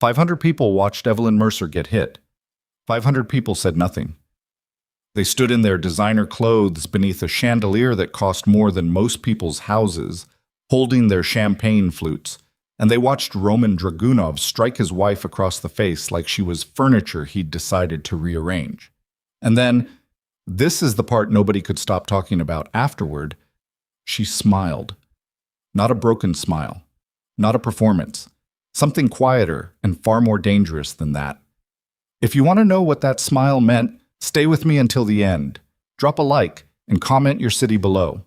500 people watched Evelyn Mercer get hit. 500 people said nothing. They stood in their designer clothes beneath a chandelier that cost more than most people's houses, holding their champagne flutes, and they watched Roman Dragunov strike his wife across the face like she was furniture he'd decided to rearrange. And then, this is the part nobody could stop talking about afterward, she smiled. Not a broken smile. Not a performance. Something quieter and far more dangerous than that. If you want to know what that smile meant, stay with me until the end. Drop a like and comment your city below.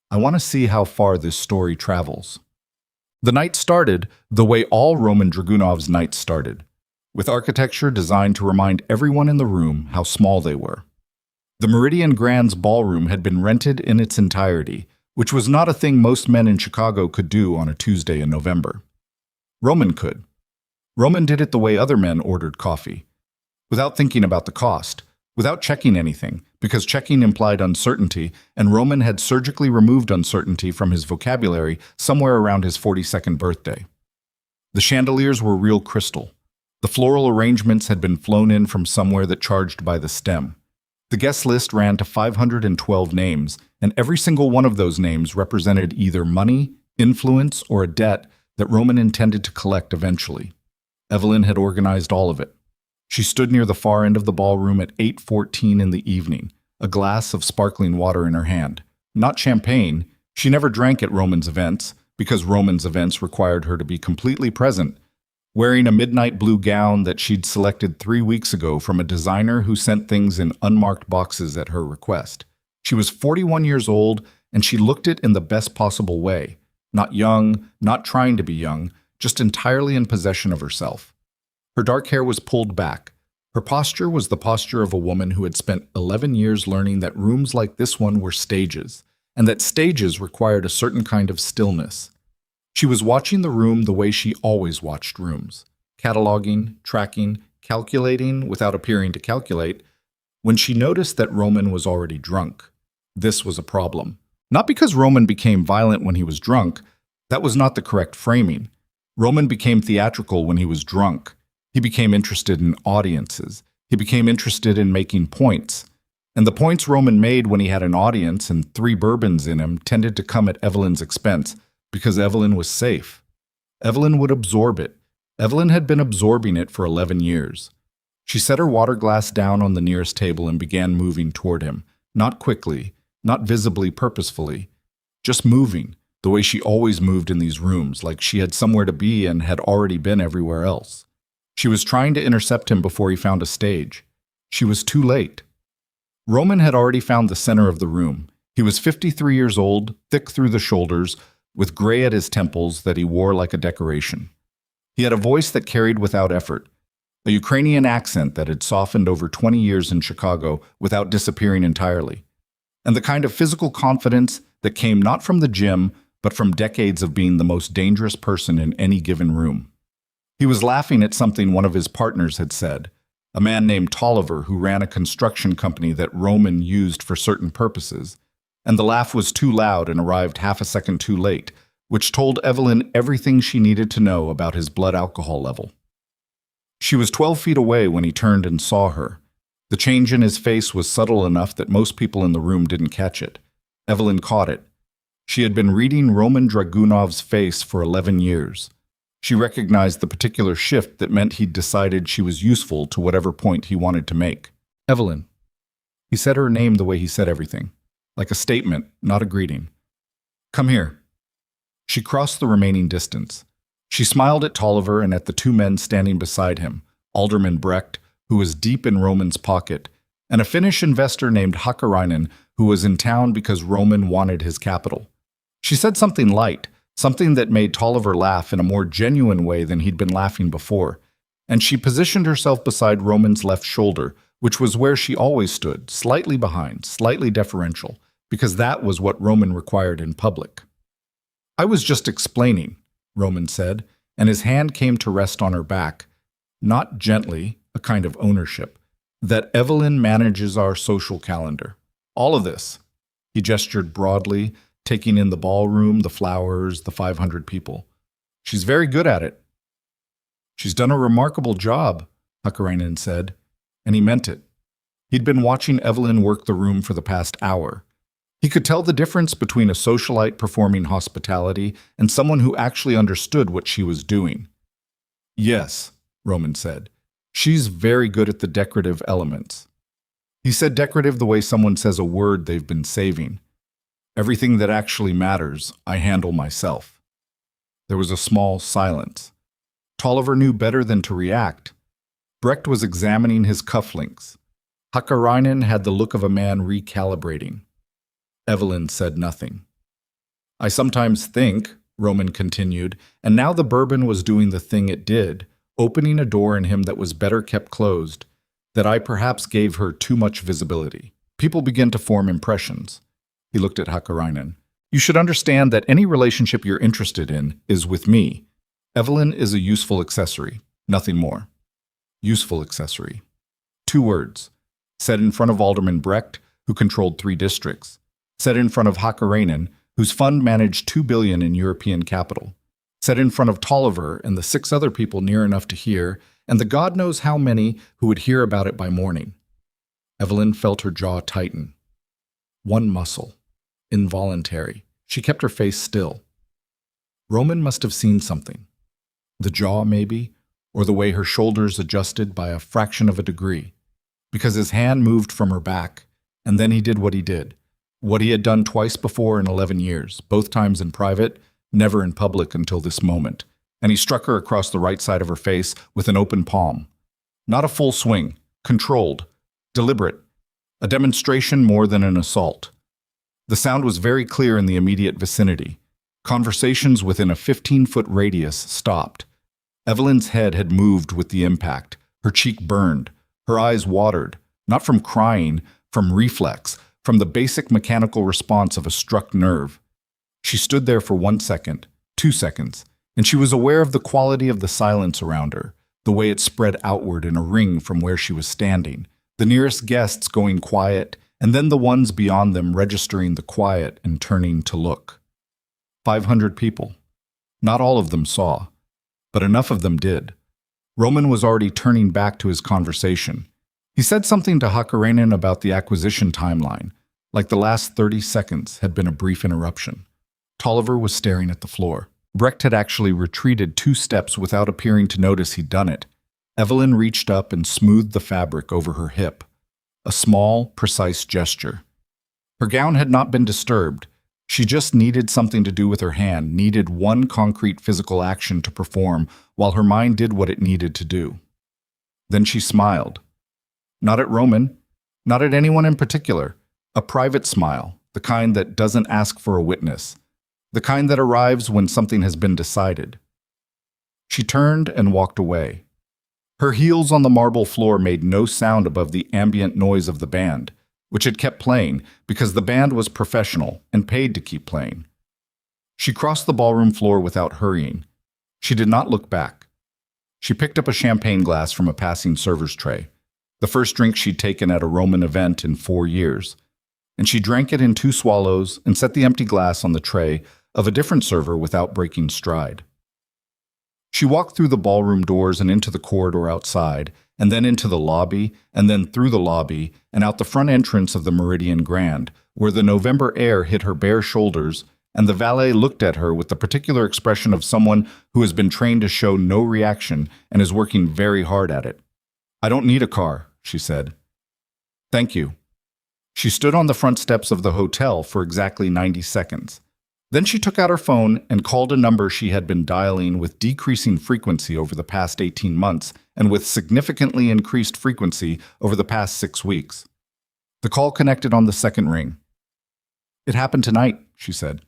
I want to see how far this story travels. The night started the way all Roman Dragunov's nights started, with architecture designed to remind everyone in the room how small they were. The Meridian Grand's ballroom had been rented in its entirety, which was not a thing most men in Chicago could do on a Tuesday in November. Roman could. Roman did it the way other men ordered coffee, without thinking about the cost, without checking anything, because checking implied uncertainty, and Roman had surgically removed uncertainty from his vocabulary somewhere around his 42nd birthday. The chandeliers were real crystal. The floral arrangements had been flown in from somewhere that charged by the stem. The guest list ran to 512 names, and every single one of those names represented either money, influence, or a debt that Roman intended to collect eventually. Evelyn had organized all of it. She stood near the far end of the ballroom at 8:14 in the evening, a glass of sparkling water in her hand. Not champagne. She never drank at Roman's events, because Roman's events required her to be completely present, wearing a midnight blue gown that she'd selected 3 weeks ago from a designer who sent things in unmarked boxes at her request. She was 41 years old, and she looked it in the best possible way. Not young, not trying to be young, just entirely in possession of herself. Her dark hair was pulled back. Her posture was the posture of a woman who had spent 11 years learning that rooms like this one were stages, and that stages required a certain kind of stillness. She was watching the room the way she always watched rooms, cataloging, tracking, calculating without appearing to calculate, when she noticed that Roman was already drunk. This was a problem. Not because Roman became violent when he was drunk. That was not the correct framing. Roman became theatrical when he was drunk. He became interested in audiences. He became interested in making points. And the points Roman made when he had an audience and 3 bourbons in him tended to come at Evelyn's expense, because Evelyn was safe. Evelyn would absorb it. Evelyn had been absorbing it for 11 years. She set her water glass down on the nearest table and began moving toward him, not quickly, not visibly purposefully, just moving, the way she always moved in these rooms, like she had somewhere to be and had already been everywhere else. She was trying to intercept him before he found a stage. She was too late. Roman had already found the center of the room. He was 53 years old, thick through the shoulders, with gray at his temples that he wore like a decoration. He had a voice that carried without effort, a Ukrainian accent that had softened over 20 years in Chicago without disappearing entirely, and the kind of physical confidence that came not from the gym, but from decades of being the most dangerous person in any given room. He was laughing at something one of his partners had said, a man named Tolliver who ran a construction company that Roman used for certain purposes, and the laugh was too loud and arrived half a second too late, which told Evelyn everything she needed to know about his blood alcohol level. She was 12 feet away when he turned and saw her. The change in his face was subtle enough that most people in the room didn't catch it. Evelyn caught it. She had been reading Roman Dragunov's face for 11 years. She recognized the particular shift that meant he'd decided she was useful to whatever point he wanted to make. Evelyn. He said her name the way he said everything, like a statement, not a greeting. Come here. She crossed the remaining distance. She smiled at Tolliver and at the 2 men standing beside him, Alderman Brecht, who was deep in Roman's pocket, and a Finnish investor named Hakkarainen, who was in town because Roman wanted his capital. She said something light, something that made Tolliver laugh in a more genuine way than he'd been laughing before, and she positioned herself beside Roman's left shoulder, which was where she always stood, slightly behind, slightly deferential, because that was what Roman required in public. I was just explaining, Roman said, and his hand came to rest on her back, not gently, a kind of ownership, that Evelyn manages our social calendar. All of this. He gestured broadly, taking in the ballroom, the flowers, the 500 people. She's very good at it. She's done a remarkable job, Hakkarainen said, and he meant it. He'd been watching Evelyn work the room for the past hour. He could tell the difference between a socialite performing hospitality and someone who actually understood what she was doing. Yes, Roman said. She's very good at the decorative elements. He said decorative the way someone says a word they've been saving. Everything that actually matters, I handle myself. There was a small silence. Tolliver knew better than to react. Brecht was examining his cufflinks. Hakkarainen had the look of a man recalibrating. Evelyn said nothing. I sometimes think, Roman continued, and now the bourbon was doing the thing it did, opening a door in him that was better kept closed, that I perhaps gave her too much visibility. People begin to form impressions. He looked at Hakkarainen. You should understand that any relationship you're interested in is with me. Evelyn is a useful accessory, nothing more. Useful accessory. 2 words. Said in front of Alderman Brecht, who controlled 3 districts. Said in front of Hakkarainen, whose fund managed $2 billion in European capital. Said in front of Tolliver and the 6 other people near enough to hear, and the God knows how many who would hear about it by morning. Evelyn felt her jaw tighten. One muscle. Involuntary. She kept her face still. Roman must have seen something. The jaw, maybe, or the way her shoulders adjusted by a fraction of a degree. Because his hand moved from her back, and then he did what he did. What he had done twice before in 11 years, both times in private, never in public until this moment. And he struck her across the right side of her face with an open palm. Not a full swing, controlled, deliberate, a demonstration more than an assault. The sound was very clear in the immediate vicinity. Conversations within a 15-foot radius stopped. Evelyn's head had moved with the impact. Her cheek burned. Her eyes watered, not from crying, from reflex, from the basic mechanical response of a struck nerve. She stood there for 1 second, 2 seconds, and she was aware of the quality of the silence around her, the way it spread outward in a ring from where she was standing, the nearest guests going quiet, and then the ones beyond them registering the quiet and turning to look. 500 people. Not all of them saw, but enough of them did. Roman was already turning back to his conversation. He said something to Hakkarainen about the acquisition timeline, like the last 30 seconds had been a brief interruption. Tolliver was staring at the floor. Brecht had actually retreated 2 steps without appearing to notice he'd done it. Evelyn reached up and smoothed the fabric over her hip. A small, precise gesture. Her gown had not been disturbed. She just needed something to do with her hand, needed one concrete physical action to perform while her mind did what it needed to do. Then she smiled. Not at Roman, not at anyone in particular. A private smile, the kind that doesn't ask for a witness, the kind that arrives when something has been decided. She turned and walked away. Her heels on the marble floor made no sound above the ambient noise of the band, which had kept playing because the band was professional and paid to keep playing. She crossed the ballroom floor without hurrying. She did not look back. She picked up a champagne glass from a passing server's tray, the first drink she'd taken at a Roman event in 4 years, and she drank it in 2 swallows and set the empty glass on the tray of a different server without breaking stride. She walked through the ballroom doors and into the corridor outside, and then into the lobby, and then through the lobby, and out the front entrance of the Meridian Grand, where the November air hit her bare shoulders, and the valet looked at her with the particular expression of someone who has been trained to show no reaction and is working very hard at it. I don't need a car, she said. Thank you. She stood on the front steps of the hotel for exactly 90 seconds. Then she took out her phone and called a number she had been dialing with decreasing frequency over the past 18 months and with significantly increased frequency over the past 6 weeks. The call connected on the second ring. It happened tonight, she said.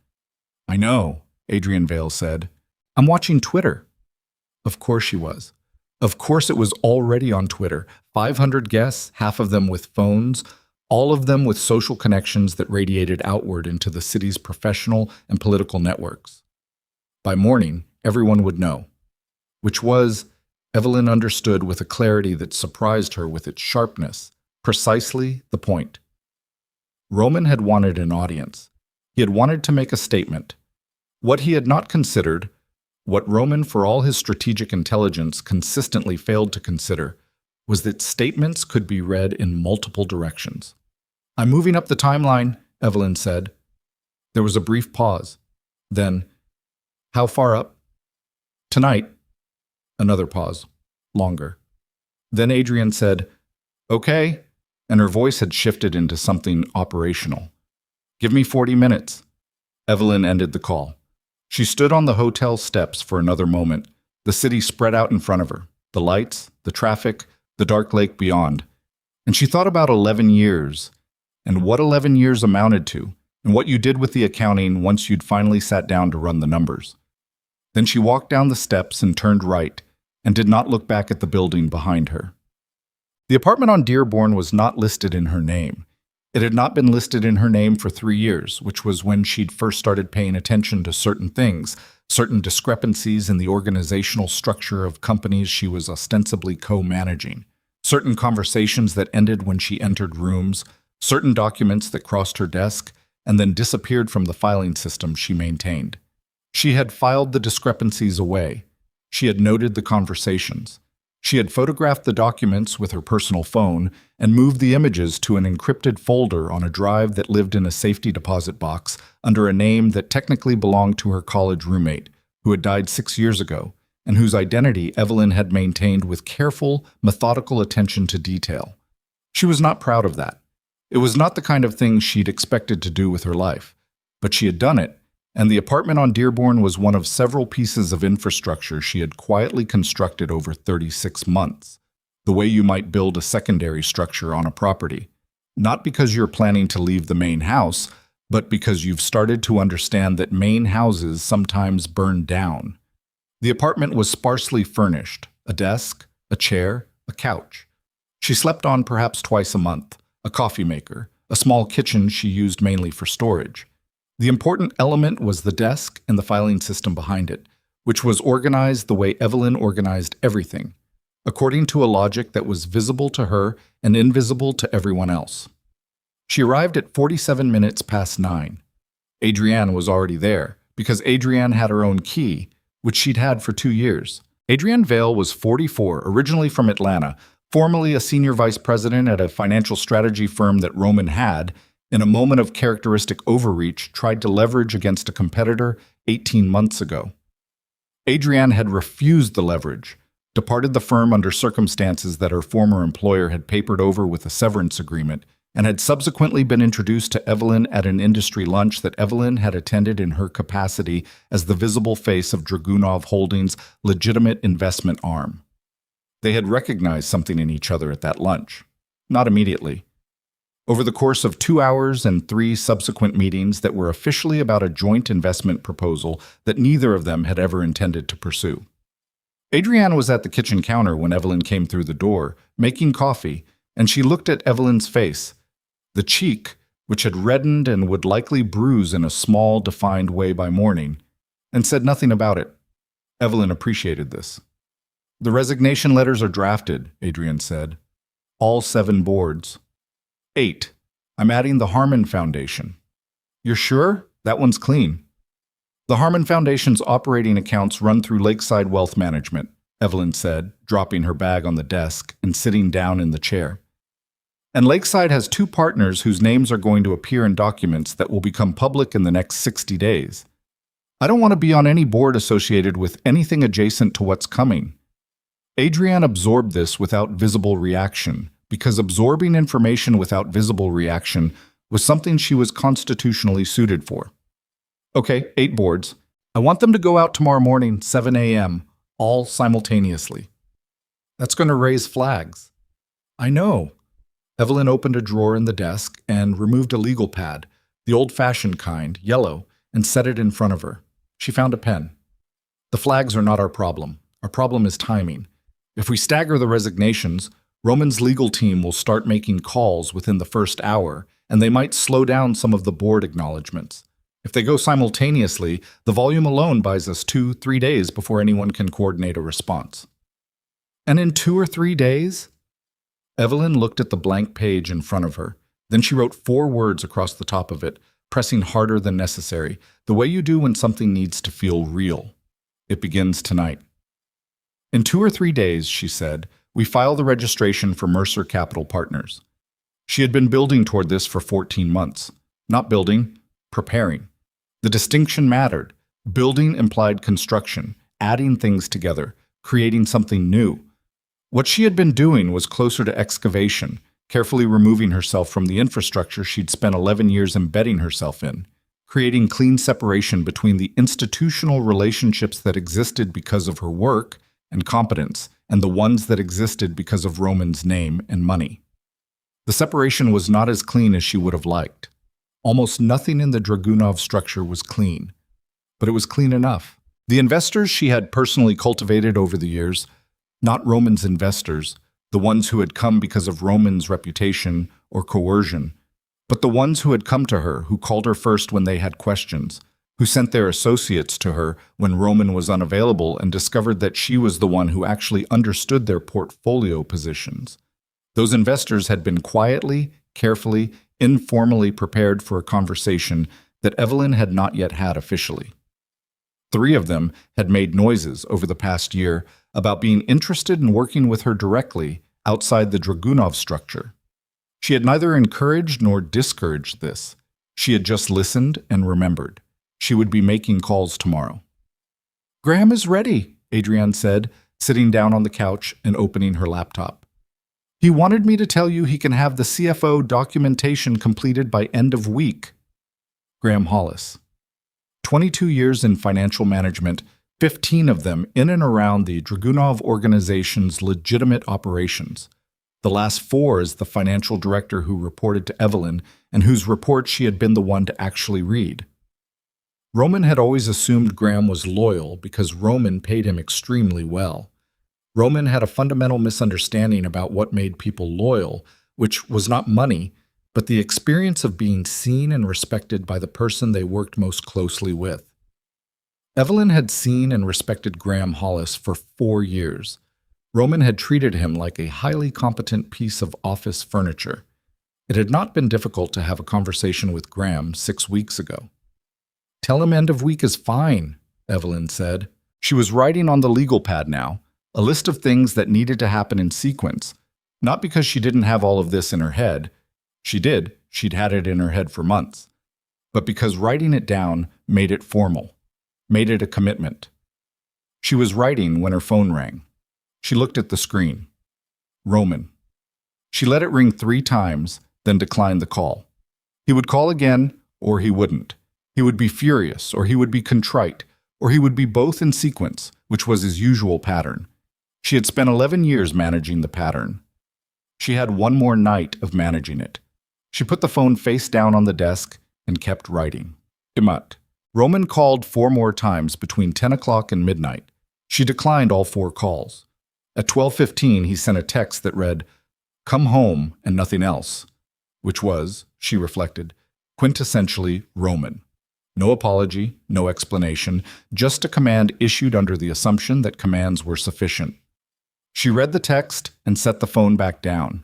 I know, Adrian Vale said. I'm watching Twitter. Of course she was. Of course it was already on Twitter. 500 guests, half of them with phones, all of them with social connections that radiated outward into the city's professional and political networks. By morning, everyone would know. Which was, Evelyn understood with a clarity that surprised her with its sharpness, precisely the point. Roman had wanted an audience. He had wanted to make a statement. What he had not considered What Roman, for all his strategic intelligence, consistently failed to consider was that statements could be read in multiple directions. "I'm moving up the timeline," Evelyn said. There was a brief pause. Then, "How far up?" "Tonight." Another pause. Longer. Then Adrian said, "Okay," and her voice had shifted into something operational. "Give me 40 minutes." Evelyn ended the call. She stood on the hotel steps for another moment, the city spread out in front of her, the lights, the traffic, the dark lake beyond. And she thought about 11 years, and what 11 years amounted to, and what you did with the accounting once you'd finally sat down to run the numbers. Then she walked down the steps and turned right, and did not look back at the building behind her. The apartment on Dearborn was not listed in her name. It had not been listed in her name for 3 years, which was when she'd first started paying attention to certain things, certain discrepancies in the organizational structure of companies she was ostensibly co-managing, certain conversations that ended when she entered rooms, certain documents that crossed her desk and then disappeared from the filing system she maintained. She had filed the discrepancies away. She had noted the conversations. She had photographed the documents with her personal phone and moved the images to an encrypted folder on a drive that lived in a safety deposit box under a name that technically belonged to her college roommate, who had died 6 years ago, and whose identity Evelyn had maintained with careful, methodical attention to detail. She was not proud of that. It was not the kind of thing she'd expected to do with her life, but she had done it, and the apartment on Dearborn was one of several pieces of infrastructure she had quietly constructed over 36 months, the way you might build a secondary structure on a property. Not because you're planning to leave the main house, but because you've started to understand that main houses sometimes burn down. The apartment was sparsely furnished, a desk, a chair, a couch. She slept on perhaps twice a month, a coffee maker, a small kitchen she used mainly for storage. The important element was the desk and the filing system behind it, which was organized the way Evelyn organized everything, according to a logic that was visible to her and invisible to everyone else. She arrived at 47 minutes past 9. Adrienne was already there, because Adrienne had her own key, which she'd had for 2 years. Adrienne Vale was 44, originally from Atlanta, formerly a senior vice president at a financial strategy firm that Roman had, in a moment of characteristic overreach, tried to leverage against a competitor 18 months ago. Adrienne had refused the leverage, departed the firm under circumstances that her former employer had papered over with a severance agreement, and had subsequently been introduced to Evelyn at an industry lunch that Evelyn had attended in her capacity as the visible face of Dragunov Holdings' legitimate investment arm. They had recognized something in each other at that lunch. Not immediately. Over the course of 2 hours and 3 subsequent meetings that were officially about a joint investment proposal that neither of them had ever intended to pursue. Adrienne was at the kitchen counter when Evelyn came through the door, making coffee, and she looked at Evelyn's face, the cheek, which had reddened and would likely bruise in a small, defined way by morning, and said nothing about it. Evelyn appreciated this. "The resignation letters are drafted," Adrienne said. "All 7 boards. 8. I'm adding the Harmon Foundation." "You're sure? That one's clean." "The Harmon Foundation's operating accounts run through Lakeside Wealth Management," Evelyn said, dropping her bag on the desk and sitting down in the chair. "And Lakeside has 2 partners whose names are going to appear in documents that will become public in the next 60 days. I don't want to be on any board associated with anything adjacent to what's coming." Adrienne absorbed this without visible reaction, because absorbing information without visible reaction was something she was constitutionally suited for. "Okay, 8 boards. I want them to go out tomorrow morning, 7 a.m., all simultaneously." "That's going to raise flags." "I know." Evelyn opened a drawer in the desk and removed a legal pad, the old-fashioned kind, yellow, and set it in front of her. She found a pen. "The flags are not our problem. Our problem is timing. If we stagger the resignations, Roman's legal team will start making calls within the first hour, and they might slow down some of the board acknowledgments. If they go simultaneously, the volume alone buys us 2-3 days before anyone can coordinate a response." "And in 2 or 3 days?" Evelyn looked at the blank page in front of her. Then she wrote 4 words across the top of it, pressing harder than necessary, the way you do when something needs to feel real. It begins tonight. In 2 or 3 days, she said, we file the registration for Mercer Capital Partners. She had been building toward this for 14 months. Not building, preparing. The distinction mattered. Building implied construction, adding things together, creating something new. What she had been doing was closer to excavation, carefully removing herself from the infrastructure she'd spent 11 years embedding herself in, creating clean separation between the institutional relationships that existed because of her work and competence and the ones that existed because of Roman's name and money. The separation was not as clean as she would have liked. Almost nothing in the Dragunov structure was clean, but it was clean enough. The investors she had personally cultivated over the years, not Roman's investors, the ones who had come because of Roman's reputation or coercion, but the ones who had come to her, who called her first when they had questions, who sent their associates to her when Roman was unavailable and discovered that she was the one who actually understood their portfolio positions. Those investors had been quietly, carefully, informally prepared for a conversation that Evelyn had not yet had officially. 3 of them had made noises over the past year about being interested in working with her directly outside the Dragunov structure. She had neither encouraged nor discouraged this. She had just listened and remembered. She would be making calls tomorrow. "Graham is ready," Adrienne said, sitting down on the couch and opening her laptop. "He wanted me to tell you he can have the CFO documentation completed by end of week." Graham Hollis. 22 years in financial management, 15 of them in and around the Dragunov organization's legitimate operations. The last 4 as the financial director who reported to Evelyn and whose report she had been the one to actually read. Roman had always assumed Graham was loyal because Roman paid him extremely well. Roman had a fundamental misunderstanding about what made people loyal, which was not money, but the experience of being seen and respected by the person they worked most closely with. Evelyn had seen and respected Graham Hollis for 4 years. Roman had treated him like a highly competent piece of office furniture. It had not been difficult to have a conversation with Graham 6 weeks ago. "Tell him end of week is fine," Evelyn said. She was writing on the legal pad now, a list of things that needed to happen in sequence, not because she didn't have all of this in her head. She did, she'd had it in her head for months, but because writing it down made it formal, made it a commitment. She was writing when her phone rang. She looked at the screen. Roman. She let it ring 3 times, then declined the call. He would call again, or he wouldn't. He would be furious, or he would be contrite, or he would be both in sequence, which was his usual pattern. She had spent 11 years managing the pattern. She had 1 more night of managing it. She put the phone face down on the desk and kept writing. Imat. Roman called 4 more times between 10 o'clock and midnight. She declined all 4 calls. At 12:15, he sent a text that read, "Come home and nothing else," which was, she reflected, quintessentially Roman. No apology, no explanation, just a command issued under the assumption that commands were sufficient. She read the text and set the phone back down.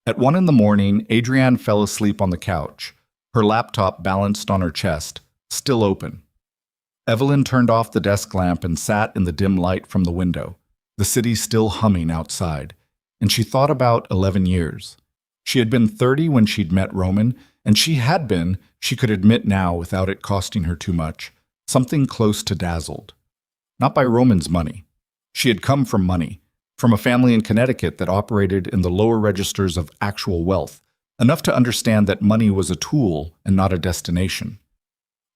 At 1 in the morning, Adrienne fell asleep on the couch, her laptop balanced on her chest, still open. Evelyn turned off the desk lamp and sat in the dim light from the window, the city still humming outside, and she thought about 11 years. She had been 30 when she'd met Roman, and she had been, she could admit now without it costing her too much, something close to dazzled. Not by Roman's money. She had come from money, from a family in Connecticut that operated in the lower registers of actual wealth, enough to understand that money was a tool and not a destination.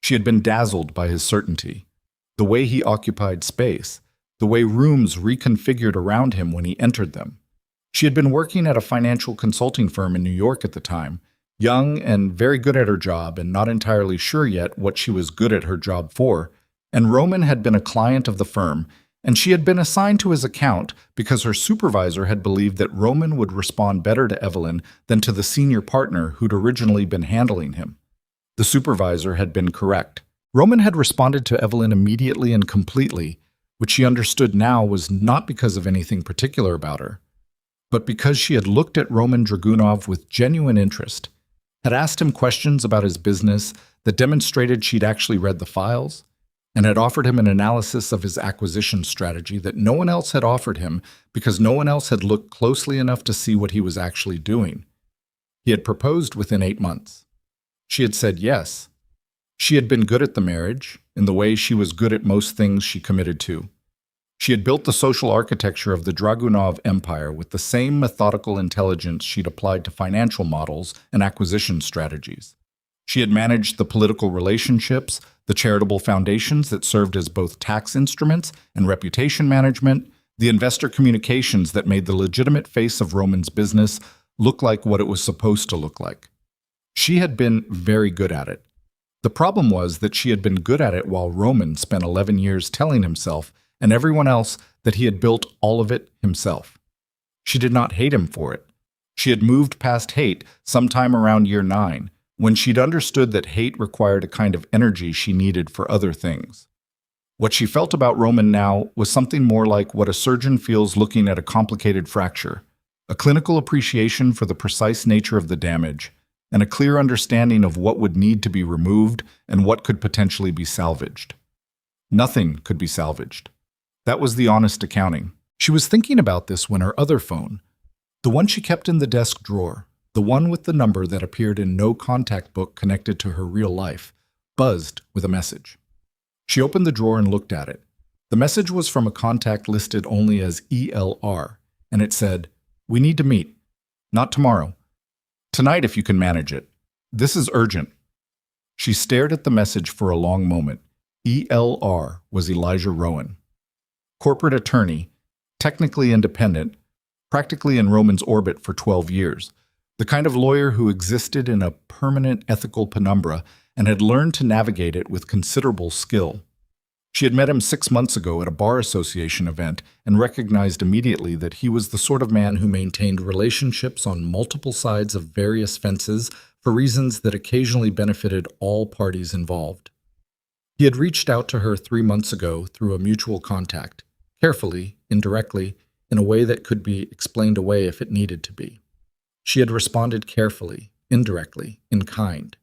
She had been dazzled by his certainty, the way he occupied space, the way rooms reconfigured around him when he entered them. She had been working at a financial consulting firm in New York at the time, young and very good at her job and not entirely sure yet what she was good at her job for, and Roman had been a client of the firm, and she had been assigned to his account because her supervisor had believed that Roman would respond better to Evelyn than to the senior partner who'd originally been handling him. The supervisor had been correct. Roman had responded to Evelyn immediately and completely, which she understood now was not because of anything particular about her, but because she had looked at Roman Dragunov with genuine interest, had asked him questions about his business that demonstrated she'd actually read the files, and had offered him an analysis of his acquisition strategy that no one else had offered him because no one else had looked closely enough to see what he was actually doing. He had proposed within 8 months. She had said yes. She had been good at the marriage, in the way she was good at most things she committed to. She had built the social architecture of the Dragunov Empire with the same methodical intelligence she'd applied to financial models and acquisition strategies. She had managed the political relationships, the charitable foundations that served as both tax instruments and reputation management, the investor communications that made the legitimate face of Roman's business look like what it was supposed to look like. She had been very good at it. The problem was that she had been good at it while Roman spent 11 years telling himself and everyone else that he had built all of it himself. She did not hate him for it. She had moved past hate sometime around year 9, when she'd understood that hate required a kind of energy she needed for other things. What she felt about Roman now was something more like what a surgeon feels looking at a complicated fracture, a clinical appreciation for the precise nature of the damage, and a clear understanding of what would need to be removed and what could potentially be salvaged. Nothing could be salvaged. That was the honest accounting. She was thinking about this when her other phone, the one she kept in the desk drawer, the one with the number that appeared in no contact book connected to her real life, buzzed with a message. She opened the drawer and looked at it. The message was from a contact listed only as ELR, and it said, "We need to meet. Not tomorrow. Tonight if you can manage it. This is urgent." She stared at the message for a long moment. ELR was Elijah Rowan. Corporate attorney, technically independent, practically in Roman's orbit for 12 years. The kind of lawyer who existed in a permanent ethical penumbra and had learned to navigate it with considerable skill. She had met him 6 months ago at a bar association event and recognized immediately that he was the sort of man who maintained relationships on multiple sides of various fences for reasons that occasionally benefited all parties involved. He had reached out to her 3 months ago through a mutual contact, carefully, indirectly, in a way that could be explained away if it needed to be. She had responded carefully, indirectly, in kind.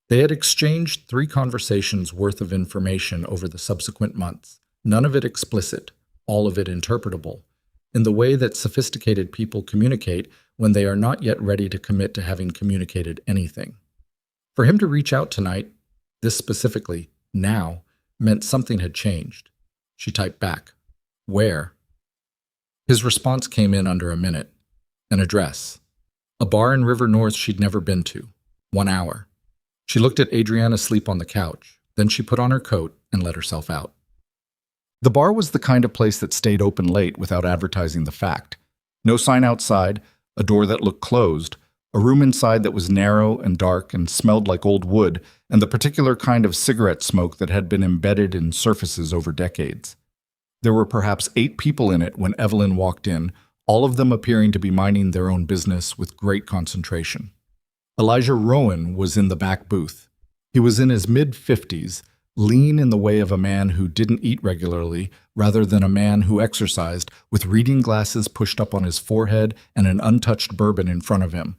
They had exchanged 3 conversations worth of information over the subsequent months, none of it explicit, all of it interpretable, in the way that sophisticated people communicate when they are not yet ready to commit to having communicated anything. For him to reach out tonight, this specifically, now, meant something had changed. She typed back, "Where?" His response came in under a minute. An address. A bar in River North she'd never been to. 1 hour. She looked at Adrienne asleep on the couch. Then she put on her coat and let herself out. The bar was the kind of place that stayed open late without advertising the fact. No sign outside, a door that looked closed, a room inside that was narrow and dark and smelled like old wood, and the particular kind of cigarette smoke that had been embedded in surfaces over decades. There were perhaps 8 people in it when Evelyn walked in, all of them appearing to be minding their own business with great concentration. Elijah Rowan was in the back booth. He was in his mid-50s, lean in the way of a man who didn't eat regularly, rather than a man who exercised, with reading glasses pushed up on his forehead and an untouched bourbon in front of him.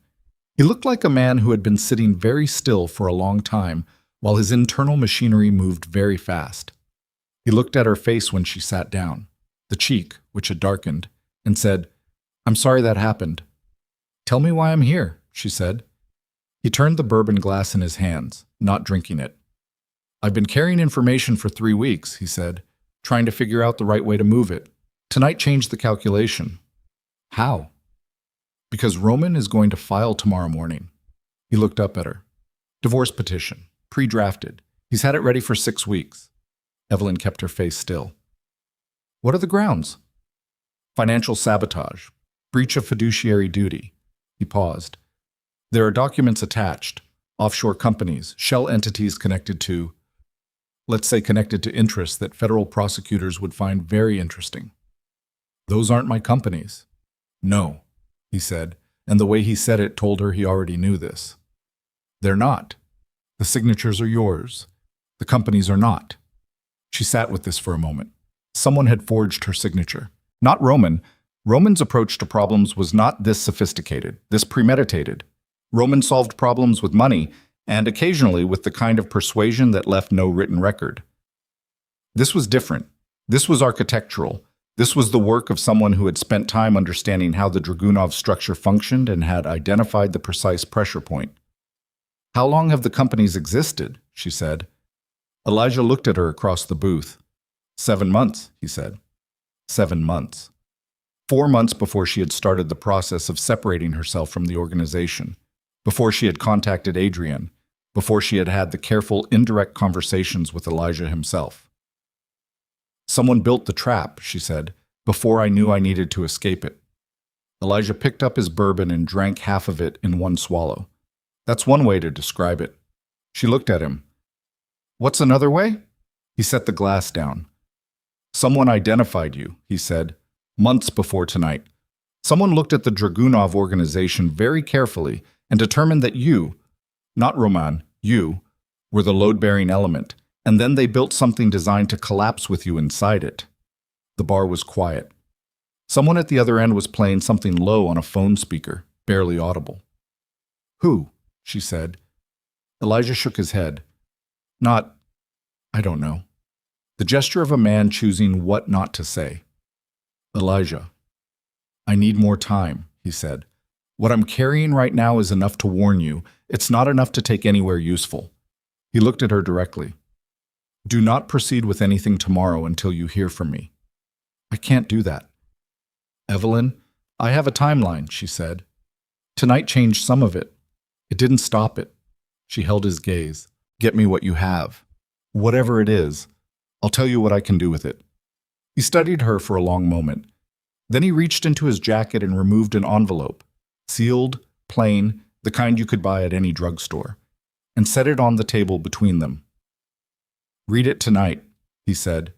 He looked like a man who had been sitting very still for a long time, while his internal machinery moved very fast. He looked at her face when she sat down, the cheek, which had darkened, and said, "I'm sorry that happened." "Tell me why I'm here," she said. He turned the bourbon glass in his hands, not drinking it. "I've been carrying information for 3 weeks," he said, "trying to figure out the right way to move it. Tonight changed the calculation." "How?" "Because Roman is going to file tomorrow morning." He looked up at her. "Divorce petition, pre-drafted. He's had it ready for 6 weeks." Evelyn kept her face still. "What are the grounds?" "Financial sabotage, breach of fiduciary duty." He paused. "There are documents attached, offshore companies, shell entities connected to, let's say connected to interests that federal prosecutors would find very interesting." "Those aren't my companies." "No," he said, and the way he said it told her he already knew this. "They're not. The signatures are yours. The companies are not." She sat with this for a moment. Someone had forged her signature. Not Roman. Roman's approach to problems was not this sophisticated, this premeditated. Roman solved problems with money, and occasionally with the kind of persuasion that left no written record. This was different. This was architectural. This was the work of someone who had spent time understanding how the Dragunov structure functioned and had identified the precise pressure point. "How long have the companies existed?" she said. Elijah looked at her across the booth. 7 months, he said. 7 months. 4 months before she had started the process of separating herself from the organization, before she had contacted Adrian, before she had had the careful, indirect conversations with Elijah himself. "Someone built the trap," she said, "before I knew I needed to escape it." Elijah picked up his bourbon and drank half of it in one swallow. "That's one way to describe it." She looked at him. "What's another way?" He set the glass down. "Someone identified you," he said, "months before tonight. Someone looked at the Dragunov organization very carefully and determined that you, not Roman, you, were the load-bearing element, and then they built something designed to collapse with you inside it." The bar was quiet. Someone at the other end was playing something low on a phone speaker, barely audible. "Who?" she said. Elijah shook his head. I don't know." The gesture of a man choosing what not to say. "Elijah, I need more time," he said. "What I'm carrying right now is enough to warn you. It's not enough to take anywhere useful." He looked at her directly. "Do not proceed with anything tomorrow until you hear from me." "I can't do that." "Evelyn, I have a timeline," she said. "Tonight changed some of it. It didn't stop it." She held his gaze. "Get me what you have. Whatever it is, I'll tell you what I can do with it." He studied her for a long moment. Then he reached into his jacket and removed an envelope, sealed, plain, the kind you could buy at any drugstore, and set it on the table between them. "Read it tonight," he said.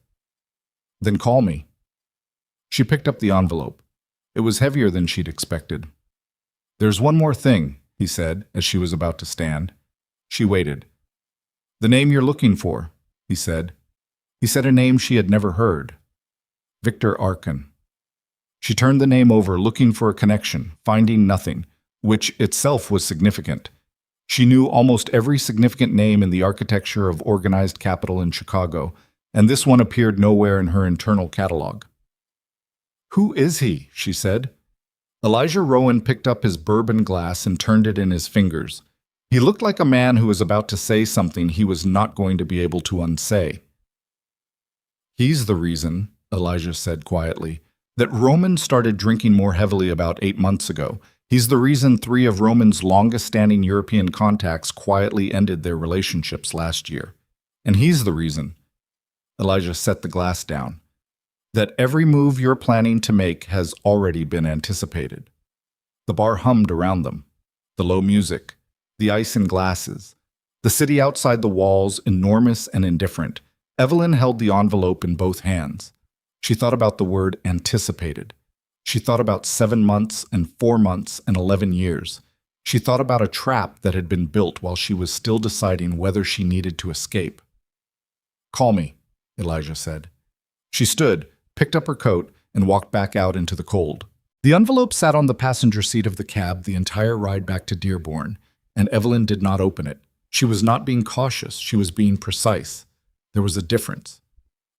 "Then call me." She picked up the envelope. It was heavier than she'd expected. "There's one more thing," he said, as she was about to stand. She waited. "The name you're looking for," he said. He said a name she had never heard. Victor Arkin. She turned the name over, looking for a connection, finding nothing, which itself was significant. She knew almost every significant name in the architecture of organized capital in Chicago, and this one appeared nowhere in her internal catalog. "Who is he?" she said. Elijah Rowan picked up his bourbon glass and turned it in his fingers. He looked like a man who was about to say something he was not going to be able to unsay. "He's the reason," Elijah said quietly, "that Roman started drinking more heavily about 8 months ago. He's the reason 3 of Roman's longest-standing European contacts quietly ended their relationships last year. And he's the reason," Elijah set the glass down, "that every move you're planning to make has already been anticipated." The bar hummed around them. The low music, the ice in glasses, the city outside the walls, enormous and indifferent. Evelyn held the envelope in both hands. She thought about the word anticipated. She thought about 7 months and 4 months and 11 years. She thought about a trap that had been built while she was still deciding whether she needed to escape. "Call me," Elijah said. She stood, picked up her coat, and walked back out into the cold. The envelope sat on the passenger seat of the cab the entire ride back to Dearborn, and Evelyn did not open it. She was not being cautious, she was being precise. There was a difference.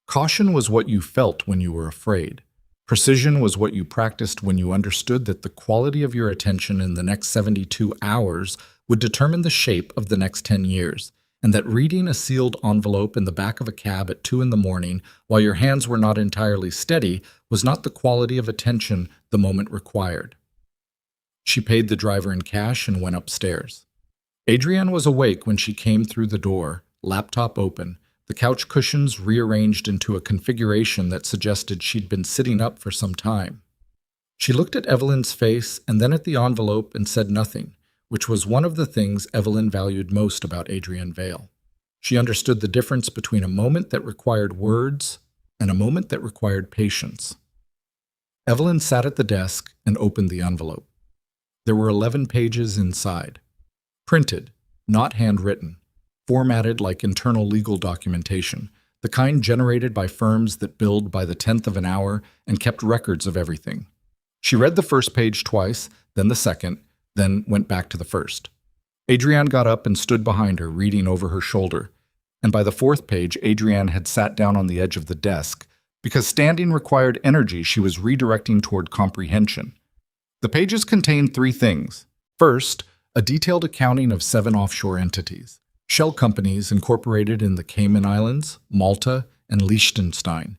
Caution was what you felt when you were afraid. Precision was what you practiced when you understood that the quality of your attention in the next 72 hours would determine the shape of the next 10 years, and that reading a sealed envelope in the back of a cab at 2 in the morning while your hands were not entirely steady was not the quality of attention the moment required. She paid the driver in cash and went upstairs. Adrienne was awake when she came through the door, laptop open, the couch cushions rearranged into a configuration that suggested she'd been sitting up for some time. She looked at Evelyn's face and then at the envelope and said nothing, which was one of the things Evelyn valued most about Adrienne Vale. She understood the difference between a moment that required words and a moment that required patience. Evelyn sat at the desk and opened the envelope. There were 11 pages inside. Printed, not handwritten. Formatted like internal legal documentation, the kind generated by firms that billed by the 10th of an hour and kept records of everything. She read the first page twice, then the second, then went back to the first. Adrienne got up and stood behind her, reading over her shoulder. and by the fourth page, Adrienne had sat down on the edge of the desk. Because standing required energy, she was redirecting toward comprehension. The pages contained three things. First, a detailed accounting of 7 offshore entities, shell companies incorporated in the Cayman Islands, Malta, and Liechtenstein,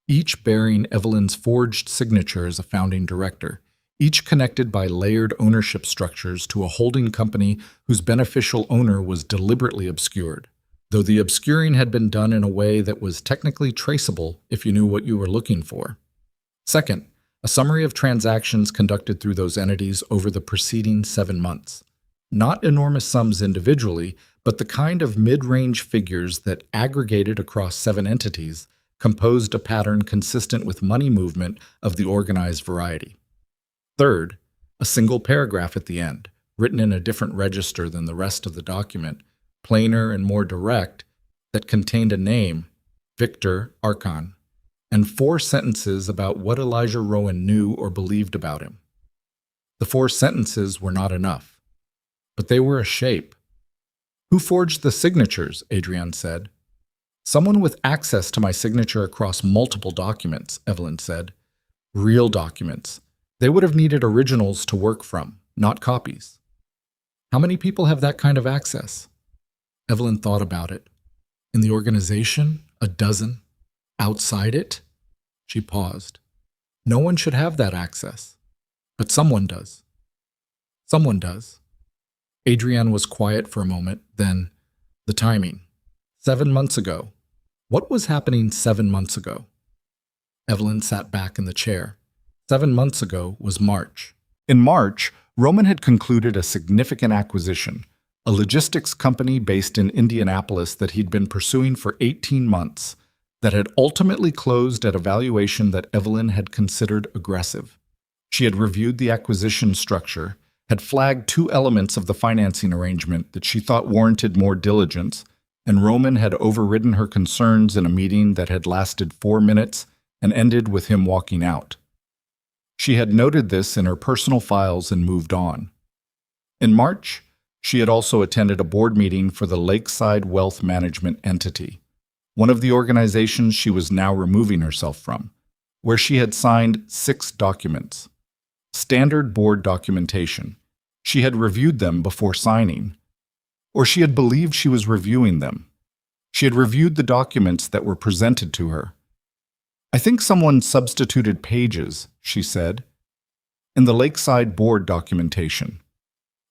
each bearing Evelyn's forged signature as a founding director, each connected by layered ownership structures to a holding company whose beneficial owner was deliberately obscured, though the obscuring had been done in a way that was technically traceable if you knew what you were looking for. Second, a summary of transactions conducted through those entities over the preceding 7 months. Not enormous sums individually, but the kind of mid-range figures that aggregated across 7 entities composed a pattern consistent with money movement of the organized variety. Third, a single paragraph at the end, written in a different register than the rest of the document, plainer and more direct, that contained a name, Victor Archon, and 4 sentences about what Elijah Rowan knew or believed about him. The 4 sentences were not enough, but they were a shape. "Who forged the signatures?" Adrienne said. "Someone with access to my signature across multiple documents," Evelyn said. "Real documents. They would have needed originals to work from, not copies." "How many people have that kind of access?" Evelyn thought about it. "In the organization, 12. Outside it?" She paused. "No one should have that access. But someone does." "Someone does." Adrienne was quiet for a moment, then, the timing. 7 months ago. What was happening 7 months ago? Evelyn sat back in the chair. 7 months ago was March. In March, Roman had concluded a significant acquisition, a logistics company based in Indianapolis that he'd been pursuing for 18 months, that had ultimately closed at a valuation that Evelyn had considered aggressive. She had reviewed the acquisition structure, had flagged 2 elements of the financing arrangement that she thought warranted more diligence, and Roman had overridden her concerns in a meeting that had lasted 4 minutes and ended with him walking out. She had noted this in her personal files and moved on. In March, she had also attended a board meeting for the Lakeside Wealth Management entity, one of the organizations she was now removing herself from, where she had signed 6 documents. Standard board documentation. She had reviewed them before signing. Or she had believed she was reviewing them. She had reviewed the documents that were presented to her. "I think someone substituted pages," she said, "in the Lakeside board documentation."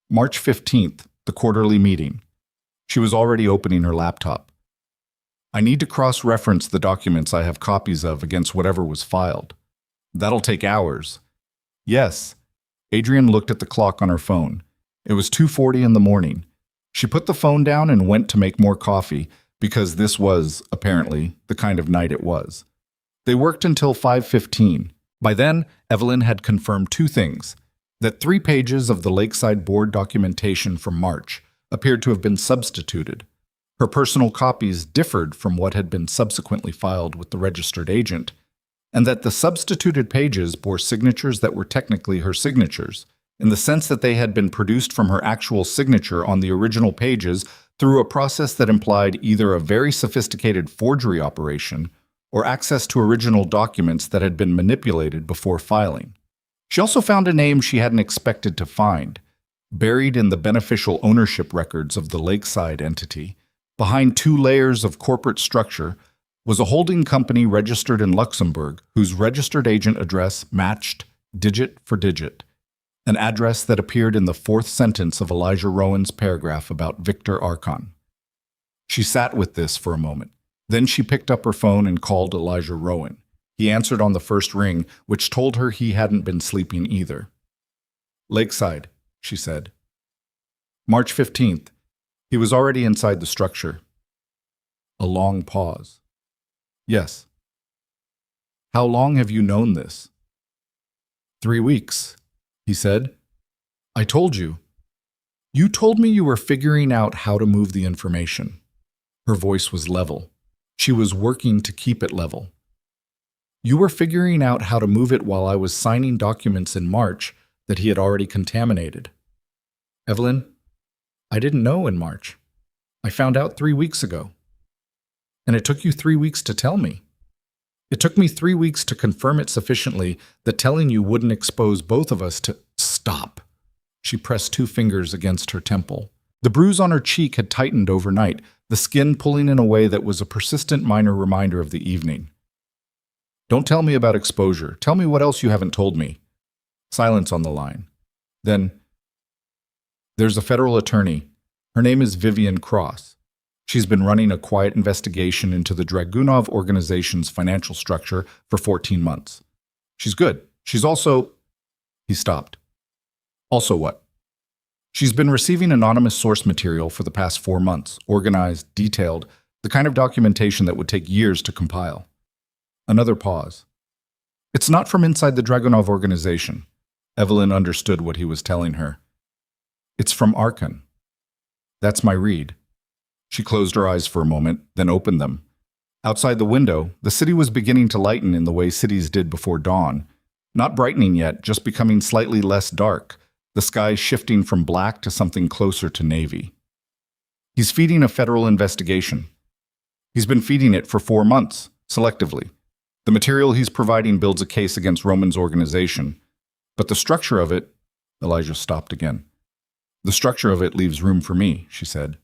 March 15th, the quarterly meeting. She was already opening her laptop. "I need to cross-reference the documents I have copies of against whatever was filed. That'll take hours." "Yes." Adrienne looked at the clock on her phone. It was 2:40 in the morning. She put the phone down and went to make more coffee, because this was, apparently, the kind of night it was. They worked until 5:15. By then, Evelyn had confirmed 2 things: that 3 pages of the Lakeside board documentation from March appeared to have been substituted. Her personal copies differed from what had been subsequently filed with the registered agent, and that the substituted pages bore signatures that were technically her signatures, in the sense that they had been produced from her actual signature on the original pages through a process that implied either a very sophisticated forgery operation or access to original documents that had been manipulated before filing. She also found a name she hadn't expected to find. Buried in the beneficial ownership records of the Lakeside entity, behind 2 layers of corporate structure, was a holding company registered in Luxembourg whose registered agent address matched digit for digit, an address that appeared in the 4th sentence of Elijah Rowan's paragraph about Victor Archon. She sat with this for a moment. Then she picked up her phone and called Elijah Rowan. He answered on the first ring, which told her he hadn't been sleeping either. "Lakeside," she said. March 15th. He was already inside the structure. A long pause. "Yes." "How long have you known this?" 3 weeks, he said. "I told you. You told me you were figuring out how to move the information." Her voice was level. She was working to keep it level. "You were figuring out how to move it while I was signing documents in March that he had already contaminated." "Evelyn, I didn't know in March. I found out 3 weeks ago." And it took you 3 weeks to tell me. It took me 3 weeks to confirm it sufficiently that telling you wouldn't expose both of us to— Stop. She pressed 2 fingers against her temple. The bruise on her cheek had tightened overnight, the skin pulling in a way that was a persistent minor reminder of the evening. Don't tell me about exposure. Tell me what else you haven't told me. Silence on the line. Then, there's a federal attorney. Her name is Vivian Cross. She's been running a quiet investigation into the Dragunov organization's financial structure for 14 months. She's good. She's also— He stopped. Also what? She's been receiving anonymous source material for the past 4 months, organized, detailed, the kind of documentation that would take years to compile. Another pause. It's not from inside the Dragunov organization. Evelyn understood what he was telling her. It's from Archon. That's my read. She closed her eyes for a moment, then opened them. Outside the window, the city was beginning to lighten in the way cities did before dawn. Not brightening yet, just becoming slightly less dark, the sky shifting from black to something closer to navy. He's feeding a federal investigation. He's been feeding it for 4 months, selectively. The material he's providing builds a case against Roman's organization. But the structure of it— Elijah stopped again. The structure of it leaves room for me, she said.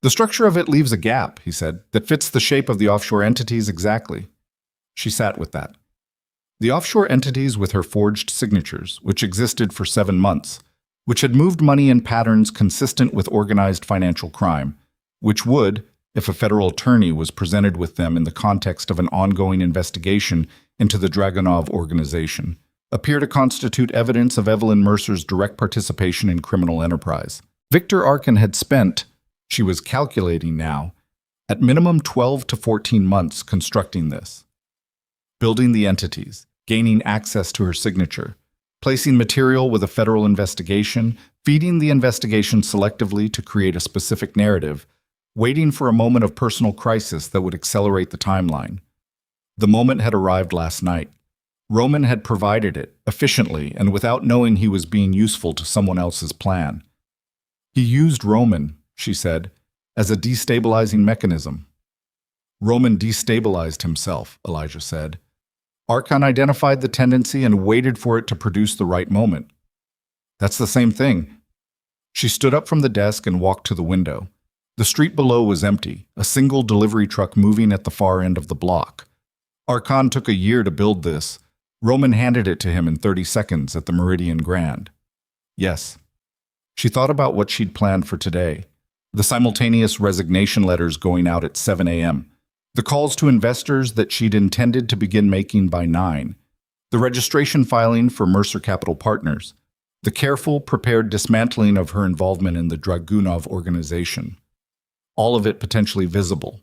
The structure of it leaves a gap, he said, that fits the shape of the offshore entities exactly. She sat with that. The offshore entities with her forged signatures, which existed for 7 months, which had moved money in patterns consistent with organized financial crime, which would, if a federal attorney was presented with them in the context of an ongoing investigation into the Dragunov organization, appear to constitute evidence of Evelyn Mercer's direct participation in criminal enterprise. Victor Archon had spent— she was calculating now— at minimum 12 to 14 months constructing this. Building the entities, gaining access to her signature, placing material with a federal investigation, feeding the investigation selectively to create a specific narrative, waiting for a moment of personal crisis that would accelerate the timeline. The moment had arrived last night. Roman had provided it, efficiently and without knowing he was being useful to someone else's plan. He used Roman, she said, as a destabilizing mechanism. Roman destabilized himself, Elijah said. Archon identified the tendency and waited for it to produce the right moment. That's the same thing. She stood up from the desk and walked to the window. The street below was empty, a single delivery truck moving at the far end of the block. Archon took a year to build this. Roman handed it to him in 30 seconds at the Meridian Grand. Yes. She thought about what she'd planned for today. The simultaneous resignation letters going out at 7 a.m., the calls to investors that she'd intended to begin making by 9, the registration filing for Mercer Capital Partners, the careful, prepared dismantling of her involvement in the Dragunov organization. All of it potentially visible,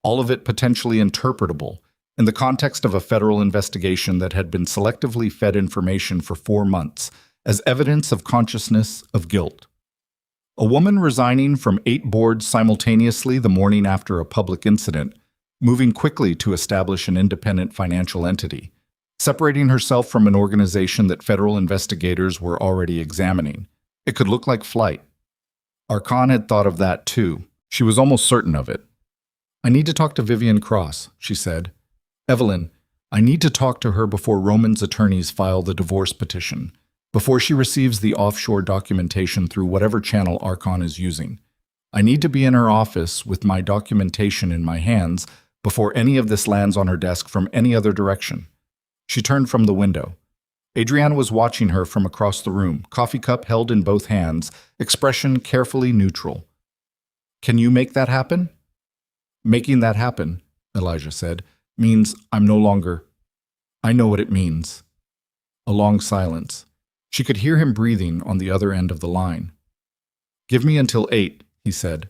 all of it potentially interpretable, in the context of a federal investigation that had been selectively fed information for 4 months as evidence of consciousness of guilt. A woman resigning from 8 boards simultaneously the morning after a public incident, moving quickly to establish an independent financial entity, separating herself from an organization that federal investigators were already examining. It could look like flight. Archon had thought of that too. She was almost certain of it. I need to talk to Vivian Cross, she said. Evelyn, I need to talk to her before Roman's attorneys file the divorce petition, before she receives the offshore documentation through whatever channel Archon is using. I need to be in her office with my documentation in my hands before any of this lands on her desk from any other direction. She turned from the window. Adrienne was watching her from across the room, coffee cup held in both hands, expression carefully neutral. Can you make that happen? Making that happen, Elijah said, means I'm no longer— I know what it means. A long silence. She could hear him breathing on the other end of the line. Give me until 8, he said.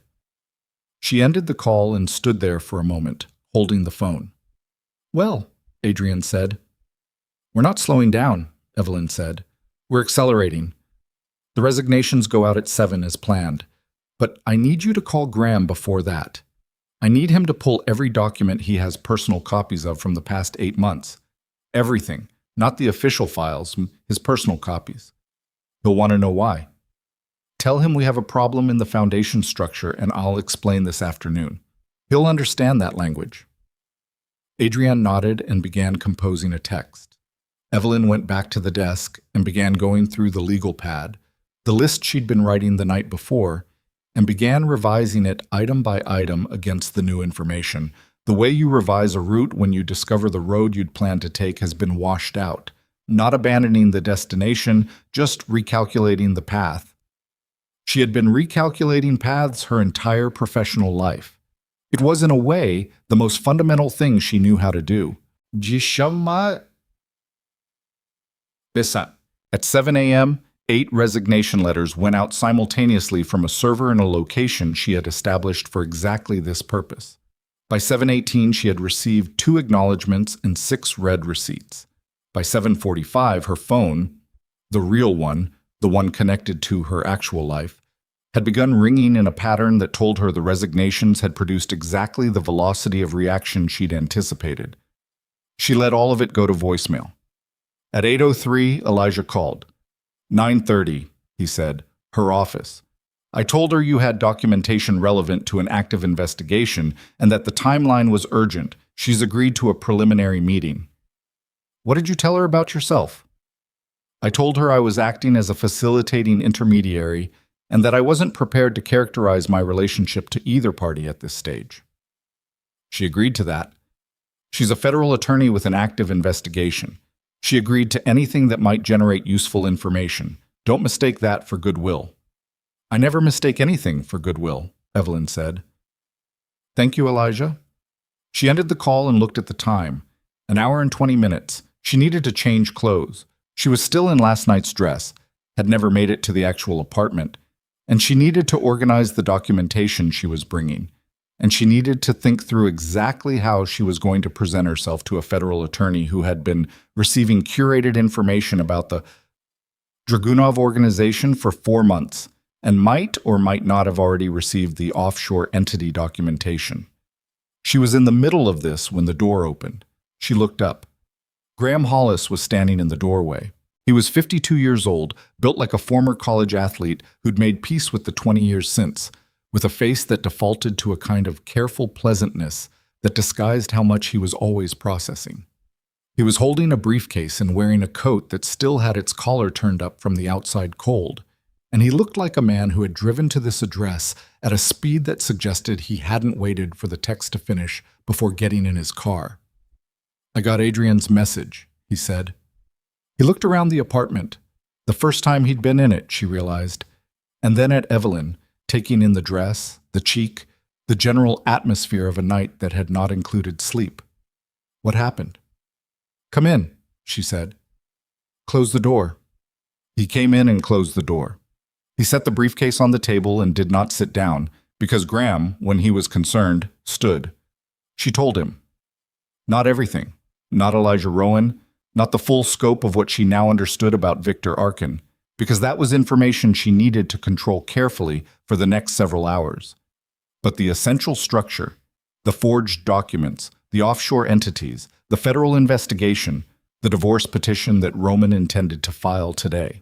She ended the call and stood there for a moment, holding the phone. Well, Adrienne said. We're not slowing down, Evelyn said. We're accelerating. The resignations go out at 7 as planned, but I need you to call Graham before that. I need him to pull every document he has personal copies of from the past 8 months. Everything, not the official files, his personal copies. He'll want to know why. Tell him we have a problem in the foundation structure and I'll explain this afternoon. He'll understand that language. Adrienne nodded and began composing a text. Evelyn went back to the desk and began going through the legal pad, the list she'd been writing the night before, and began revising it item by item against the new information. The way you revise a route when you discover the road you'd planned to take has been washed out. Not abandoning the destination, just recalculating the path. She had been recalculating paths her entire professional life. It was, in a way, the most fundamental thing she knew how to do. At 7 a.m., 8 resignation letters went out simultaneously from a server in a location she had established for exactly this purpose. By 7:18, she had received 2 acknowledgments and 6 red receipts. By 7:45, her phone, the real one, the one connected to her actual life, had begun ringing in a pattern that told her the resignations had produced exactly the velocity of reaction she'd anticipated. She let all of it go to voicemail. At 8:03, Elijah called. 9:30, he said, her office. I told her you had documentation relevant to an active investigation and that the timeline was urgent. She's agreed to a preliminary meeting. What did you tell her about yourself? I told her I was acting as a facilitating intermediary and that I wasn't prepared to characterize my relationship to either party at this stage. She agreed to that. She's a federal attorney with an active investigation. She agreed to anything that might generate useful information. Don't mistake that for goodwill. I never mistake anything for goodwill, Evelyn said. Thank you, Elijah. She ended the call and looked at the time. 1 hour and 20 minutes. She needed to change clothes. She was still in last night's dress, had never made it to the actual apartment, and she needed to organize the documentation she was bringing, and she needed to think through exactly how she was going to present herself to a federal attorney who had been receiving curated information about the Dragunov organization for 4 months, and might or might not have already received the offshore entity documentation. She was in the middle of this when the door opened. She looked up. Graham Hollis was standing in the doorway. He was 52 years old, built like a former college athlete who'd made peace with the 20 years since, with a face that defaulted to a kind of careful pleasantness that disguised how much he was always processing. He was holding a briefcase and wearing a coat that still had its collar turned up from the outside cold, and he looked like a man who had driven to this address at a speed that suggested he hadn't waited for the text to finish before getting in his car. I got Adrienne's message, he said. He looked around the apartment, the first time he'd been in it, she realized, and then at Evelyn, taking in the dress, the cheek, the general atmosphere of a night that had not included sleep. What happened? Come in, she said. Close the door. He came in and closed the door. He set the briefcase on the table and did not sit down, because Graham, when he was concerned, stood. She told him. Not everything. Not Elijah Rowan, not the full scope of what she now understood about Victor Arkin, because that was information she needed to control carefully for the next several hours. But the essential structure, the forged documents, the offshore entities, the federal investigation, the divorce petition that Roman intended to file today.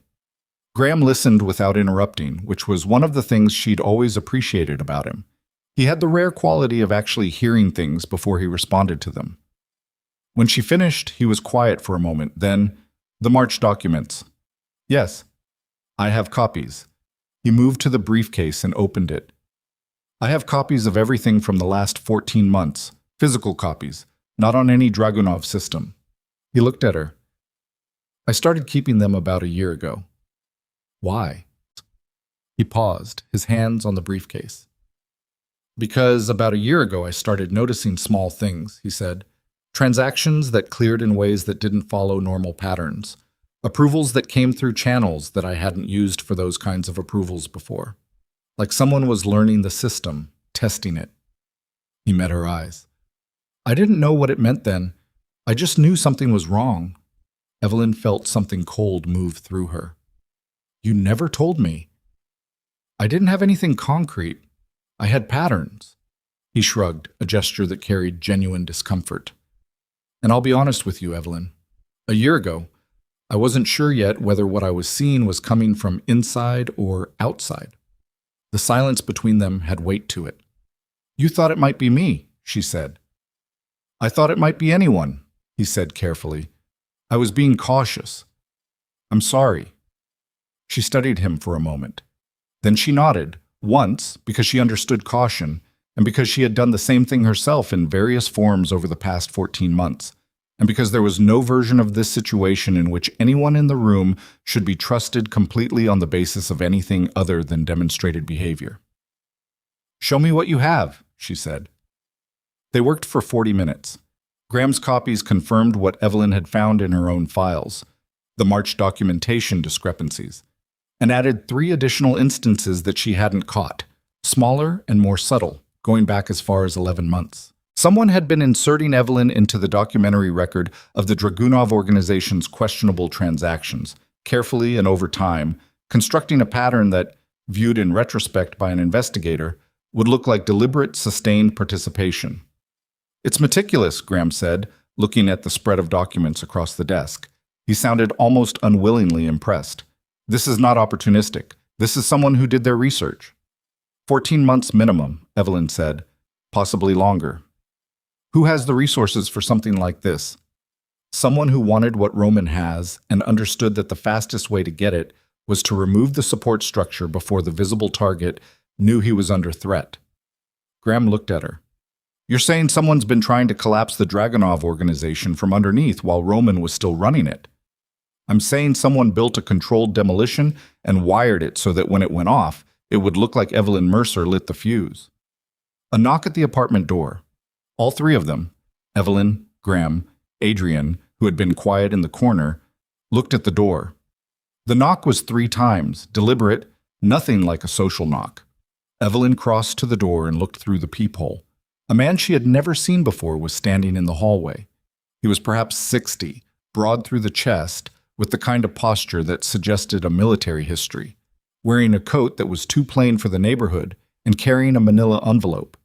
Graham listened without interrupting, which was one of the things she'd always appreciated about him. He had the rare quality of actually hearing things before he responded to them. When she finished, he was quiet for a moment, then, the March documents. Yes, I have copies. He moved to the briefcase and opened it. I have copies of everything from the last 14 months, physical copies, not on any Dragunov system. He looked at her. I started keeping them about a year ago. Why? He paused, his hands on the briefcase. Because about a year ago I started noticing small things, he said. Transactions that cleared in ways that didn't follow normal patterns. Approvals that came through channels that I hadn't used for those kinds of approvals before. Like someone was learning the system, testing it. He met her eyes. I didn't know what it meant then. I just knew something was wrong. Evelyn felt something cold move through her. You never told me. I didn't have anything concrete. I had patterns. He shrugged, a gesture that carried genuine discomfort. And I'll be honest with you, Evelyn. A year ago, I wasn't sure yet whether what I was seeing was coming from inside or outside. The silence between them had weight to it. You thought it might be me, she said. I thought it might be anyone, he said carefully. I was being cautious. I'm sorry. She studied him for a moment. Then she nodded, once because she understood caution, and because she had done the same thing herself in various forms over the past 14 months, and because there was no version of this situation in which anyone in the room should be trusted completely on the basis of anything other than demonstrated behavior. Show me what you have, she said. They worked for 40 minutes. Graham's copies confirmed what Evelyn had found in her own files, the March documentation discrepancies, and added 3 additional instances that she hadn't caught, smaller and more subtle, going back as far as 11 months. Someone had been inserting Evelyn into the documentary record of the Dragunov organization's questionable transactions, carefully and over time, constructing a pattern that, viewed in retrospect by an investigator, would look like deliberate, sustained participation. It's meticulous, Graham said, looking at the spread of documents across the desk. He sounded almost unwillingly impressed. This is not opportunistic. This is someone who did their research. 14 months minimum, Evelyn said, possibly longer. Who has the resources for something like this? Someone who wanted what Roman has and understood that the fastest way to get it was to remove the support structure before the visible target knew he was under threat. Graham looked at her. You're saying someone's been trying to collapse the Dragunov organization from underneath while Roman was still running it. I'm saying someone built a controlled demolition and wired it so that when it went off, it would look like Evelyn Mercer lit the fuse. A knock at the apartment door. All 3 of them, Evelyn, Graham, Adrian, who had been quiet in the corner, looked at the door. The knock was 3 times, deliberate, nothing like a social knock. Evelyn crossed to the door and looked through the peephole. A man she had never seen before was standing in the hallway. He was perhaps 60, broad through the chest, with the kind of posture that suggested a military history, wearing a coat that was too plain for the neighborhood and carrying a manila envelope.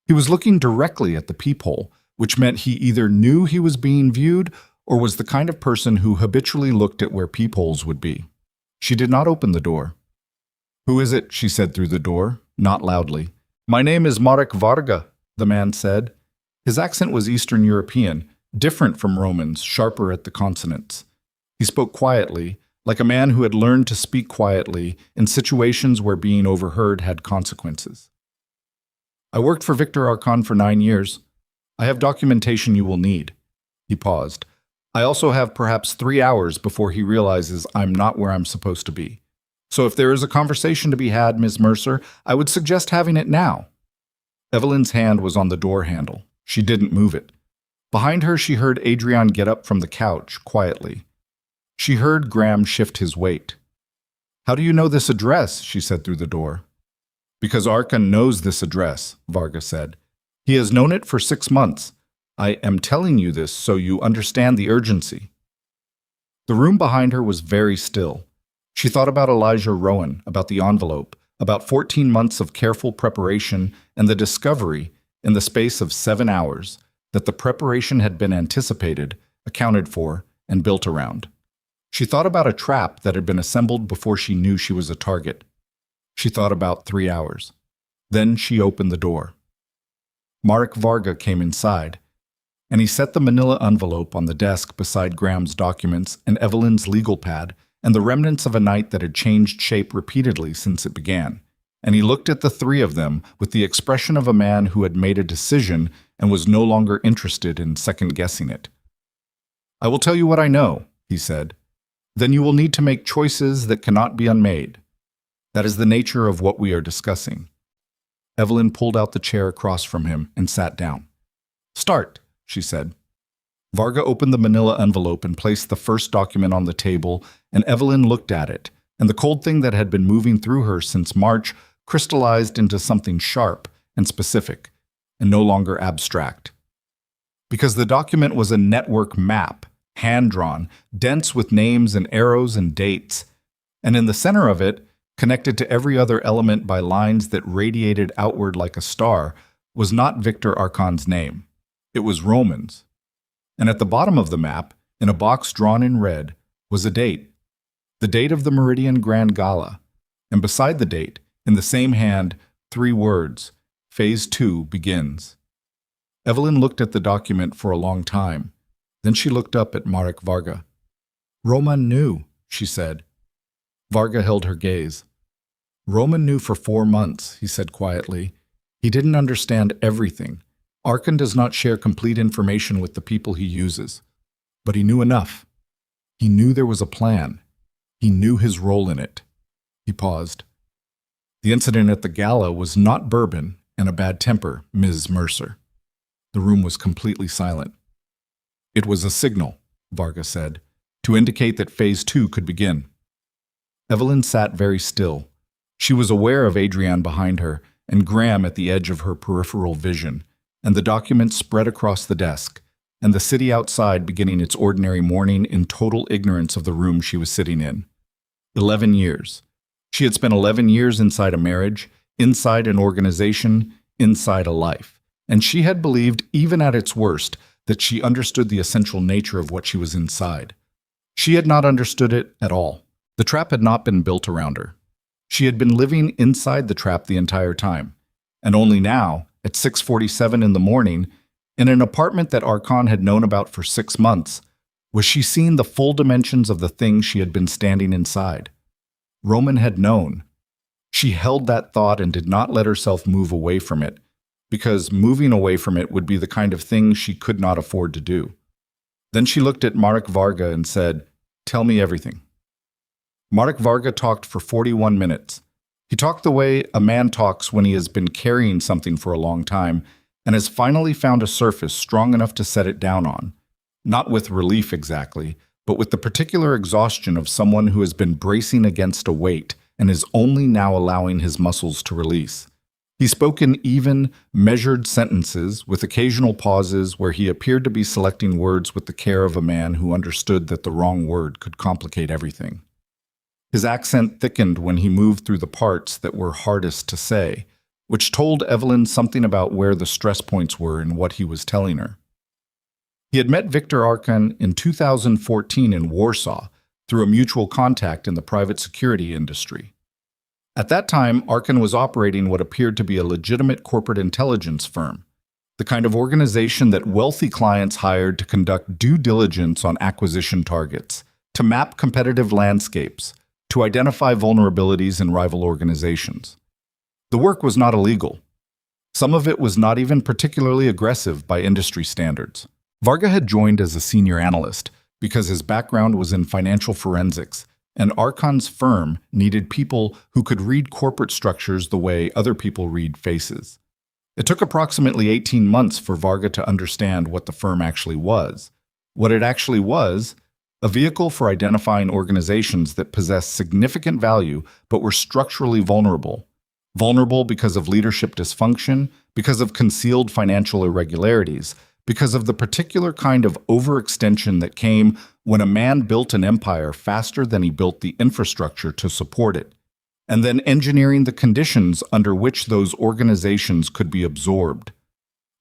He was looking directly at the peephole, which meant he either knew he was being viewed or was the kind of person who habitually looked at where peepholes would be. She did not open the door. Who is it? She said through the door, not loudly. My name is Marek Varga, the man said. His accent was Eastern European, different from Roman's, sharper at the consonants. He spoke quietly, like a man who had learned to speak quietly in situations where being overheard had consequences. I worked for Victor Archon for 9 years. I have documentation you will need. He paused. I also have perhaps 3 hours before he realizes I'm not where I'm supposed to be. So if there is a conversation to be had, Ms. Mercer, I would suggest having it now. Evelyn's hand was on the door handle. She didn't move it. Behind her, she heard Adrian get up from the couch, quietly. She heard Graham shift his weight. How do you know this address? She said through the door. Because Archon knows this address, Varga said. He has known it for 6 months. I am telling you this so you understand the urgency. The room behind her was very still. She thought about Elijah Rowan, about the envelope, about 14 months of careful preparation and the discovery, in the space of 7 hours, that the preparation had been anticipated, accounted for, and built around. She thought about a trap that had been assembled before she knew she was a target. She thought about 3 hours. Then she opened the door. Marek Varga came inside, and he set the manila envelope on the desk beside Graham's documents and Evelyn's legal pad and the remnants of a night that had changed shape repeatedly since it began. And he looked at the 3 of them with the expression of a man who had made a decision and was no longer interested in second-guessing it. I will tell you what I know, he said. Then you will need to make choices that cannot be unmade. That is the nature of what we are discussing. Evelyn pulled out the chair across from him and sat down. Start, she said. Varga opened the manila envelope and placed the first document on the table, and Evelyn looked at it, and the cold thing that had been moving through her since March crystallized into something sharp and specific, and no longer abstract. Because the document was a network map, hand-drawn, dense with names and arrows and dates, and in the center of it, connected to every other element by lines that radiated outward like a star, was not Victor Archon's name. It was Roman's. And at the bottom of the map, in a box drawn in red, was a date. The date of the Meridian Grand Gala. And beside the date, in the same hand, 3 words, Phase 2 begins. Evelyn looked at the document for a long time. Then she looked up at Marek Varga. Roman knew, she said. Varga held her gaze. Roman knew for 4 months, he said quietly. He didn't understand everything. Arkan does not share complete information with the people he uses. But he knew enough. He knew there was a plan. He knew his role in it. He paused. The incident at the gala was not bourbon and a bad temper, Ms. Mercer. The room was completely silent. It was a signal, Varga said, to indicate that Phase 2 could begin. Evelyn sat very still. She was aware of Adrienne behind her and Graham at the edge of her peripheral vision, and the document spread across the desk, and the city outside beginning its ordinary morning in total ignorance of the room she was sitting in. 11 years. She had spent 11 years inside a marriage, inside an organization, inside a life, and she had believed, even at its worst, that she understood the essential nature of what she was inside. She had not understood it at all. The trap had not been built around her. She had been living inside the trap the entire time, and only now, at 6:47 in the morning, in an apartment that Arkan had known about for 6 months, was she seeing the full dimensions of the thing she had been standing inside. Roman had known. She held that thought and did not let herself move away from it, because moving away from it would be the kind of thing she could not afford to do. Then she looked at Marek Varga and said, "Tell me everything." Marek Varga talked for 41 minutes. He talked the way a man talks when he has been carrying something for a long time and has finally found a surface strong enough to set it down on. Not with relief exactly, but with the particular exhaustion of someone who has been bracing against a weight and is only now allowing his muscles to release. He spoke in even, measured sentences with occasional pauses where he appeared to be selecting words with the care of a man who understood that the wrong word could complicate everything. His accent thickened when he moved through the parts that were hardest to say, which told Evelyn something about where the stress points were in what he was telling her. He had met Viktor Arkan in 2014 in Warsaw through a mutual contact in the private security industry. At that time, Arkan was operating what appeared to be a legitimate corporate intelligence firm, the kind of organization that wealthy clients hired to conduct due diligence on acquisition targets, to map competitive landscapes, to identify vulnerabilities in rival organizations. The work was not illegal. Some of it was not even particularly aggressive by industry standards. Varga had joined as a senior analyst because his background was in financial forensics, and Arkan's firm needed people who could read corporate structures the way other people read faces. It took approximately 18 months for Varga to understand what the firm actually was. What it actually was, a vehicle for identifying organizations that possessed significant value but were structurally vulnerable. Vulnerable because of leadership dysfunction, because of concealed financial irregularities, because of the particular kind of overextension that came when a man built an empire faster than he built the infrastructure to support it, and then engineering the conditions under which those organizations could be absorbed.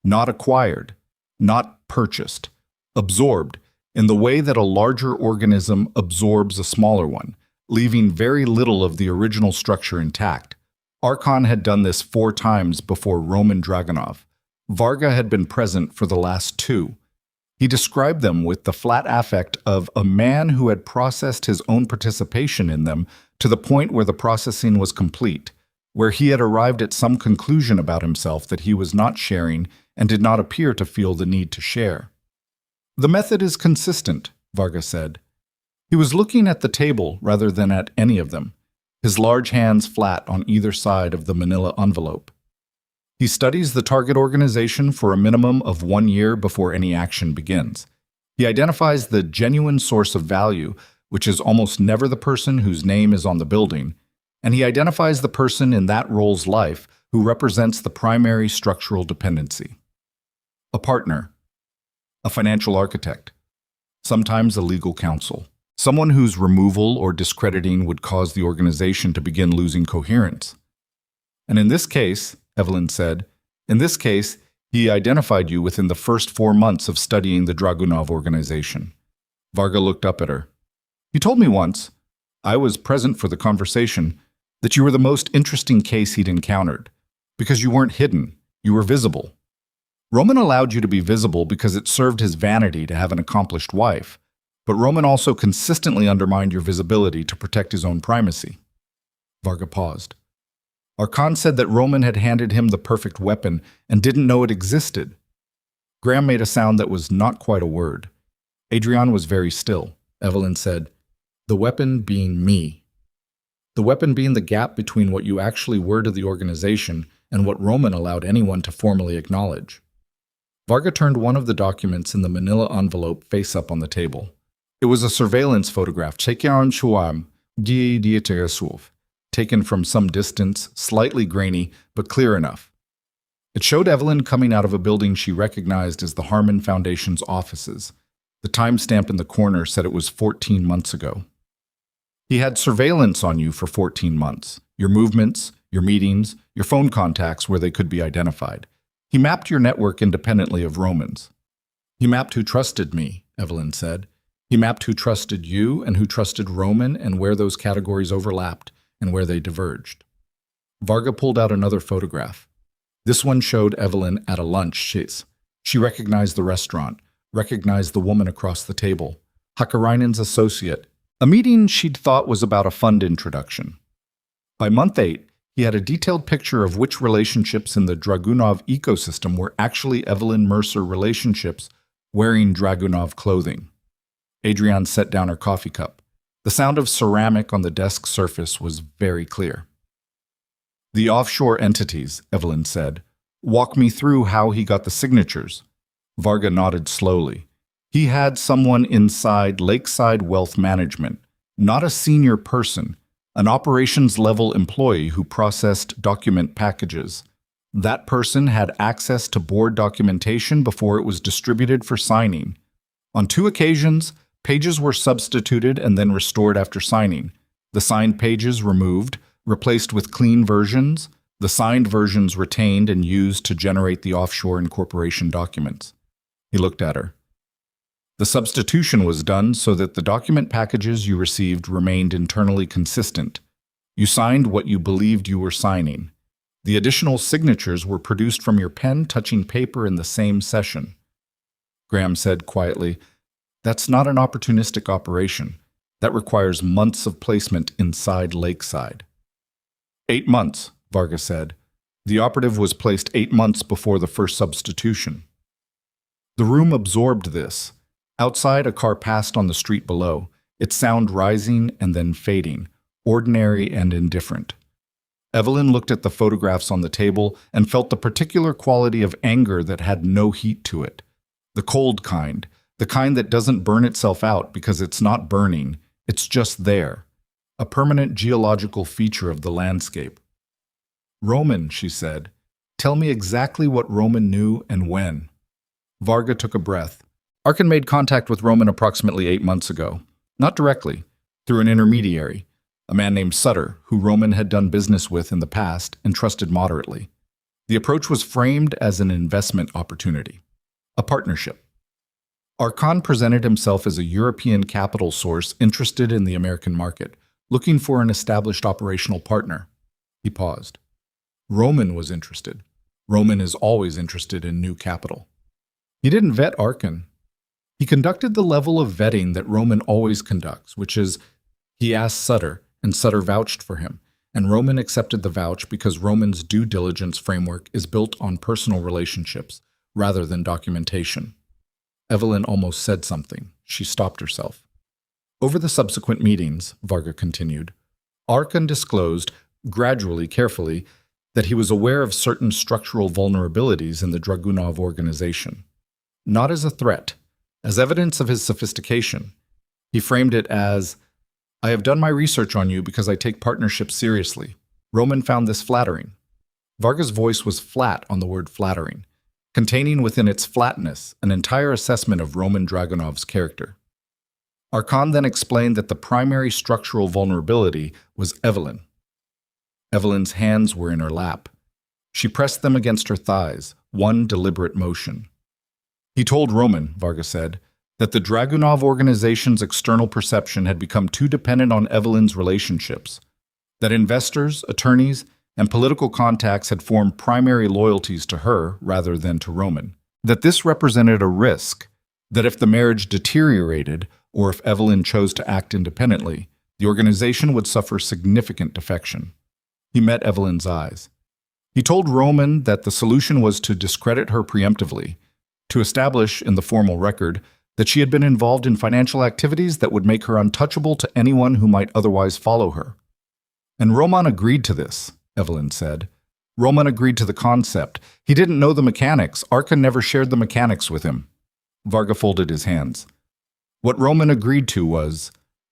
Not acquired, not purchased, absorbed in the way that a larger organism absorbs a smaller one, leaving very little of the original structure intact. Arkan had done this 4 times before Roman Dragunov. Varga had been present for the last 2. He described them with the flat affect of a man who had processed his own participation in them to the point where the processing was complete, where he had arrived at some conclusion about himself that he was not sharing and did not appear to feel the need to share. "The method is consistent," Varga said. He was looking at the table rather than at any of them, his large hands flat on either side of the manila envelope. He studies the target organization for a minimum of 1 year before any action begins. He identifies the genuine source of value, which is almost never the person whose name is on the building, and he identifies the person in that role's life who represents the primary structural dependency. A partner, a financial architect, sometimes a legal counsel, someone whose removal or discrediting would cause the organization to begin losing coherence. And in this case, Evelyn said, in this case, he identified you within the first 4 months of studying the Dragunov organization. Varga looked up at her. You told me once, I was present for the conversation, that you were the most interesting case he'd encountered, because you weren't hidden, You were visible. Roman allowed you to be visible because it served his vanity to have an accomplished wife, but Roman also consistently undermined your visibility to protect his own primacy. Varga paused. Arkan said that Roman had handed him the perfect weapon and didn't know it existed. Graham made a sound that was not quite a word. Adrian was very still. Evelyn said, "The weapon being me. The weapon being the gap between what you actually were to the organization and what Roman allowed anyone to formally acknowledge." Varga turned one of the documents in the manila envelope face up on the table. It was a surveillance photograph, taken from some distance, slightly grainy, but clear enough. It showed Evelyn coming out of a building she recognized as the Harmon Foundation's offices. The timestamp in the corner said it was 14 months ago. He had surveillance on you for 14 months. Your movements, your meetings, your phone contacts where they could be identified. He mapped your network independently of Roman's. He mapped who trusted me, Evelyn said. He mapped who trusted you and who trusted Roman and where those categories overlapped and where they diverged. Varga pulled out another photograph. This one showed Evelyn at a lunch. She recognized the restaurant, recognized the woman across the table, Hakarainen's associate, a meeting she'd thought was about a fund introduction. By month 8, he had a detailed picture of which relationships in the Dragunov ecosystem were actually Evelyn Mercer relationships wearing Dragunov clothing. Adrian set down her coffee cup. The sound of ceramic on the desk surface was very clear. "The offshore entities," Evelyn said. "Walk me through how he got the signatures." Varga nodded slowly. He had someone inside Lakeside Wealth Management, not a senior person, an operations-level employee who processed document packages. That person had access to board documentation before it was distributed for signing. On 2 occasions, pages were substituted and then restored after signing. The signed pages removed, replaced with clean versions, the signed versions retained and used to generate the offshore incorporation documents. He looked at her. The substitution was done so that the document packages you received remained internally consistent. You signed what you believed you were signing. The additional signatures were produced from your pen touching paper in the same session. Graham said quietly, "That's not an opportunistic operation. That requires months of placement inside Lakeside." 8 months, Varga said. The operative was placed 8 months before the first substitution. The room absorbed this. Outside, a car passed on the street below, its sound rising and then fading, ordinary and indifferent. Evelyn looked at the photographs on the table and felt the particular quality of anger that had no heat to it. The cold kind, the kind that doesn't burn itself out because it's not burning, it's just there, a permanent geological feature of the landscape. "Roman," she said, "tell me exactly what Roman knew and when." Varga took a breath. Arkan made contact with Roman approximately 8 months ago. Not directly, through an intermediary, a man named Sutter, who Roman had done business with in the past and trusted moderately. The approach was framed as an investment opportunity, a partnership. Arkan presented himself as a European capital source interested in the American market, looking for an established operational partner. He paused. Roman was interested. Roman is always interested in new capital. He didn't vet Arkan. He conducted the level of vetting that Roman always conducts, which is, he asked Sutter, and Sutter vouched for him, and Roman accepted the vouch because Roman's due diligence framework is built on personal relationships rather than documentation. Evelyn almost said something. She stopped herself. Over the subsequent meetings, Varga continued, Arkan disclosed, gradually, carefully, that he was aware of certain structural vulnerabilities in the Dragunov organization. Not as a threat, as evidence of his sophistication. He framed it as, "I have done my research on you because I take partnerships seriously." Roman found this flattering. Varga's voice was flat on the word flattering, containing within its flatness an entire assessment of Roman Dragunov's character. Arkan then explained that the primary structural vulnerability was Evelyn. Evelyn's hands were in her lap. She pressed them against her thighs, one deliberate motion. He told Roman, Varga said, that the Dragunov organization's external perception had become too dependent on Evelyn's relationships, that investors, attorneys, and political contacts had formed primary loyalties to her rather than to Roman. That this represented a risk, that if the marriage deteriorated or if Evelyn chose to act independently, the organization would suffer significant defection. He met Evelyn's eyes. He told Roman that the solution was to discredit her preemptively, to establish in the formal record that she had been involved in financial activities that would make her untouchable to anyone who might otherwise follow her. And Roman agreed to this, Evelyn said. Roman agreed to the concept. He didn't know the mechanics. Arkan never shared the mechanics with him. Varga folded his hands. What Roman agreed to was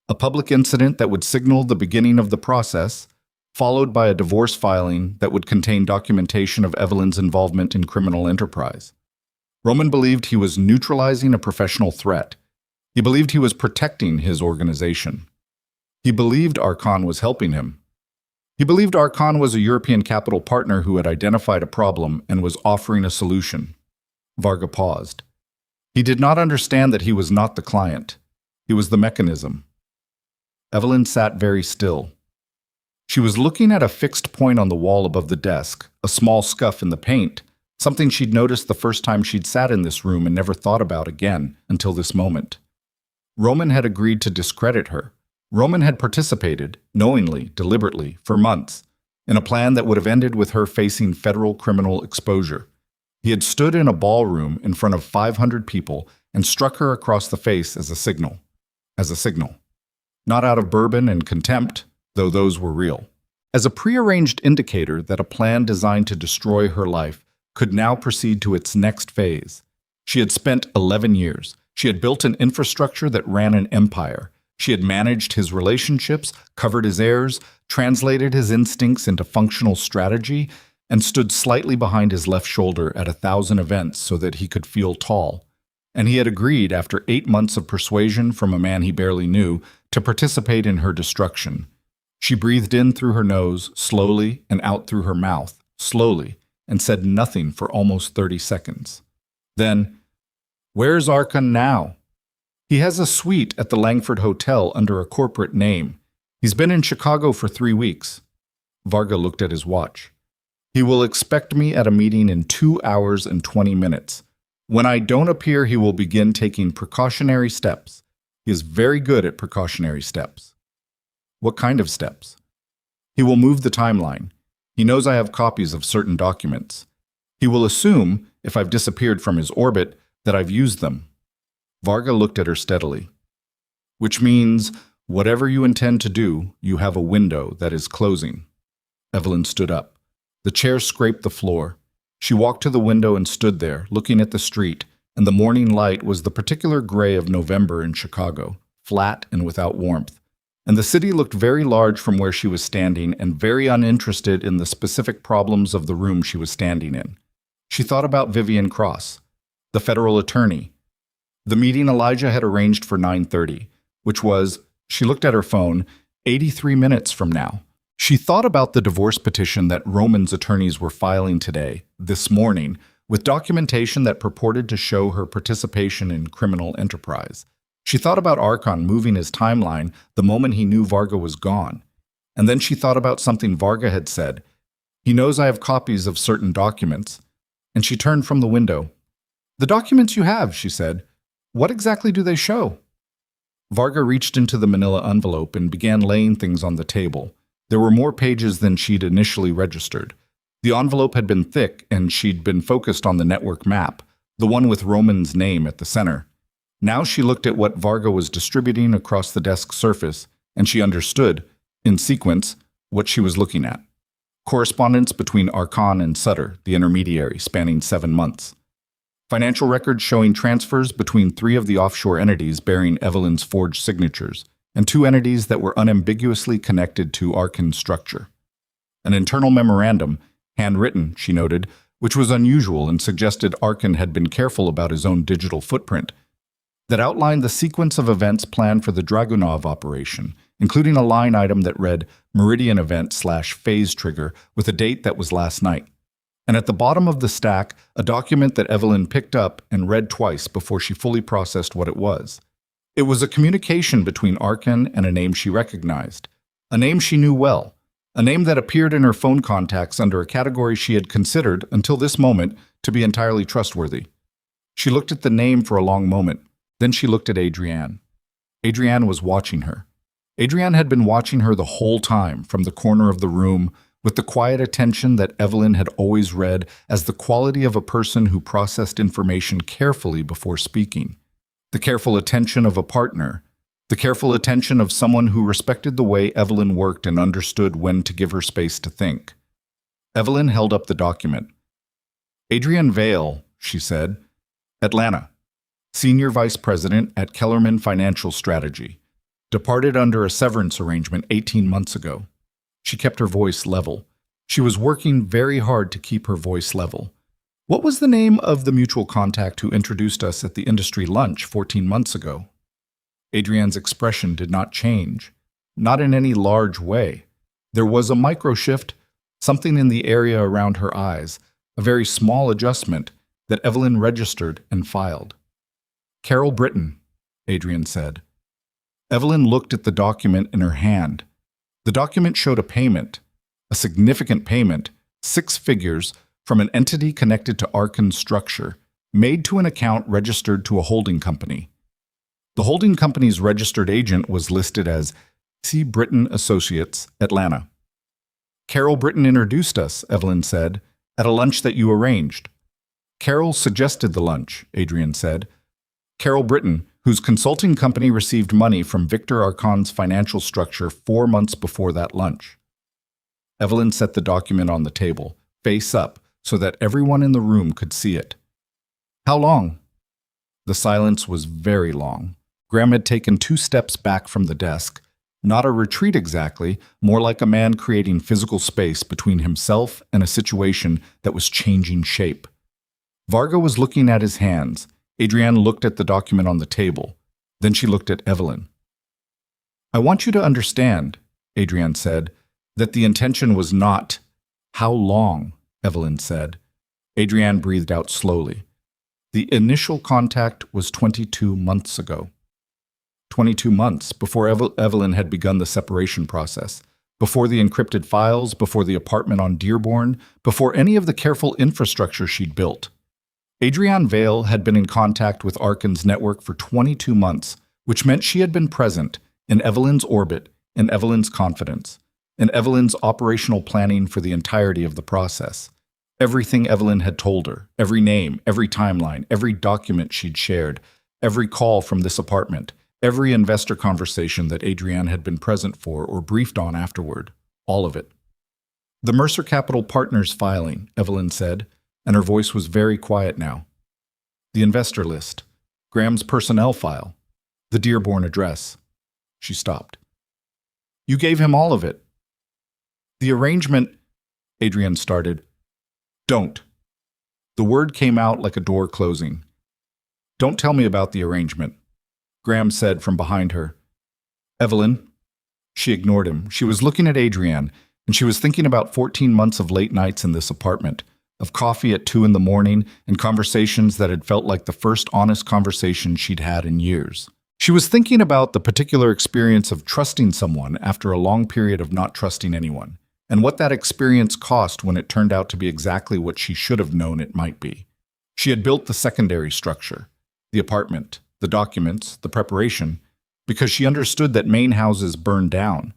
a public incident that would signal the beginning of the process, followed by a divorce filing that would contain documentation of Evelyn's involvement in criminal enterprise. Roman believed he was neutralizing a professional threat. He believed he was protecting his organization. He believed Arkan was helping him. He believed Arkan was a European capital partner who had identified a problem and was offering a solution. Varga paused. He did not understand that he was not the client. He was the mechanism. Evelyn sat very still. She was looking at a fixed point on the wall above the desk, a small scuff in the paint, something she'd noticed the first time she'd sat in this room and never thought about again until this moment. Roman had agreed to discredit her. Roman had participated, knowingly, deliberately, for months, in a plan that would have ended with her facing federal criminal exposure. He had stood in a ballroom in front of 500 people and struck her across the face as a signal. Not out of bourbon and contempt, though those were real. As a prearranged indicator that a plan designed to destroy her life could now proceed to its next phase. She had spent 11 years. She had built an infrastructure that ran an empire. She had managed his relationships, covered his errors, translated his instincts into functional strategy, and stood slightly behind his left shoulder at 1,000 events so that he could feel tall. And he had agreed, after 8 months of persuasion from a man he barely knew, to participate in her destruction. She breathed in through her nose, slowly, and out through her mouth, slowly, and said nothing for almost 30 seconds. Then, "Where's Arkan now?" "He has a suite at the Langford Hotel under a corporate name. He's been in Chicago for 3 weeks. Varga looked at his watch. "He will expect me at a meeting in 2 hours and 20 minutes. When I don't appear, he will begin taking precautionary steps. He is very good at precautionary steps." "What kind of steps?" "He will move the timeline. He knows I have copies of certain documents. He will assume, if I've disappeared from his orbit, that I've used them." Varga looked at her steadily. "Which means, whatever you intend to do, you have a window that is closing." Evelyn stood up. The chair scraped the floor. She walked to the window and stood there, looking at the street, and the morning light was the particular gray of November in Chicago, flat and without warmth. And the city looked very large from where she was standing and very uninterested in the specific problems of the room she was standing in. She thought about Vivian Cross, the federal attorney. The meeting Elijah had arranged for 9:30, which was, she looked at her phone, 83 minutes from now. She thought about the divorce petition that Roman's attorneys were filing today, this morning, with documentation that purported to show her participation in criminal enterprise. She thought about Arkan moving his timeline the moment he knew Varga was gone. And then she thought about something Varga had said. "He knows I have copies of certain documents." And she turned from the window. "The documents you have," she said. "What exactly do they show?" Varga reached into the manila envelope and began laying things on the table. There were more pages than she'd initially registered. The envelope had been thick, and she'd been focused on the network map, the one with Roman's name at the center. Now she looked at what Varga was distributing across the desk surface, and she understood, in sequence, what she was looking at. Correspondence between Arkan and Sutter, the intermediary, spanning 7 months. Financial records showing transfers between 3 of the offshore entities bearing Evelyn's forged signatures, and 2 entities that were unambiguously connected to Arkan's structure. An internal memorandum, handwritten, she noted, which was unusual and suggested Arkan had been careful about his own digital footprint, that outlined the sequence of events planned for the Dragunov operation, including a line item that read Meridian Event/phase trigger with a date that was last night. And at the bottom of the stack, a document that Evelyn picked up and read twice before she fully processed what it was. It was a communication between Arkan and a name she recognized, a name she knew well, a name that appeared in her phone contacts under a category she had considered, until this moment, to be entirely trustworthy. She looked at the name for a long moment. Then she looked at Adrienne. Adrienne was watching her. Adrienne had been watching her the whole time, from the corner of the room, with the quiet attention that Evelyn had always read as the quality of a person who processed information carefully before speaking. The careful attention of a partner. The careful attention of someone who respected the way Evelyn worked and understood when to give her space to think. Evelyn held up the document. Adrienne Vale, she said, Atlanta, Senior Vice President at Kellerman Financial Strategy, departed under a severance arrangement 18 months ago. She kept her voice level. She was working very hard to keep her voice level. What was the name of the mutual contact who introduced us at the industry lunch 14 months ago? Adrienne's expression did not change, not in any large way. There was a micro shift, something in the area around her eyes, a very small adjustment that Evelyn registered and filed. Carol Britton, Adrienne said. Evelyn looked at the document in her hand. The document showed a payment, a significant payment, 6 figures, from an entity connected to Arkan's structure, made to an account registered to a holding company. The holding company's registered agent was listed as C. Britton Associates, Atlanta. Carol Britton introduced us, Evelyn said, at a lunch that you arranged. Carol suggested the lunch, Adrienne said. Carol Britton, whose consulting company received money from Victor Arkan's financial structure 4 months before that lunch. Evelyn set the document on the table, face up, so that everyone in the room could see it. How long? The silence was very long. Graham had taken 2 steps back from the desk, not a retreat exactly, more like a man creating physical space between himself and a situation that was changing shape. Varga was looking at his hands. Adrienne looked at the document on the table. Then she looked at Evelyn. I want you to understand, Adrienne said, that the intention was not, how long, Evelyn said. Adrienne breathed out slowly. The initial contact was 22 months ago. 22 months before Evelyn had begun the separation process, before the encrypted files, before the apartment on Dearborn, before any of the careful infrastructure she'd built. Adrienne Vale had been in contact with Arkan's network for 22 months, which meant she had been present in Evelyn's orbit, in Evelyn's confidence, in Evelyn's operational planning for the entirety of the process. Everything Evelyn had told her, every name, every timeline, every document she'd shared, every call from this apartment, every investor conversation that Adrienne had been present for or briefed on afterward, all of it. The Mercer Capital Partners filing, Evelyn said, and her voice was very quiet now. The investor list, Graham's personnel file, the Dearborn address. She stopped. You gave him all of it. The arrangement, Adrienne started. Don't. The word came out like a door closing. Don't tell me about the arrangement, Graham said from behind her. Evelyn. She ignored him. She was looking at Adrienne, and she was thinking about 14 months of late nights in this apartment, of coffee at 2 a.m. and conversations that had felt like the first honest conversation she'd had in years. She was thinking about the particular experience of trusting someone after a long period of not trusting anyone, and what that experience cost when it turned out to be exactly what she should have known it might be. She had built the secondary structure, the apartment, the documents, the preparation, because she understood that main houses burned down.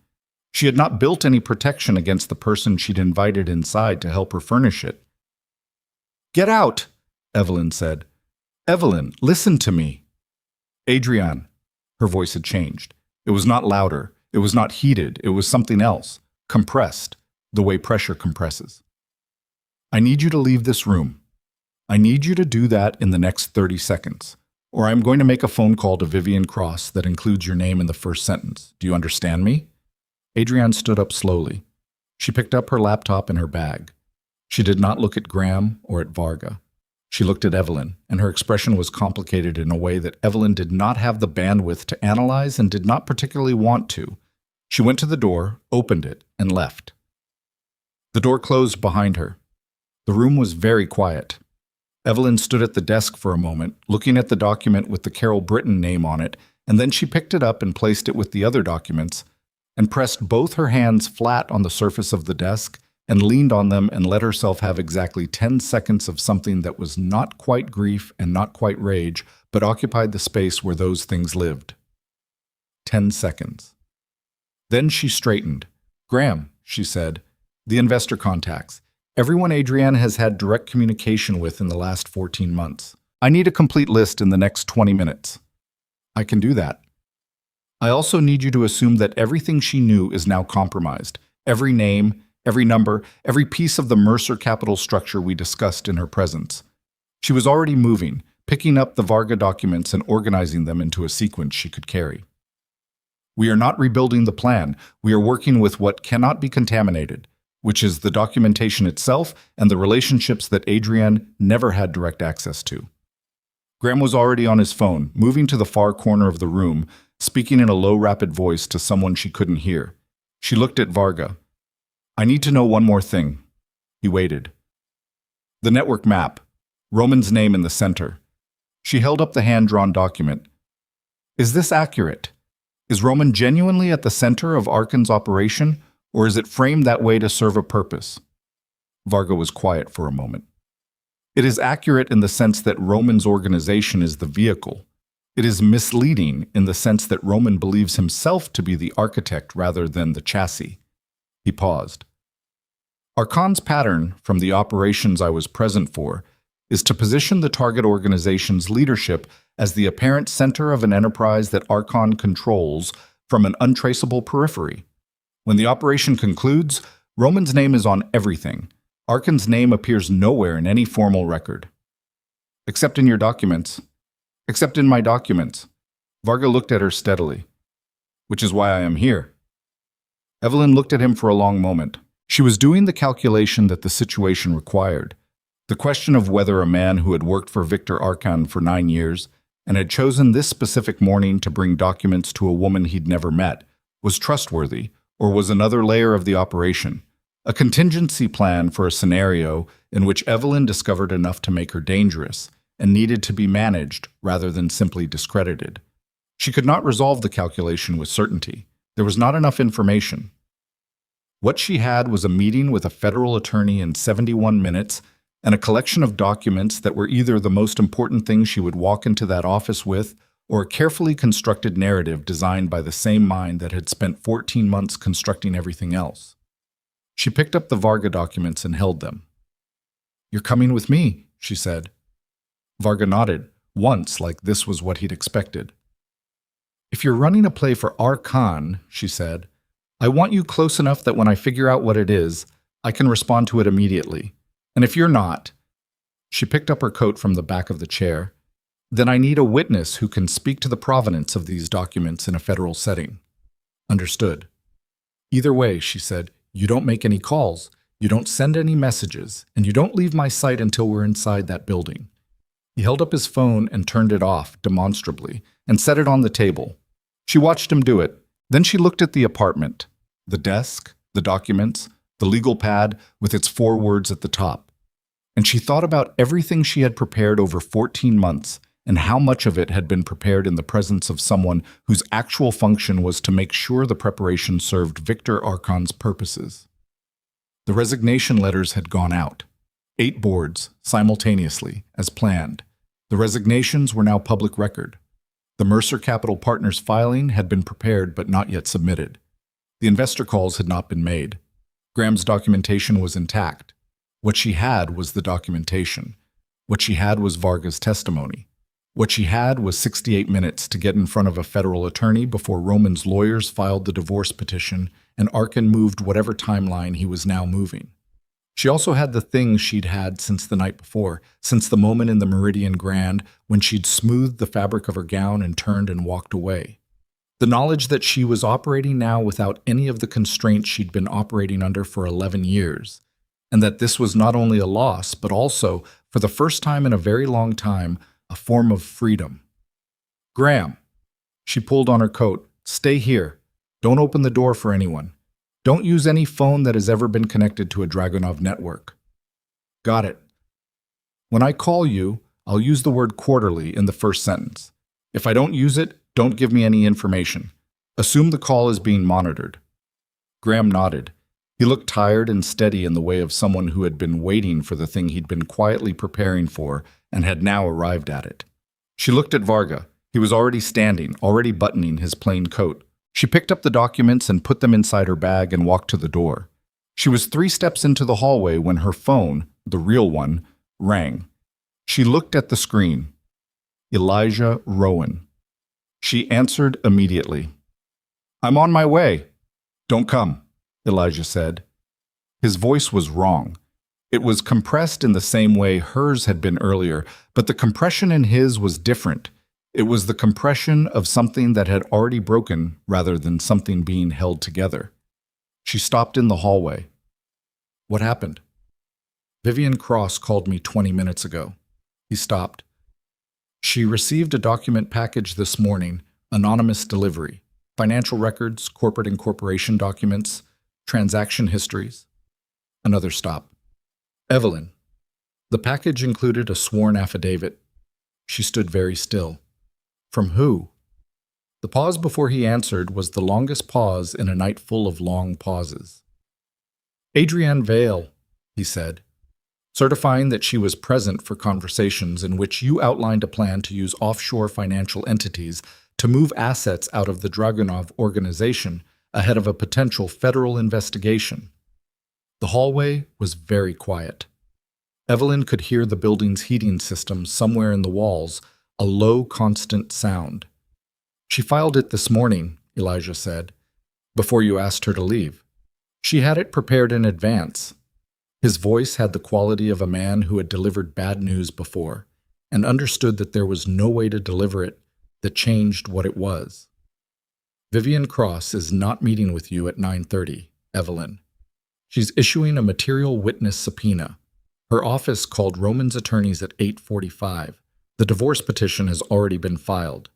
She had not built any protection against the person she'd invited inside to help her furnish it. Get out, Evelyn said. Evelyn, listen to me. Adrienne. Her voice had changed. It was not louder. It was not heated. It was something else, compressed, the way pressure compresses. I need you to leave this room. I need you to do that in the next 30 seconds. Or I'm going to make a phone call to Vivian Cross that includes your name in the first sentence. Do you understand me? Adrienne stood up slowly. She picked up her laptop in her bag. She did not look at Graham or at Varga. She looked at Evelyn, and her expression was complicated in a way that Evelyn did not have the bandwidth to analyze and did not particularly want to. She went to the door, opened it, and left. The door closed behind her. The room was very quiet. Evelyn stood at the desk for a moment, looking at the document with the Carol Britton name on it, and then she picked it up and placed it with the other documents. and pressed both her hands flat on the surface of the desk and leaned on them and let herself have exactly 10 seconds of something that was not quite grief and not quite rage, but occupied the space where those things lived. 10 seconds. Then she straightened. "Graham," she said, "the investor contacts. Everyone Adrienne has had direct communication with in the last 14 months. I need a complete list in the next 20 minutes. I can do that. I also need you to assume that everything she knew is now compromised. Every name, every number, every piece of the Mercer capital structure we discussed in her presence. She was already moving, picking up the Varga documents and organizing them into a sequence she could carry. We are not rebuilding the plan. We are working with what cannot be contaminated, which is the documentation itself and the relationships that Adrienne never had direct access to." Graham was already on his phone, moving to the far corner of the room, speaking in a low, rapid voice to someone she couldn't hear. She looked at Varga. "I need to know one more thing." He waited. "The network map. Roman's name in the center." She held up the hand-drawn document. "Is this accurate? Is Roman genuinely at the center of Arkan's operation, or is it framed that way to serve a purpose?" Varga was quiet for a moment. "It is accurate in the sense that Roman's organization is the vehicle. It is misleading in the sense that Roman believes himself to be the architect rather than the chassis." He paused. "Arkan's pattern, from the operations I was present for, is to position the target organization's leadership as the apparent center of an enterprise that Arkan controls from an untraceable periphery. When the operation concludes, Roman's name is on everything. Arkan's name appears nowhere in any formal record. Except in your documents. Except in my documents." Varga looked at her steadily. "Which is why I am here." Evelyn looked at him for a long moment. She was doing the calculation that the situation required. The question of whether a man who had worked for Victor Arkan for 9 years and had chosen this specific morning to bring documents to a woman he'd never met was trustworthy, or was another layer of the operation, a contingency plan for a scenario in which Evelyn discovered enough to make her dangerous and needed to be managed rather than simply discredited. She could not resolve the calculation with certainty. There was not enough information. What she had was a meeting with a federal attorney in 71 minutes and a collection of documents that were either the most important thing she would walk into that office with or a carefully constructed narrative designed by the same mind that had spent 14 months constructing everything else. She picked up the Varga documents and held them. "You're coming with me," she said. Varga nodded, once like this was what he'd expected. "If you're running a play for Arkan," she said, "I want you close enough that when I figure out what it is, I can respond to it immediately. And if you're not," she picked up her coat from the back of the chair, "then I need a witness who can speak to the provenance of these documents in a federal setting." "Understood." "Either way," she said, "you don't make any calls, you don't send any messages, and you don't leave my sight until we're inside that building." He held up his phone and turned it off, demonstrably, and set it on the table. She watched him do it. Then she looked at the apartment, the desk, the documents, the legal pad with its 4 words at the top. And she thought about everything she had prepared over 14 months and how much of it had been prepared in the presence of someone whose actual function was to make sure the preparation served Victor Arkan's purposes. The resignation letters had gone out. 8 boards, simultaneously, as planned. The resignations were now public record. The Mercer Capital Partners filing had been prepared but not yet submitted. The investor calls had not been made. Graham's documentation was intact. What she had was the documentation. What she had was Varga's testimony. What she had was 68 minutes to get in front of a federal attorney before Roman's lawyers filed the divorce petition and Arkan moved whatever timeline he was now moving. She also had the things she'd had since the night before, since the moment in the Meridian Grand when she'd smoothed the fabric of her gown and turned and walked away. The knowledge that she was operating now without any of the constraints she'd been operating under for 11 years, and that this was not only a loss, but also, for the first time in a very long time, a form of freedom. "Graham." She pulled on her coat. "Stay here. Don't open the door for anyone. Don't use any phone that has ever been connected to a Dragunov network." "Got it." "When I call you, I'll use the word quarterly in the first sentence. If I don't use it, don't give me any information. Assume the call is being monitored. Graham nodded. He looked tired and steady in the way of someone who had been waiting for the thing he'd been quietly preparing for and had now arrived at it. She looked at Varga. He was already standing, already buttoning his plain coat. She picked up the documents and put them inside her bag and walked to the door. She was 3 steps into the hallway when her phone, the real one, rang. She looked at the screen. Elijah Rowan. She answered immediately. "I'm on my way." "Don't come," Elijah said. His voice was wrong. It was compressed in the same way hers had been earlier, but the compression in his was different. It was the compression of something that had already broken rather than something being held together. She stopped in the hallway. "What happened?" "Vivian Cross called me 20 minutes ago." He stopped. "She received a document package this morning, anonymous delivery, financial records, corporate and corporation documents, transaction histories." Another stop. "Evelyn." The package included a sworn affidavit. She stood very still. "From who?" The pause before he answered was the longest pause in a night full of long pauses. "Adrienne Vale," he said, certifying that she was present for conversations in which you outlined a plan to use offshore financial entities to move assets out of the Dragunov organization ahead of a potential federal investigation. The hallway was very quiet. Evelyn could hear the building's heating system somewhere in the walls, a low, constant sound. "She filed it this morning," Elijah said, "before you asked her to leave. She had it prepared in advance." His voice had the quality of a man who had delivered bad news before and understood that there was no way to deliver it that changed what it was. "Vivian Cross is not meeting with you at 9:30, Evelyn. She's issuing a material witness subpoena. Her office called Roman's attorneys at 8:45. The divorce petition has already been filed."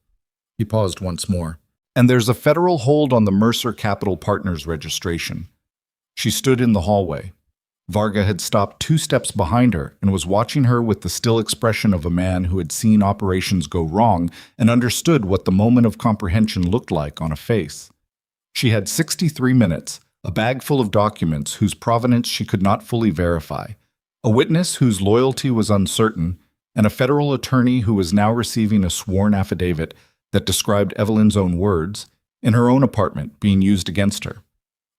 He paused once more. "And there's a federal hold on the Mercer Capital Partners registration." She stood in the hallway. Varga had stopped 2 steps behind her and was watching her with the still expression of a man who had seen operations go wrong and understood what the moment of comprehension looked like on a face. She had 63 minutes, a bag full of documents whose provenance she could not fully verify, a witness whose loyalty was uncertain, and a federal attorney who was now receiving a sworn affidavit that described Evelyn's own words in her own apartment being used against her.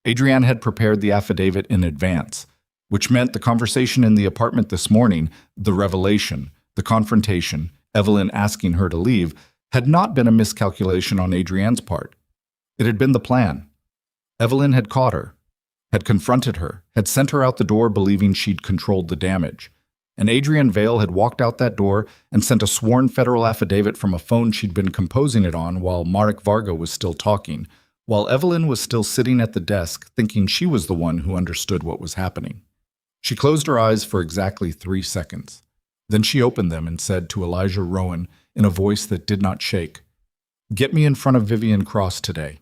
Adrienne had prepared the affidavit in advance, which meant the conversation in the apartment this morning, the revelation, the confrontation, Evelyn asking her to leave, had not been a miscalculation on Adrienne's part. It had been the plan. Evelyn had caught her, had confronted her, had sent her out the door believing she'd controlled the damage. And Adrienne Vale had walked out that door and sent a sworn federal affidavit from a phone she'd been composing it on while Marek Varga was still talking, while Evelyn was still sitting at the desk thinking she was the one who understood what was happening. She closed her eyes for exactly 3 seconds. Then she opened them and said to Elijah Rowan in a voice that did not shake, "Get me in front of Vivian Cross today.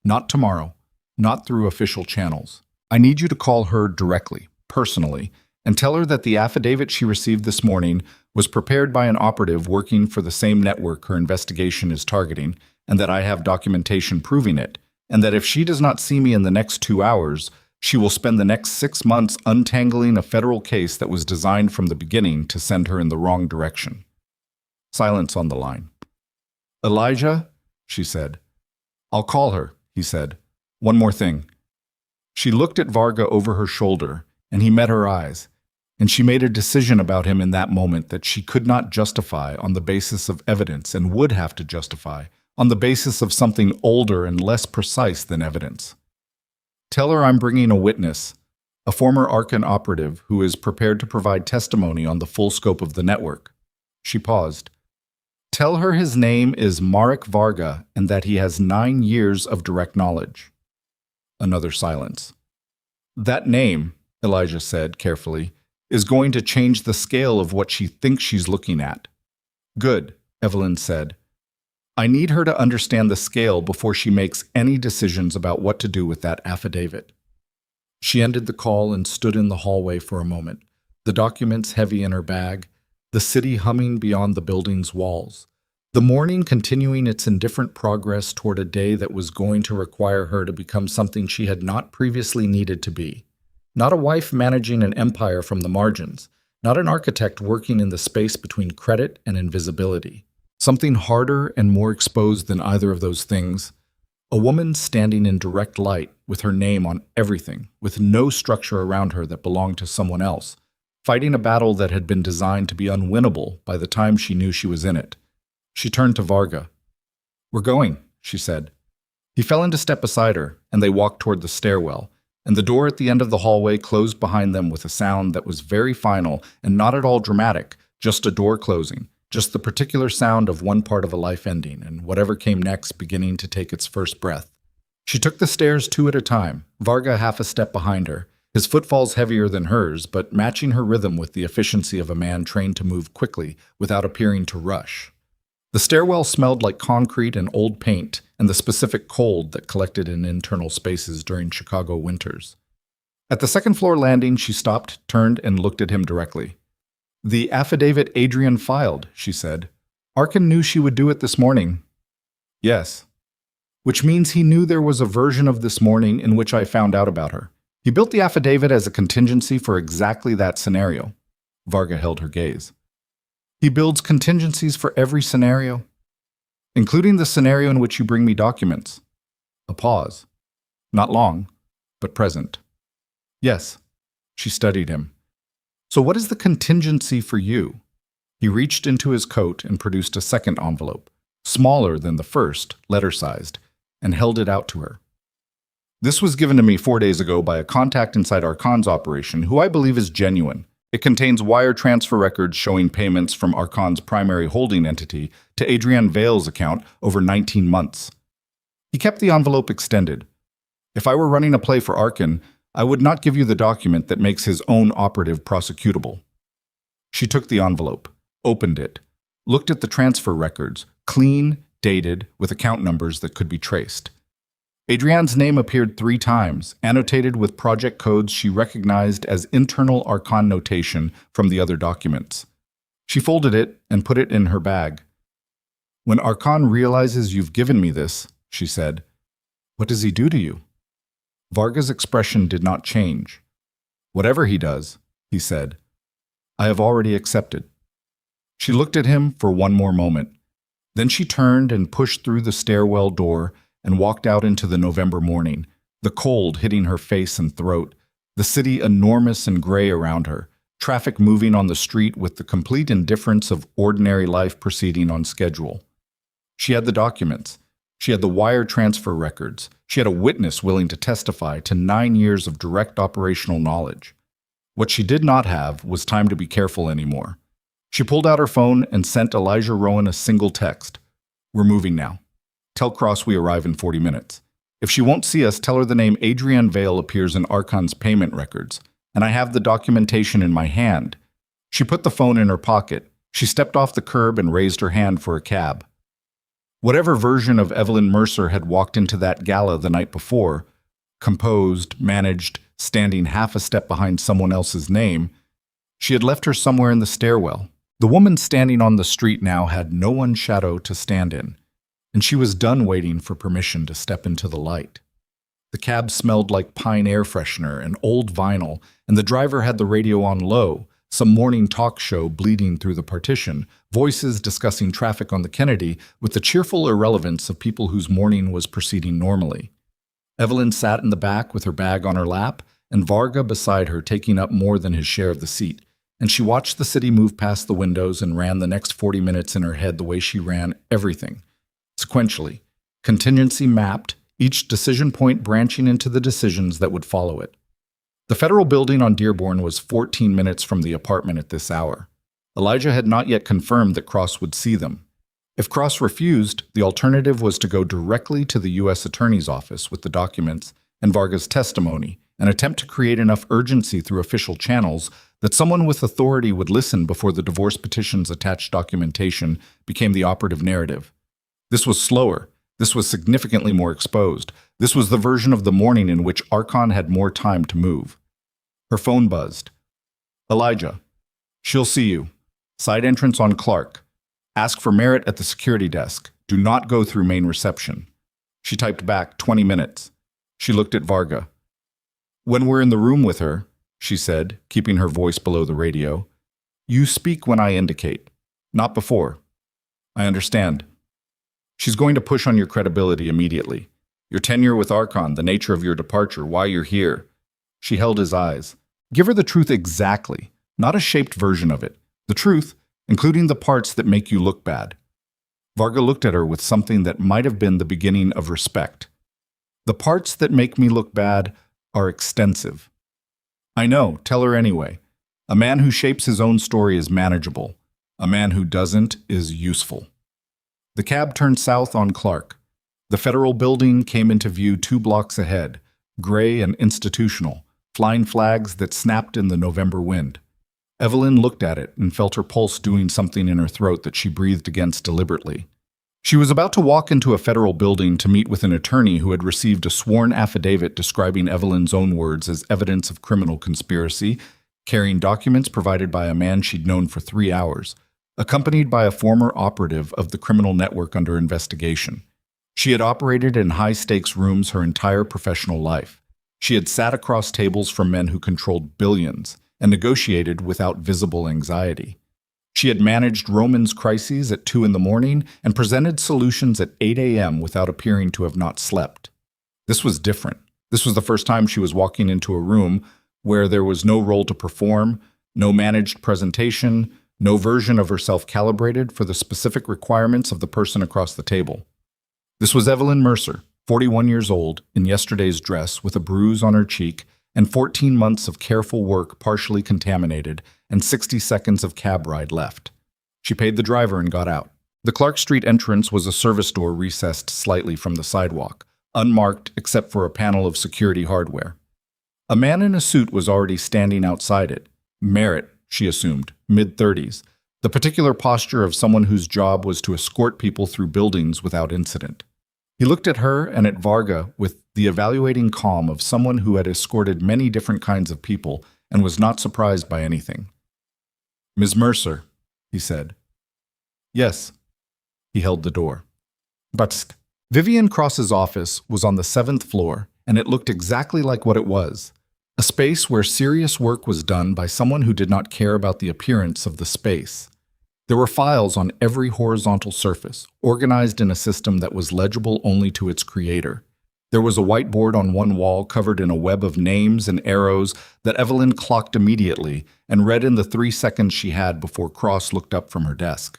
Not tomorrow, not through official channels. I need you to call her directly, personally, and tell her that the affidavit she received this morning was prepared by an operative working for the same network her investigation is targeting, and that I have documentation proving it, and that if she does not see me in the next 2 hours, she will spend the next 6 months untangling a federal case that was designed from the beginning to send her in the wrong direction." Silence on the line. "Elijah," she said. "I'll call her," he said. "One more thing." She looked at Varga over her shoulder, and he met her eyes, and she made a decision about him in that moment that she could not justify on the basis of evidence and would have to justify on the basis of something older and less precise than evidence. "Tell her I'm bringing a witness, a former Arkan operative who is prepared to provide testimony on the full scope of the network." She paused. "Tell her his name is Marek Varga and that he has 9 years of direct knowledge." Another silence. "That name," Elijah said carefully, "is going to change the scale of what she thinks she's looking at." "Good," Evelyn said. "I need her to understand the scale before she makes any decisions about what to do with that affidavit." She ended the call and stood in the hallway for a moment, the documents heavy in her bag, the city humming beyond the building's walls, The morning continuing its indifferent progress toward a day that was going to require her to become something she had not previously needed to be. Not a wife managing an empire from the margins, not an architect working in the space between credit and invisibility. Something harder and more exposed than either of those things. A woman standing in direct light, with her name on everything, with no structure around her that belonged to someone else, fighting a battle that had been designed to be unwinnable by the time she knew she was in it. She turned to Varga. "We're going," she said. He fell into step beside her, and they walked toward the stairwell, and the door at the end of the hallway closed behind them with a sound that was very final and not at all dramatic, just a door closing, just the particular sound of one part of a life ending, and whatever came next beginning to take its first breath. She took the stairs two at a time, Varga half a step behind her, his footfalls heavier than hers, but matching her rhythm with the efficiency of a man trained to move quickly without appearing to rush. The stairwell smelled like concrete and old paint and the specific cold that collected in internal spaces during Chicago winters. At the second-floor landing, she stopped, turned, and looked at him directly. "The affidavit Adrian filed," she said. "Arkin knew she would do it this morning." "Yes." "Which means he knew there was a version of this morning in which I found out about her. He built the affidavit as a contingency for exactly that scenario." Varga held her gaze. "He builds contingencies for every scenario, including the scenario in which you bring me documents." A pause. Not long, but present. "Yes." She studied him. "So what is the contingency for you?" He reached into his coat and produced a second envelope, smaller than the first, letter-sized, and held it out to her. "This was given to me 4 days ago by a contact inside Archon's operation who I believe is genuine. It contains wire transfer records showing payments from Archon's primary holding entity to Adrienne Vale's account over 19 months. He kept the envelope extended. If I were running a play for Arkin, I would not give you the document that makes his own operative prosecutable." She took the envelope, opened it, looked at the transfer records, clean, dated, with account numbers that could be traced. Adrienne's name appeared 3 times, annotated with project codes she recognized as internal Archon notation from the other documents. She folded it and put it in her bag. "When Archon realizes you've given me this," she said, "what does he do to you?" Varga's expression did not change. "Whatever he does," he said, "I have already accepted." She looked at him for one more moment. Then she turned and pushed through the stairwell door and walked out into the November morning, the cold hitting her face and throat, the city enormous and gray around her, traffic moving on the street with the complete indifference of ordinary life proceeding on schedule. She had the documents. She had the wire transfer records. She had a witness willing to testify to 9 years of direct operational knowledge. What she did not have was time to be careful anymore. She pulled out her phone and sent Elijah Rowan a single text. "We're moving now. Tell Cross we arrive in 40 minutes. If she won't see us, tell her the name Adrienne Vale appears in Archon's payment records, and I have the documentation in my hand." She put the phone in her pocket. She stepped off the curb and raised her hand for a cab. Whatever version of Evelyn Mercer had walked into that gala the night before, composed, managed, standing half a step behind someone else's name, she had left her somewhere in the stairwell. The woman standing on the street now had no one's shadow to stand in, and she was done waiting for permission to step into the light. The cab smelled like pine air freshener and old vinyl, and the driver had the radio on low, some morning talk show bleeding through the partition, voices discussing traffic on the Kennedy with the cheerful irrelevance of people whose morning was proceeding normally. Evelyn sat in the back with her bag on her lap, and Varga beside her taking up more than his share of the seat, and she watched the city move past the windows and ran the next 40 minutes in her head the way she ran everything. Sequentially, contingency mapped, each decision point branching into the decisions that would follow it. The federal building on Dearborn was 14 minutes from the apartment at this hour. Elijah had not yet confirmed that Cross would see them. If Cross refused, the alternative was to go directly to the U.S. Attorney's Office with the documents and Varga's testimony and attempt to create enough urgency through official channels that someone with authority would listen before the divorce petition's attached documentation became the operative narrative. This was slower. This was significantly more exposed. This was the version of the morning in which Archon had more time to move. Her phone buzzed. "Elijah. She'll see you. Side entrance on Clark. Ask for Merritt at the security desk. Do not go through main reception. She typed back, 20 minutes. She looked at Varga. When we're in the room with her, she said, keeping her voice below the radio, you speak when I indicate, not before. I understand. She's going to push on your credibility immediately. Your tenure with Archon, the nature of your departure, why you're here. She held his eyes. Give her the truth exactly, not a shaped version of it. The truth, including the parts that make you look bad. Varga looked at her with something that might have been the beginning of respect. The parts that make me look bad are extensive. I know, tell her anyway. A man who shapes his own story is manageable. A man who doesn't is useful. The cab turned south on Clark. The federal building came into view 2 blocks ahead, gray and institutional, flying flags that snapped in the November wind. Evelyn looked at it and felt her pulse doing something in her throat that she breathed against deliberately. She was about to walk into a federal building to meet with an attorney who had received a sworn affidavit describing Evelyn's own words as evidence of criminal conspiracy, carrying documents provided by a man she'd known for 3 hours, accompanied by a former operative of the criminal network under investigation. She had operated in high-stakes rooms her entire professional life. She had sat across tables from men who controlled billions and negotiated without visible anxiety. She had managed Roman's crises at 2 in the morning and presented solutions at 8 a.m. without appearing to have not slept. This was different. This was the first time she was walking into a room where there was no role to perform, no managed presentation, no version of herself calibrated for the specific requirements of the person across the table. This was Evelyn Mercer, 41 years old, in yesterday's dress with a bruise on her cheek and 14 months of careful work partially contaminated and 60 seconds of cab ride left. She paid the driver and got out. The Clark Street entrance was a service door recessed slightly from the sidewalk, unmarked except for a panel of security hardware. A man in a suit was already standing outside it. Merritt, she assumed, mid-30s, the particular posture of someone whose job was to escort people through buildings without incident. He looked at her and at Varga with the evaluating calm of someone who had escorted many different kinds of people and was not surprised by anything. Ms. Mercer, he said. Yes. He held the door. But Vivian Cross's office was on the 7th floor, and it looked exactly like what it was, a space where serious work was done by someone who did not care about the appearance of the space. There were files on every horizontal surface, organized in a system that was legible only to its creator. There was a whiteboard on one wall covered in a web of names and arrows that Evelyn clocked immediately and read in the 3 seconds she had before Cross looked up from her desk.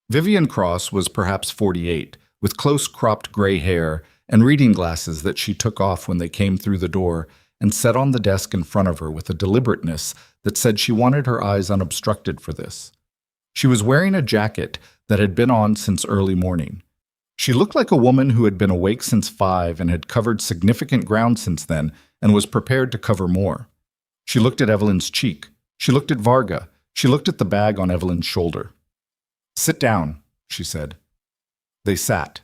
Vivian Cross was perhaps 48, with close-cropped gray hair and reading glasses that she took off when they came through the door and set on the desk in front of her with a deliberateness that said she wanted her eyes unobstructed for this. She was wearing a jacket that had been on since early morning. She looked like a woman who had been awake since 5 and had covered significant ground since then and was prepared to cover more. She looked at Evelyn's cheek. She looked at Varga. She looked at the bag on Evelyn's shoulder. Sit down, she said. They sat.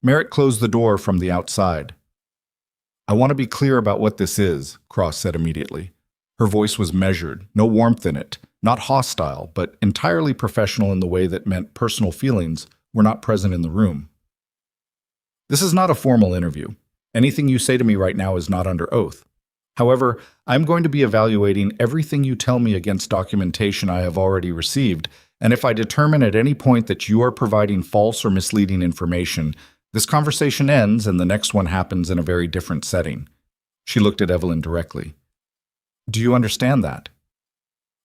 Merritt closed the door from the outside. I want to be clear about what this is, Cross said immediately. Her voice was measured, no warmth in it, not hostile, but entirely professional in the way that meant personal feelings were not present in the room. This is not a formal interview. Anything you say to me right now is not under oath. However, I'm going to be evaluating everything you tell me against documentation I have already received, and if I determine at any point that you are providing false or misleading information, this conversation ends and the next one happens in a very different setting. She looked at Evelyn directly. Do you understand that?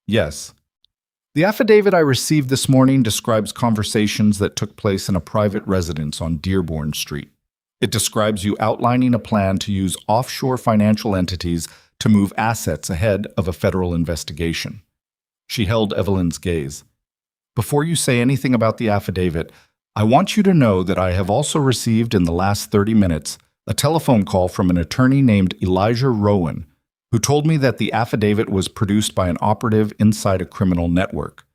Yes. The affidavit I received this morning describes conversations that took place in a private residence on Dearborn Street. It describes you outlining a plan to use offshore financial entities to move assets ahead of a federal investigation. She held Evelyn's gaze. Before you say anything about the affidavit, I want you to know that I have also received in the last 30 minutes a telephone call from an attorney named Elijah Rowan, who told me that the affidavit was produced by an operative inside a criminal network.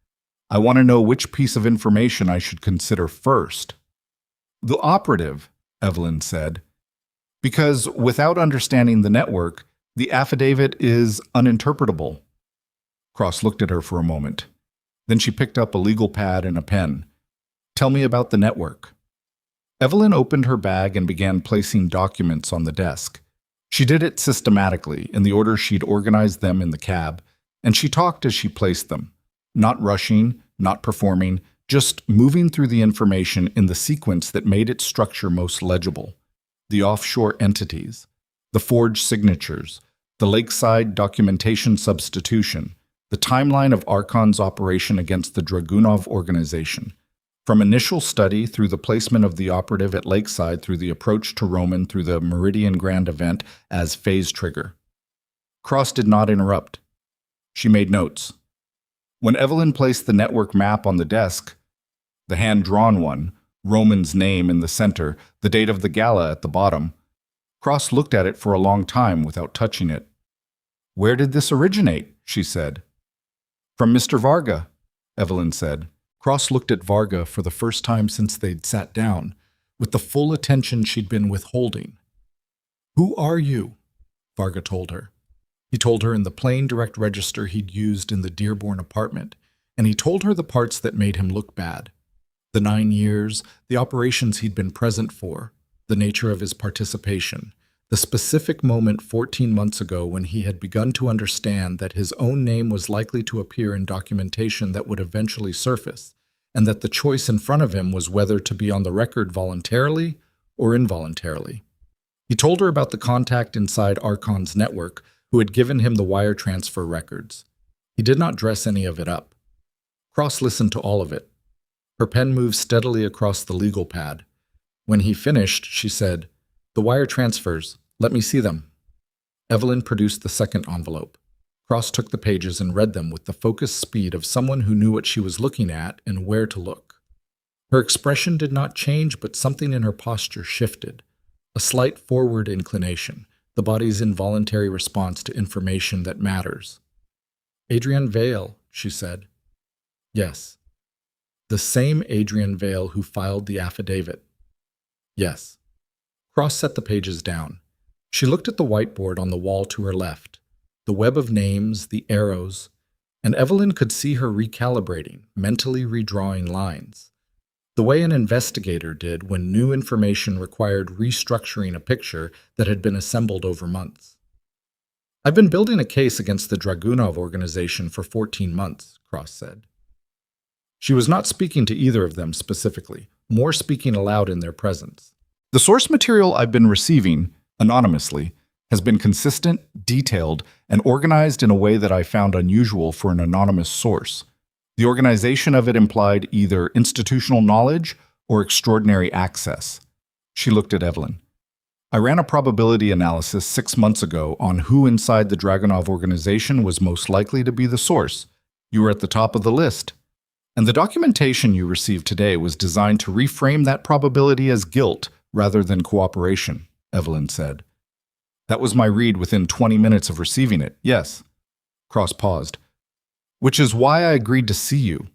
I want to know which piece of information I should consider first. The operative, Evelyn said, because without understanding the network, the affidavit is uninterpretable. Cross looked at her for a moment. Then she picked up a legal pad and a pen. Tell me about the network. Evelyn opened her bag and began placing documents on the desk. She did it systematically, in the order she'd organized them in the cab, and she talked as she placed them, not rushing, not performing, just moving through the information in the sequence that made its structure most legible. The offshore entities, the forged signatures, the lakeside documentation substitution, the timeline of Archon's operation against the Dragunov organization. From initial study through the placement of the operative at Lakeside through the approach to Roman through the Meridian Grand event as phase trigger. Cross did not interrupt. She made notes. When Evelyn placed the network map on the desk, the hand-drawn one, Roman's name in the center, the date of the gala at the bottom, Cross looked at it for a long time without touching it. "Where did this originate?" she said. "From Mr. Varga," Evelyn said. Cross looked at Varga for the first time since they'd sat down, with the full attention she'd been withholding. "Who are you?" Varga told her. He told her in the plain direct register he'd used in the Dearborn apartment, and he told her the parts that made him look bad. The 9 years, the operations he'd been present for, the nature of his participation, the specific moment 14 months ago when he had begun to understand that his own name was likely to appear in documentation that would eventually surface, and that the choice in front of him was whether to be on the record voluntarily or involuntarily. He told her about the contact inside Archon's network who had given him the wire transfer records. He did not dress any of it up. Cross listened to all of it. Her pen moved steadily across the legal pad. When he finished, she said, "The wire transfers. Let me see them." Evelyn produced the second envelope. Cross took the pages and read them with the focused speed of someone who knew what she was looking at and where to look. Her expression did not change, but something in her posture shifted. A slight forward inclination, the body's involuntary response to information that matters. "Adrian Vale," she said. "Yes." "The same Adrian Vale who filed the affidavit." "Yes." Cross set the pages down. She looked at the whiteboard on the wall to her left, the web of names, the arrows, and Evelyn could see her recalibrating, mentally redrawing lines, the way an investigator did when new information required restructuring a picture that had been assembled over months. "I've been building a case against the Dragunov organization for 14 months, Cross said. She was not speaking to either of them specifically, more speaking aloud in their presence. "The source material I've been receiving, anonymously, has been consistent, detailed, and organized in a way that I found unusual for an anonymous source. The organization of it implied either institutional knowledge or extraordinary access." She looked at Evelyn. "I ran a probability analysis 6 months ago on who inside the Dragunov organization was most likely to be the source. You were at the top of the list. And the documentation you received today was designed to reframe that probability as guilt rather than cooperation," Evelyn said. "That was my read within 20 minutes of receiving it, yes." Cross paused. "Which is why I agreed to see you.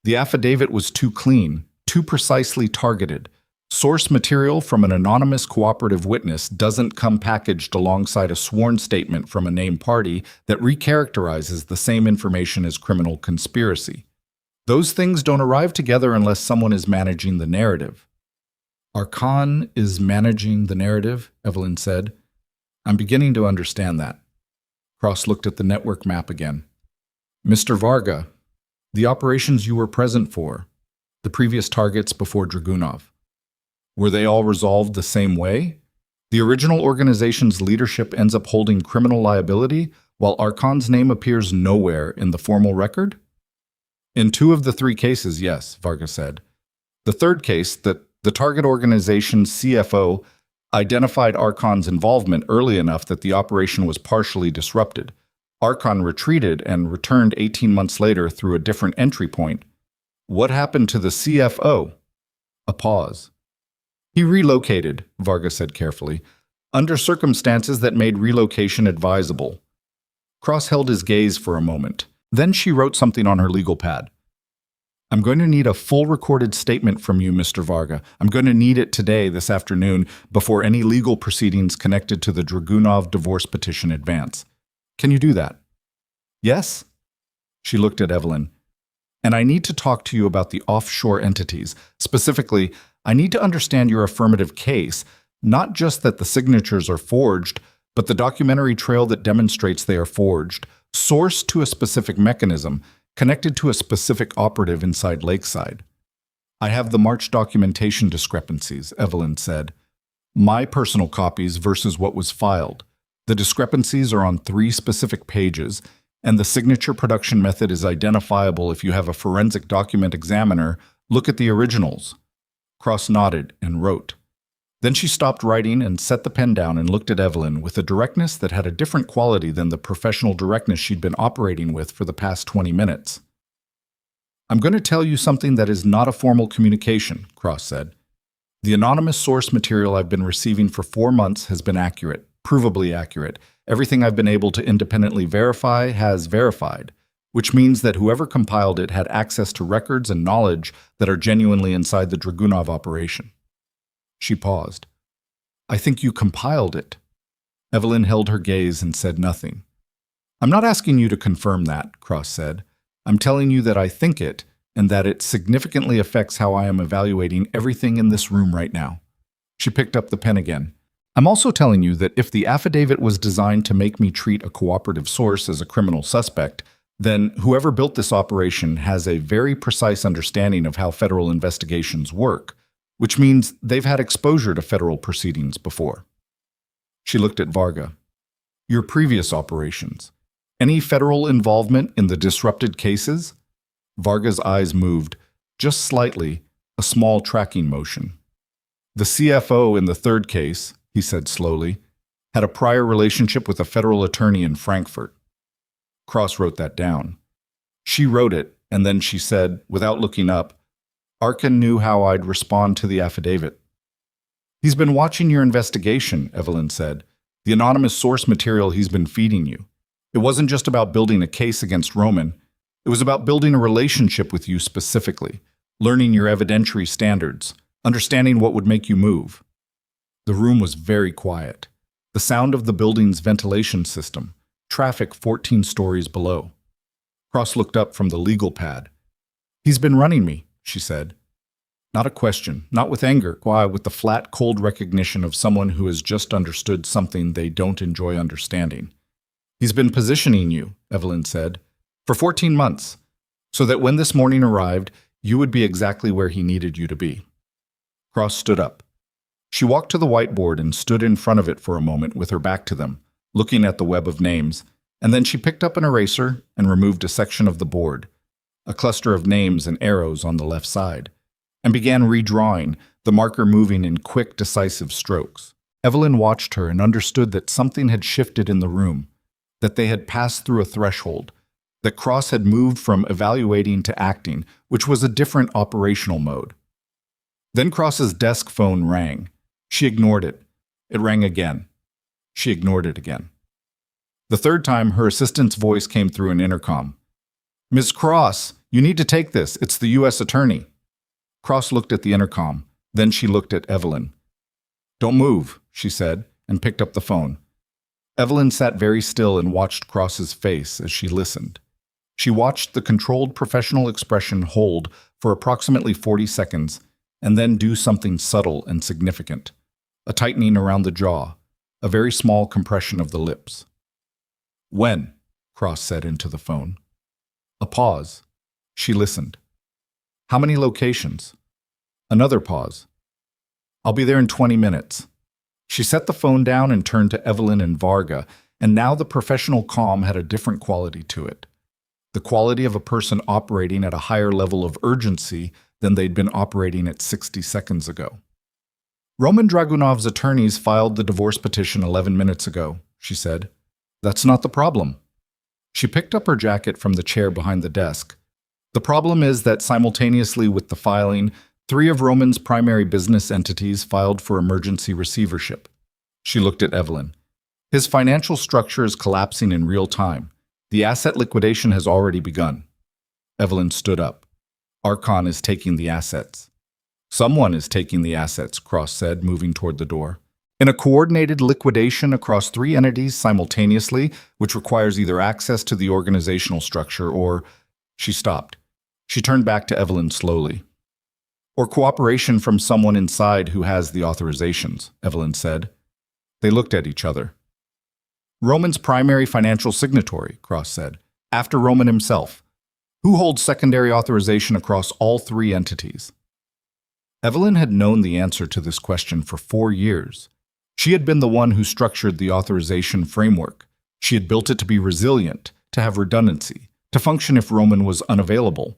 The affidavit was too clean, too precisely targeted. Source material from an anonymous cooperative witness doesn't come packaged alongside a sworn statement from a named party that recharacterizes the same information as criminal conspiracy. Those things don't arrive together unless someone is managing the narrative." "Archon is managing the narrative," Evelyn said. "I'm beginning to understand that." Cross looked at the network map again. "Mr. Varga, the operations you were present for, the previous targets before Dragunov, were they all resolved the same way? The original organization's leadership ends up holding criminal liability, while Archon's name appears nowhere in the formal record?" "In 2 of the 3 cases, yes," Varga said. "The third case, that the target organization's CFO identified Archon's involvement early enough that the operation was partially disrupted. Archon retreated and returned 18 months later through a different entry point. What happened to the CFO?" A pause. "He relocated," Varga said carefully, "under circumstances that made relocation advisable." Cross held his gaze for a moment. Then she wrote something on her legal pad. "I'm going to need a full recorded statement from you, Mr. Varga. I'm going to need it today, this afternoon, before any legal proceedings connected to the Dragunov divorce petition advance. Can you do that?" "Yes?" She looked at Evelyn. And I need to talk to you about the offshore entities. Specifically, I need to understand your affirmative case, not just that the signatures are forged, but the documentary trail that demonstrates they are forged, sourced to a specific mechanism, connected to a specific operative inside Lakeside. I have the March documentation discrepancies, Evelyn said. My personal copies versus what was filed. The discrepancies are on 3 specific pages, and the signature production method is identifiable if you have a forensic document examiner look at the originals. Cross nodded and wrote. Then she stopped writing and set the pen down and looked at Evelyn with a directness that had a different quality than the professional directness she'd been operating with for the past 20 minutes. I'm going to tell you something that is not a formal communication, Cross said. The anonymous source material I've been receiving for 4 months has been accurate, provably accurate. Everything I've been able to independently verify has verified, which means that whoever compiled it had access to records and knowledge that are genuinely inside the Dragunov operation. She paused. I think you compiled it. Evelyn held her gaze and said nothing. I'm not asking you to confirm that, Cross said. I'm telling you that I think it, and that it significantly affects how I am evaluating everything in this room right now. She picked up the pen again. I'm also telling you that if the affidavit was designed to make me treat a cooperative source as a criminal suspect, then whoever built this operation has a very precise understanding of how federal investigations work, which means they've had exposure to federal proceedings before. She looked at Varga. Your previous operations. Any federal involvement in the disrupted cases? Varga's eyes moved, just slightly, a small tracking motion. The CFO in the 3rd case, he said slowly, had a prior relationship with a federal attorney in Frankfurt. Cross wrote that down. She wrote it, and then she said, without looking up, Arkin knew how I'd respond to the affidavit. He's been watching your investigation, Evelyn said. The anonymous source material he's been feeding you. It wasn't just about building a case against Roman. It was about building a relationship with you specifically, learning your evidentiary standards, understanding what would make you move. The room was very quiet. The sound of the building's ventilation system, traffic 14 stories below. Cross looked up from the legal pad. He's been running me, she said. Not a question, not with anger, why with the flat, cold recognition of someone who has just understood something they don't enjoy understanding. He's been positioning you, Evelyn said, for 14 months, so that when this morning arrived, you would be exactly where he needed you to be. Cross stood up. She walked to the whiteboard and stood in front of it for a moment with her back to them, looking at the web of names, and then she picked up an eraser and removed a section of the board, a cluster of names and arrows on the left side, and began redrawing, the marker moving in quick, decisive strokes. Evelyn watched her and understood that something had shifted in the room, that they had passed through a threshold, that Cross had moved from evaluating to acting, which was a different operational mode. Then Cross's desk phone rang. She ignored it. It rang again. She ignored it again. The 3rd time, her assistant's voice came through an intercom. Ms. Cross, you need to take this. It's the U.S. attorney. Cross looked at the intercom. Then she looked at Evelyn. Don't move, she said, and picked up the phone. Evelyn sat very still and watched Cross's face as she listened. She watched the controlled professional expression hold for approximately 40 seconds and then do something subtle and significant, a tightening around the jaw, a very small compression of the lips. When? Cross said into the phone. A pause. She listened. How many locations? Another pause. I'll be there in 20 minutes. She set the phone down and turned to Evelyn and Varga, and now the professional calm had a different quality to it. The quality of a person operating at a higher level of urgency than they'd been operating at 60 seconds ago. Roman Dragunov's attorneys filed the divorce petition 11 minutes ago, she said. That's not the problem. She picked up her jacket from the chair behind the desk. The problem is that simultaneously with the filing, 3 of Roman's primary business entities filed for emergency receivership. She looked at Evelyn. His financial structure is collapsing in real time. The asset liquidation has already begun. Evelyn stood up. Archon is taking the assets. Someone is taking the assets, Cross said, moving toward the door. In a coordinated liquidation across 3 entities simultaneously, which requires either access to the organizational structure or... She stopped. She turned back to Evelyn slowly. Or cooperation from someone inside who has the authorizations, Evelyn said. They looked at each other. Roman's primary financial signatory, Cross said, after Roman himself. Who holds secondary authorization across all three entities? Evelyn had known the answer to this question for 4 years. She had been the one who structured the authorization framework. She had built it to be resilient, to have redundancy, to function if Roman was unavailable.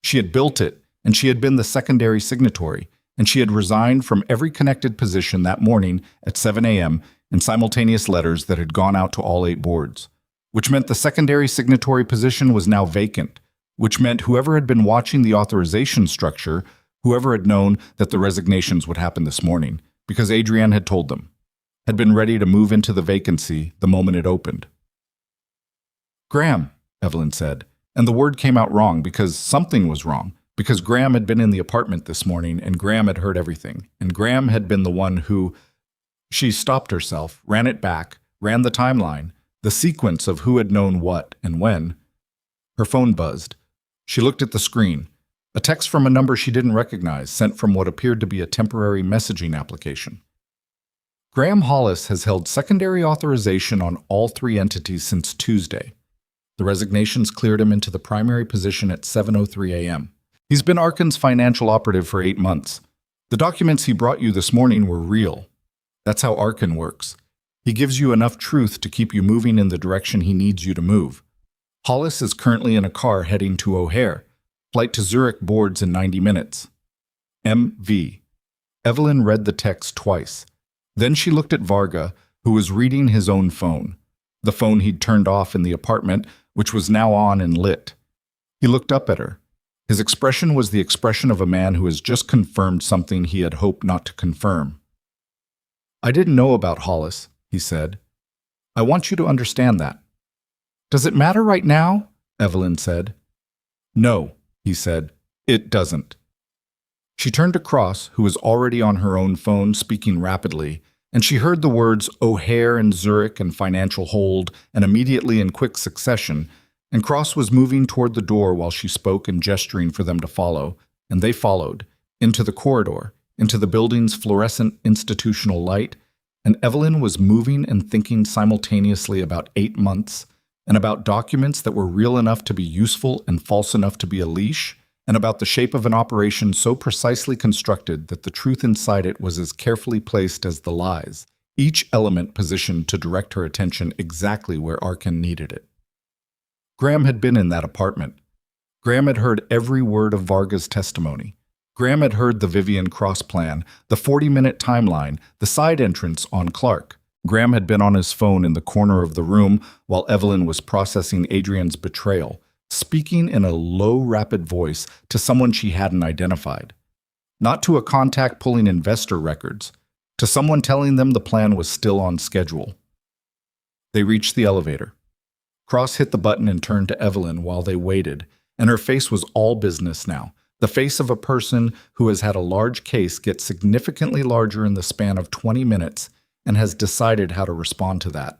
She had built it, and she had been the secondary signatory, and she had resigned from every connected position that morning at 7 a.m. in simultaneous letters that had gone out to all 8 boards, which meant the secondary signatory position was now vacant, which meant whoever had been watching the authorization structure, whoever had known that the resignations would happen this morning, because Adrienne had told them, had been ready to move into the vacancy the moment it opened. Graham, Evelyn said, and the word came out wrong because something was wrong, because Graham had been in the apartment this morning and Graham had heard everything, and Graham had been the one who... She stopped herself, ran it back, ran the timeline, the sequence of who had known what and when. Her phone buzzed. She looked at the screen. A text from a number she didn't recognize, sent from what appeared to be a temporary messaging application. Graham Hollis has held secondary authorization on all 3 entities since Tuesday. The resignations cleared him into the primary position at 7:03 a.m. He's been Arkan's financial operative for 8 months. The documents he brought you this morning were real. That's how Arkan works. He gives you enough truth to keep you moving in the direction he needs you to move. Hollis is currently in a car heading to O'Hare. Flight to Zurich boards in 90 minutes. M.V. Evelyn read the text twice. Then she looked at Varga, who was reading his own phone, the phone he'd turned off in the apartment, which was now on and lit. He looked up at her. His expression was the expression of a man who has just confirmed something he had hoped not to confirm. I didn't know about Hollis, he said. I want you to understand that. Does it matter right now? Evelyn said. No, he said. It doesn't. She turned to Cross, who was already on her own phone speaking rapidly, and she heard the words O'Hare and Zurich and financial hold, and immediately in quick succession, and Cross was moving toward the door while she spoke and gesturing for them to follow, and they followed, into the corridor, into the building's fluorescent institutional light, and Evelyn was moving and thinking simultaneously about 8 months, and about documents that were real enough to be useful and false enough to be a leash, and about the shape of an operation so precisely constructed that the truth inside it was as carefully placed as the lies, each element positioned to direct her attention exactly where Arkan needed it. Graham had been in that apartment. Graham had heard every word of Varga's testimony. Graham had heard the Vivian Cross plan, the 40-minute timeline, the side entrance on Clark. Graham had been on his phone in the corner of the room while Evelyn was processing Adrienne's betrayal, speaking in a low, rapid voice to someone she hadn't identified. Not to a contact pulling investor records, to someone telling them the plan was still on schedule. They reached the elevator. Cross hit the button and turned to Evelyn while they waited, and her face was all business now, the face of a person who has had a large case get significantly larger in the span of 20 minutes and has decided how to respond to that.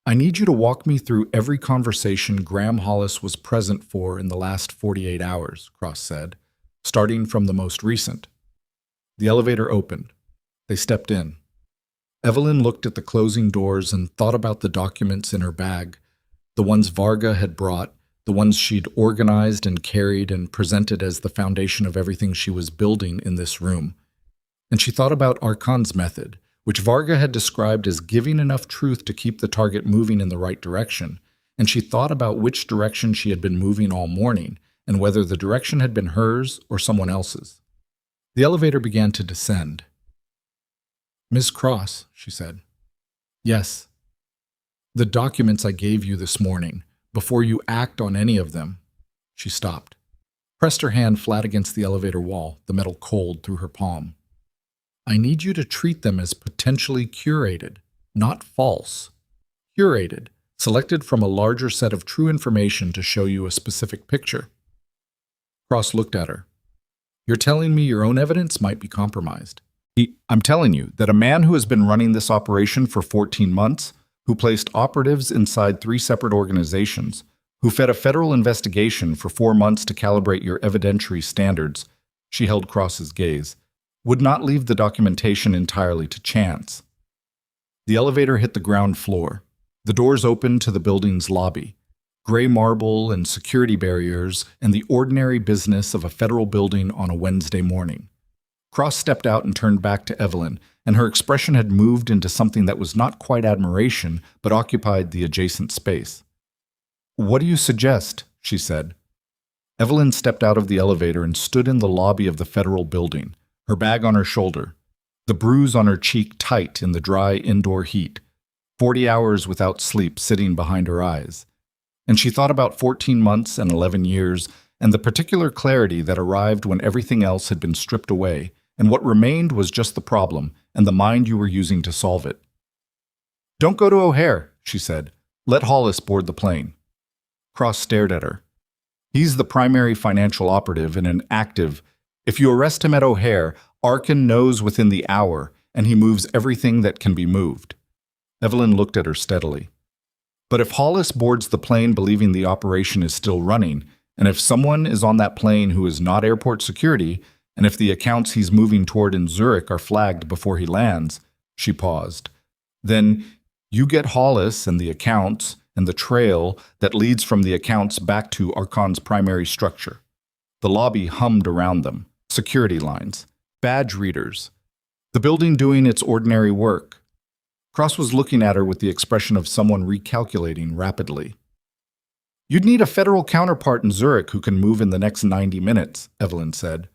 I need you to walk me through every conversation Graham Hollis was present for in the last 48 hours, Cross said, starting from the most recent. The elevator opened. They stepped in. Evelyn looked at the closing doors and thought about the documents in her bag, the ones Varga had brought, the ones she'd organized and carried and presented as the foundation of everything she was building in this room. And she thought about Arkan's method, which Varga had described as giving enough truth to keep the target moving in the right direction, and she thought about which direction she had been moving all morning, and whether the direction had been hers or someone else's. The elevator began to descend. Miss Cross, she said. Yes. The documents I gave you this morning, before you act on any of them. She stopped, pressed her hand flat against the elevator wall, the metal cold through her palm. I need you to treat them as potentially curated, not false. Curated, selected from a larger set of true information to show you a specific picture. Cross looked at her. You're telling me your own evidence might be compromised. I'm telling you that a man who has been running this operation for 14 months, who placed operatives inside 3 separate organizations, who fed a federal investigation for 4 months to calibrate your evidentiary standards, she held Cross's gaze, would not leave the documentation entirely to chance. The elevator hit the ground floor. The doors opened to the building's lobby. Gray marble and security barriers and the ordinary business of a federal building on a Wednesday morning. Cross stepped out and turned back to Evelyn, and her expression had moved into something that was not quite admiration, but occupied the adjacent space. "What do you suggest?" she said. Evelyn stepped out of the elevator and stood in the lobby of the federal building, her bag on her shoulder, the bruise on her cheek tight in the dry indoor heat, 40 hours without sleep sitting behind her eyes. And she thought about 14 months and 11 years, and the particular clarity that arrived when everything else had been stripped away, and what remained was just the problem and the mind you were using to solve it. "Don't go to O'Hare," she said. "Let Hollis board the plane." Cross stared at her. "He's the primary financial operative and an active. If you arrest him at O'Hare, Arkin knows within the hour, and he moves everything that can be moved." Evelyn looked at her steadily. "But if Hollis boards the plane believing the operation is still running, and if someone is on that plane who is not airport security, and if the accounts he's moving toward in Zurich are flagged before he lands," she paused, "then you get Hollis and the accounts and the trail that leads from the accounts back to Arkon's primary structure." The lobby hummed around them, security lines, badge readers, the building doing its ordinary work. Cross was looking at her with the expression of someone recalculating rapidly. "You'd need a federal counterpart in Zurich who can move in the next 90 minutes, Evelyn said.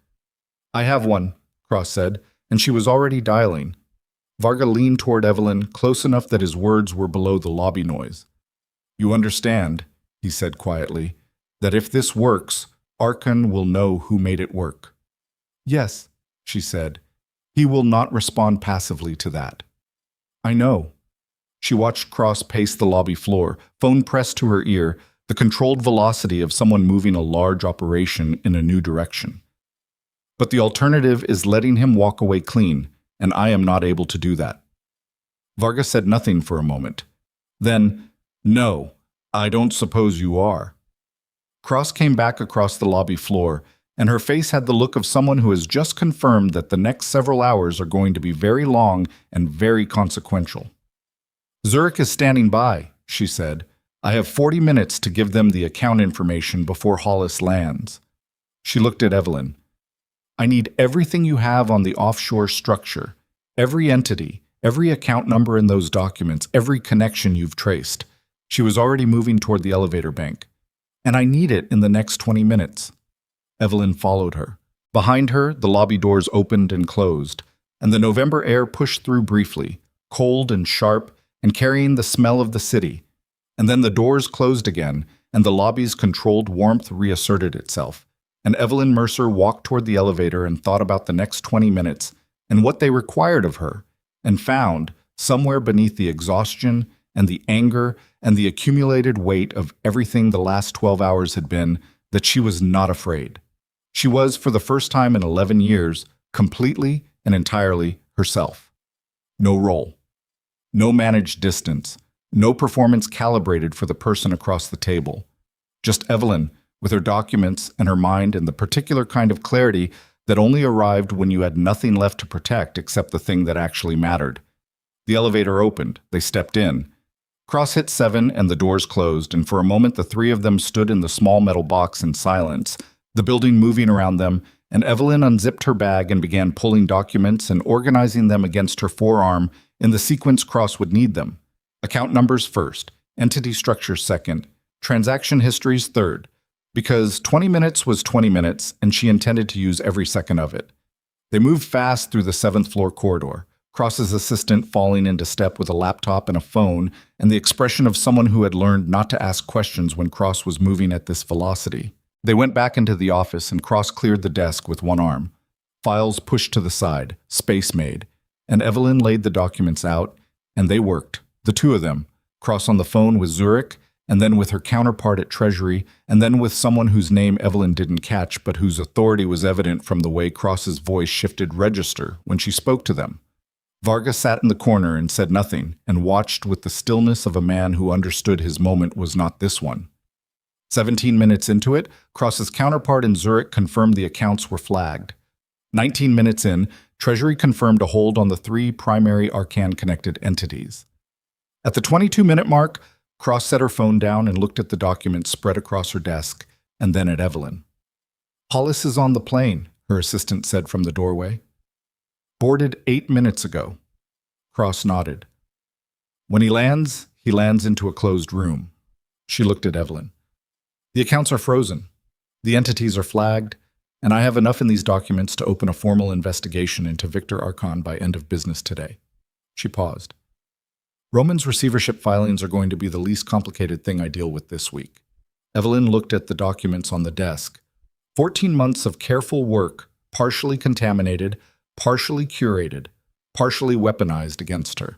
"I have one," Cross said, and she was already dialing. Varga leaned toward Evelyn, close enough that his words were below the lobby noise. "You understand," he said quietly, "that if this works, Arkan will know who made it work." "Yes," she said. "He will not respond passively to that." "I know." She watched Cross pace the lobby floor, phone pressed to her ear, the controlled velocity of someone moving a large operation in a new direction. "But the alternative is letting him walk away clean, and I am not able to do that." Varga said nothing for a moment. Then, "No, I don't suppose you are." Cross came back across the lobby floor, and her face had the look of someone who has just confirmed that the next several hours are going to be very long and very consequential. "Zurich is standing by," she said. "I have 40 minutes to give them the account information before Hollis lands." She looked at Evelyn. "I need everything you have on the offshore structure, every entity, every account number in those documents, every connection you've traced." She was already moving toward the elevator bank. "And I need it in the next 20 minutes. Evelyn followed her. Behind her, the lobby doors opened and closed, and the November air pushed through briefly, cold and sharp, and carrying the smell of the city. And then the doors closed again, and the lobby's controlled warmth reasserted itself. And Evelyn Mercer walked toward the elevator and thought about the next 20 minutes and what they required of her, and found, somewhere beneath the exhaustion and the anger and the accumulated weight of everything the last 12 hours had been, that she was not afraid. She was, for the first time in 11 years, completely and entirely herself. No role. No managed distance. No performance calibrated for the person across the table. Just Evelyn, with her documents and her mind and the particular kind of clarity that only arrived when you had nothing left to protect except the thing that actually mattered. The elevator opened. They stepped in. Cross hit 7 and the doors closed, and for a moment the three of them stood in the small metal box in silence, the building moving around them, and Evelyn unzipped her bag and began pulling documents and organizing them against her forearm in the sequence Cross would need them. Account numbers first, entity structure second, transaction histories third, because 20 minutes was 20 minutes, and she intended to use every second of it. They moved fast through the 7th floor corridor, Cross's assistant falling into step with a laptop and a phone, and the expression of someone who had learned not to ask questions when Cross was moving at this velocity. They went back into the office, and Cross cleared the desk with one arm. Files pushed to the side, space made, and Evelyn laid the documents out, and they worked, the two of them, Cross on the phone with Zurich, and then with her counterpart at Treasury, and then with someone whose name Evelyn didn't catch but whose authority was evident from the way Cross's voice shifted register when she spoke to them. Varga sat in the corner and said nothing, and watched with the stillness of a man who understood his moment was not this one. 17 minutes into it, Cross's counterpart in Zurich confirmed the accounts were flagged. 19 minutes in, Treasury confirmed a hold on the 3 primary Arcan-connected entities. At the 22-minute mark, Cross set her phone down and looked at the documents spread across her desk, and then at Evelyn. "Hollis is on the plane," her assistant said from the doorway. "Boarded 8 minutes ago." Cross nodded. "When he lands into a closed room." She looked at Evelyn. "The accounts are frozen. The entities are flagged, and I have enough in these documents to open a formal investigation into Victor Arcan by end of business today." She paused. "Roman's receivership filings are going to be the least complicated thing I deal with this week." Evelyn looked at the documents on the desk. 14 months of careful work, partially contaminated, partially curated, partially weaponized against her.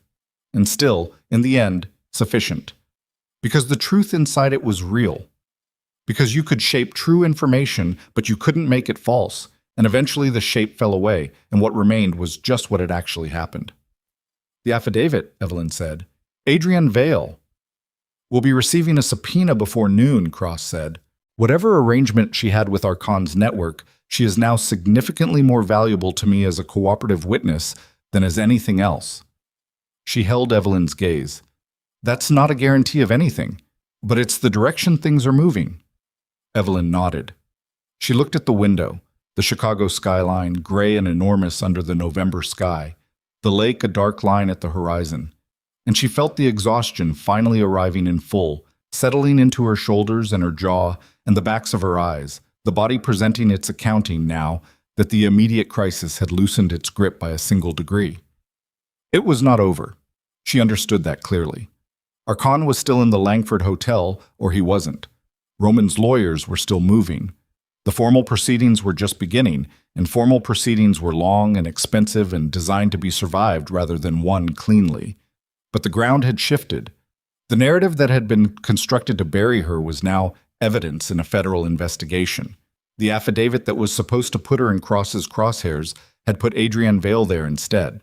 And still, in the end, sufficient. Because the truth inside it was real. Because you could shape true information, but you couldn't make it false, and eventually the shape fell away, and what remained was just what had actually happened. "The affidavit," Evelyn said. "Adrienne Vale." "Will be receiving a subpoena before noon," Cross said. "Whatever arrangement she had with Arcan's network, she is now significantly more valuable to me as a cooperative witness than as anything else." She held Evelyn's gaze. "That's not a guarantee of anything, but it's the direction things are moving." Evelyn nodded. She looked at the window, the Chicago skyline, gray and enormous under the November sky, the lake a dark line at the horizon, and she felt the exhaustion finally arriving in full, settling into her shoulders and her jaw and the backs of her eyes, the body presenting its accounting now that the immediate crisis had loosened its grip by a single degree. It was not over. She understood that clearly. Arcan was still in the Langford Hotel, or he wasn't. Roman's lawyers were still moving. The formal proceedings were just beginning, and formal proceedings were long and expensive and designed to be survived rather than won cleanly. But the ground had shifted. The narrative that had been constructed to bury her was now evidence in a federal investigation. The affidavit that was supposed to put her in Cross's crosshairs had put Adrienne Vale there instead.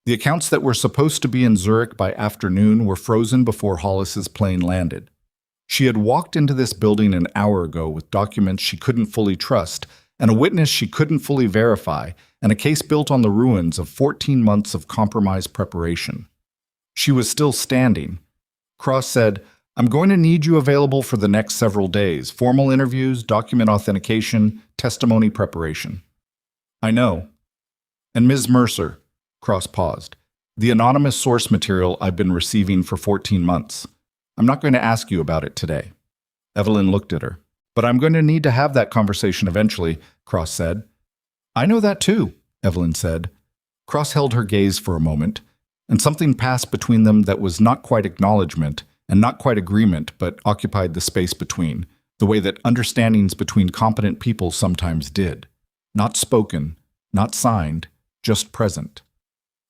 The accounts that were supposed to be in Zurich by afternoon were frozen before Hollis's plane landed. She had walked into this building an hour ago with documents she couldn't fully trust, and a witness she couldn't fully verify, and a case built on the ruins of 14 months of compromised preparation. She was still standing. Cross said, "I'm going to need you available for the next several days. Formal interviews, document authentication, testimony preparation." "I know." "And Ms. Mercer," Cross paused, "the anonymous source material I've been receiving for 14 months. I'm not going to ask you about it today." Evelyn looked at her. "But I'm going to need to have that conversation eventually," Cross said. "I know that too," Evelyn said. Cross held her gaze for a moment, and something passed between them that was not quite acknowledgement and not quite agreement, but occupied the space between, the way that understandings between competent people sometimes did. Not spoken, not signed, just present.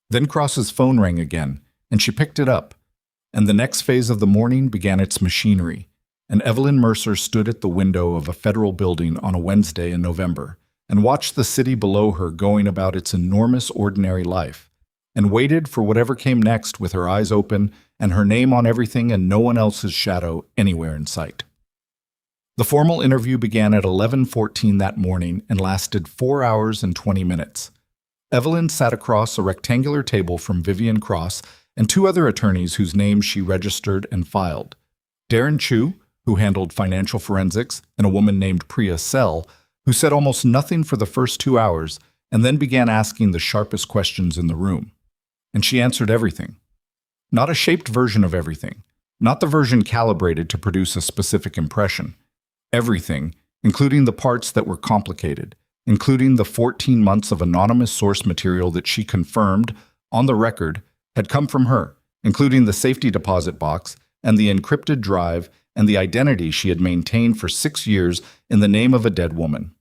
Then Cross's phone rang again, and she picked it up. And the next phase of the morning began its machinery, and Evelyn Mercer stood at the window of a federal building on a Wednesday in November and watched the city below her going about its enormous ordinary life, and waited for whatever came next with her eyes open and her name on everything and no one else's shadow anywhere in sight. The formal interview began at 11:14 that morning and lasted 4 hours and 20 minutes. Evelyn sat across a rectangular table from Vivian Cross and 2 other attorneys whose names she registered and filed. Darren Chu, who handled financial forensics, and a woman named Priya Sell, who said almost nothing for the first 2 hours and then began asking the sharpest questions in the room. And she answered everything. Not a shaped version of everything, not the version calibrated to produce a specific impression. Everything, including the parts that were complicated, including the 14 months of anonymous source material that she confirmed, on the record, had come from her, including the safety deposit box and the encrypted drive and the identity she had maintained for 6 years in the name of a dead woman.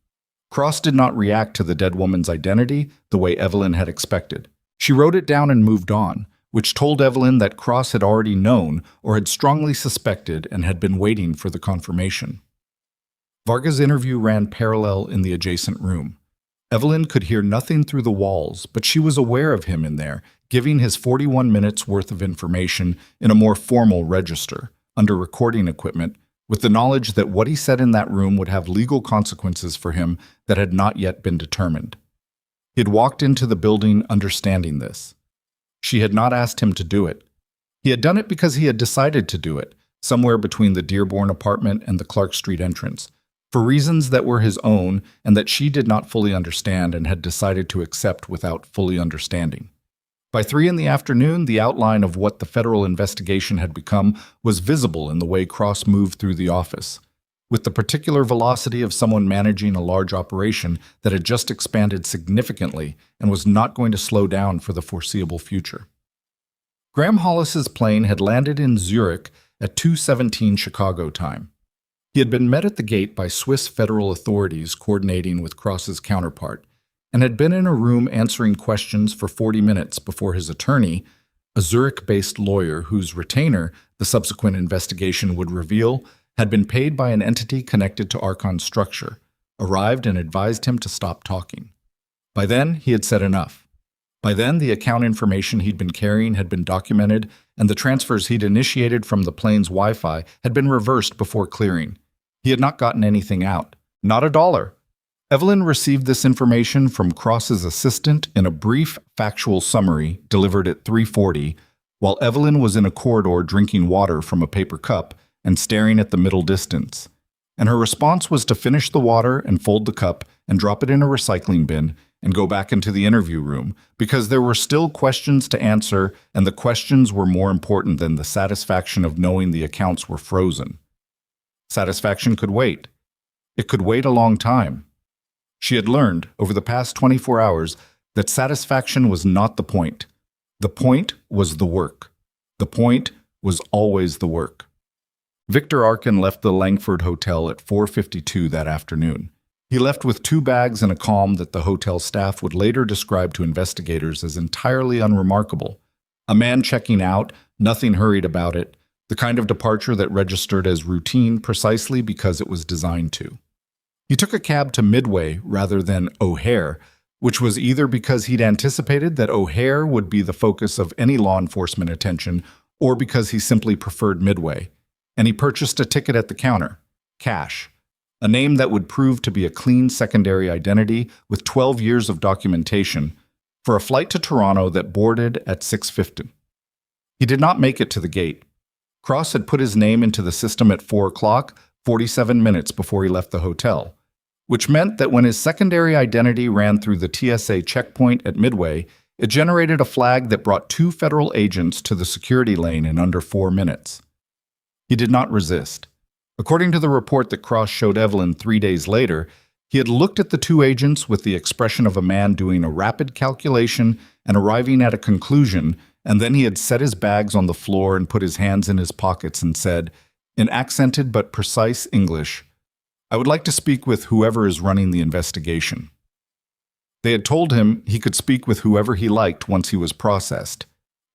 Cross did not react to the dead woman's identity the way Evelyn had expected. She wrote it down and moved on, which told Evelyn that Cross had already known or had strongly suspected and had been waiting for the confirmation. Varga's interview ran parallel in the adjacent room. Evelyn could hear nothing through the walls, but she was aware of him in there, giving his 41 minutes worth of information in a more formal register, under recording equipment, with the knowledge that what he said in that room would have legal consequences for him that had not yet been determined. He had walked into the building understanding this. She had not asked him to do it. He had done it because he had decided to do it, somewhere between the Dearborn apartment and the Clark Street entrance, for reasons that were his own and that she did not fully understand and had decided to accept without fully understanding. By 3 in the afternoon, the outline of what the federal investigation had become was visible in the way Cross moved through the office, with the particular velocity of someone managing a large operation that had just expanded significantly and was not going to slow down for the foreseeable future. Graham Hollis's plane had landed in Zurich at 2:17 Chicago time. He had been met at the gate by Swiss federal authorities coordinating with Cross's counterpart, and had been in a room answering questions for 40 minutes before his attorney, a Zurich-based lawyer whose retainer the subsequent investigation would reveal had been paid by an entity connected to Archon's structure, arrived and advised him to stop talking. By then, he had said enough. By then, the account information he'd been carrying had been documented, and the transfers he'd initiated from the plane's Wi-Fi had been reversed before clearing. He had not gotten anything out. Not $1. Evelyn received this information from Cross's assistant in a brief, factual summary delivered at 3:40, while Evelyn was in a corridor drinking water from a paper cup and staring at the middle distance. And her response was to finish the water and fold the cup and drop it in a recycling bin and go back into the interview room, because there were still questions to answer, and the questions were more important than the satisfaction of knowing the accounts were frozen. Satisfaction could wait. It could wait a long time. She had learned, over the past 24 hours, that satisfaction was not the point. The point was the work. The point was always the work. Victor Arkin left the Langford Hotel at 4:52 that afternoon. He left with 2 bags and a calm that the hotel staff would later describe to investigators as entirely unremarkable. A man checking out, nothing hurried about it, the kind of departure that registered as routine precisely because it was designed to. He took a cab to Midway rather than O'Hare, which was either because he'd anticipated that O'Hare would be the focus of any law enforcement attention or because he simply preferred Midway. And he purchased a ticket at the counter, cash, a name that would prove to be a clean secondary identity with 12 years of documentation, for a flight to Toronto that boarded at 6:50. He did not make it to the gate. Cross had put his name into the system at 4 o'clock, 47 minutes before he left the hotel, which meant that when his secondary identity ran through the TSA checkpoint at Midway, it generated a flag that brought 2 federal agents to the security lane in under 4 minutes. He did not resist. According to the report that Cross showed Evelyn 3 days later, he had looked at the 2 agents with the expression of a man doing a rapid calculation and arriving at a conclusion, and then he had set his bags on the floor and put his hands in his pockets and said, in accented but precise English, "I would like to speak with whoever is running the investigation." They had told him he could speak with whoever he liked once he was processed.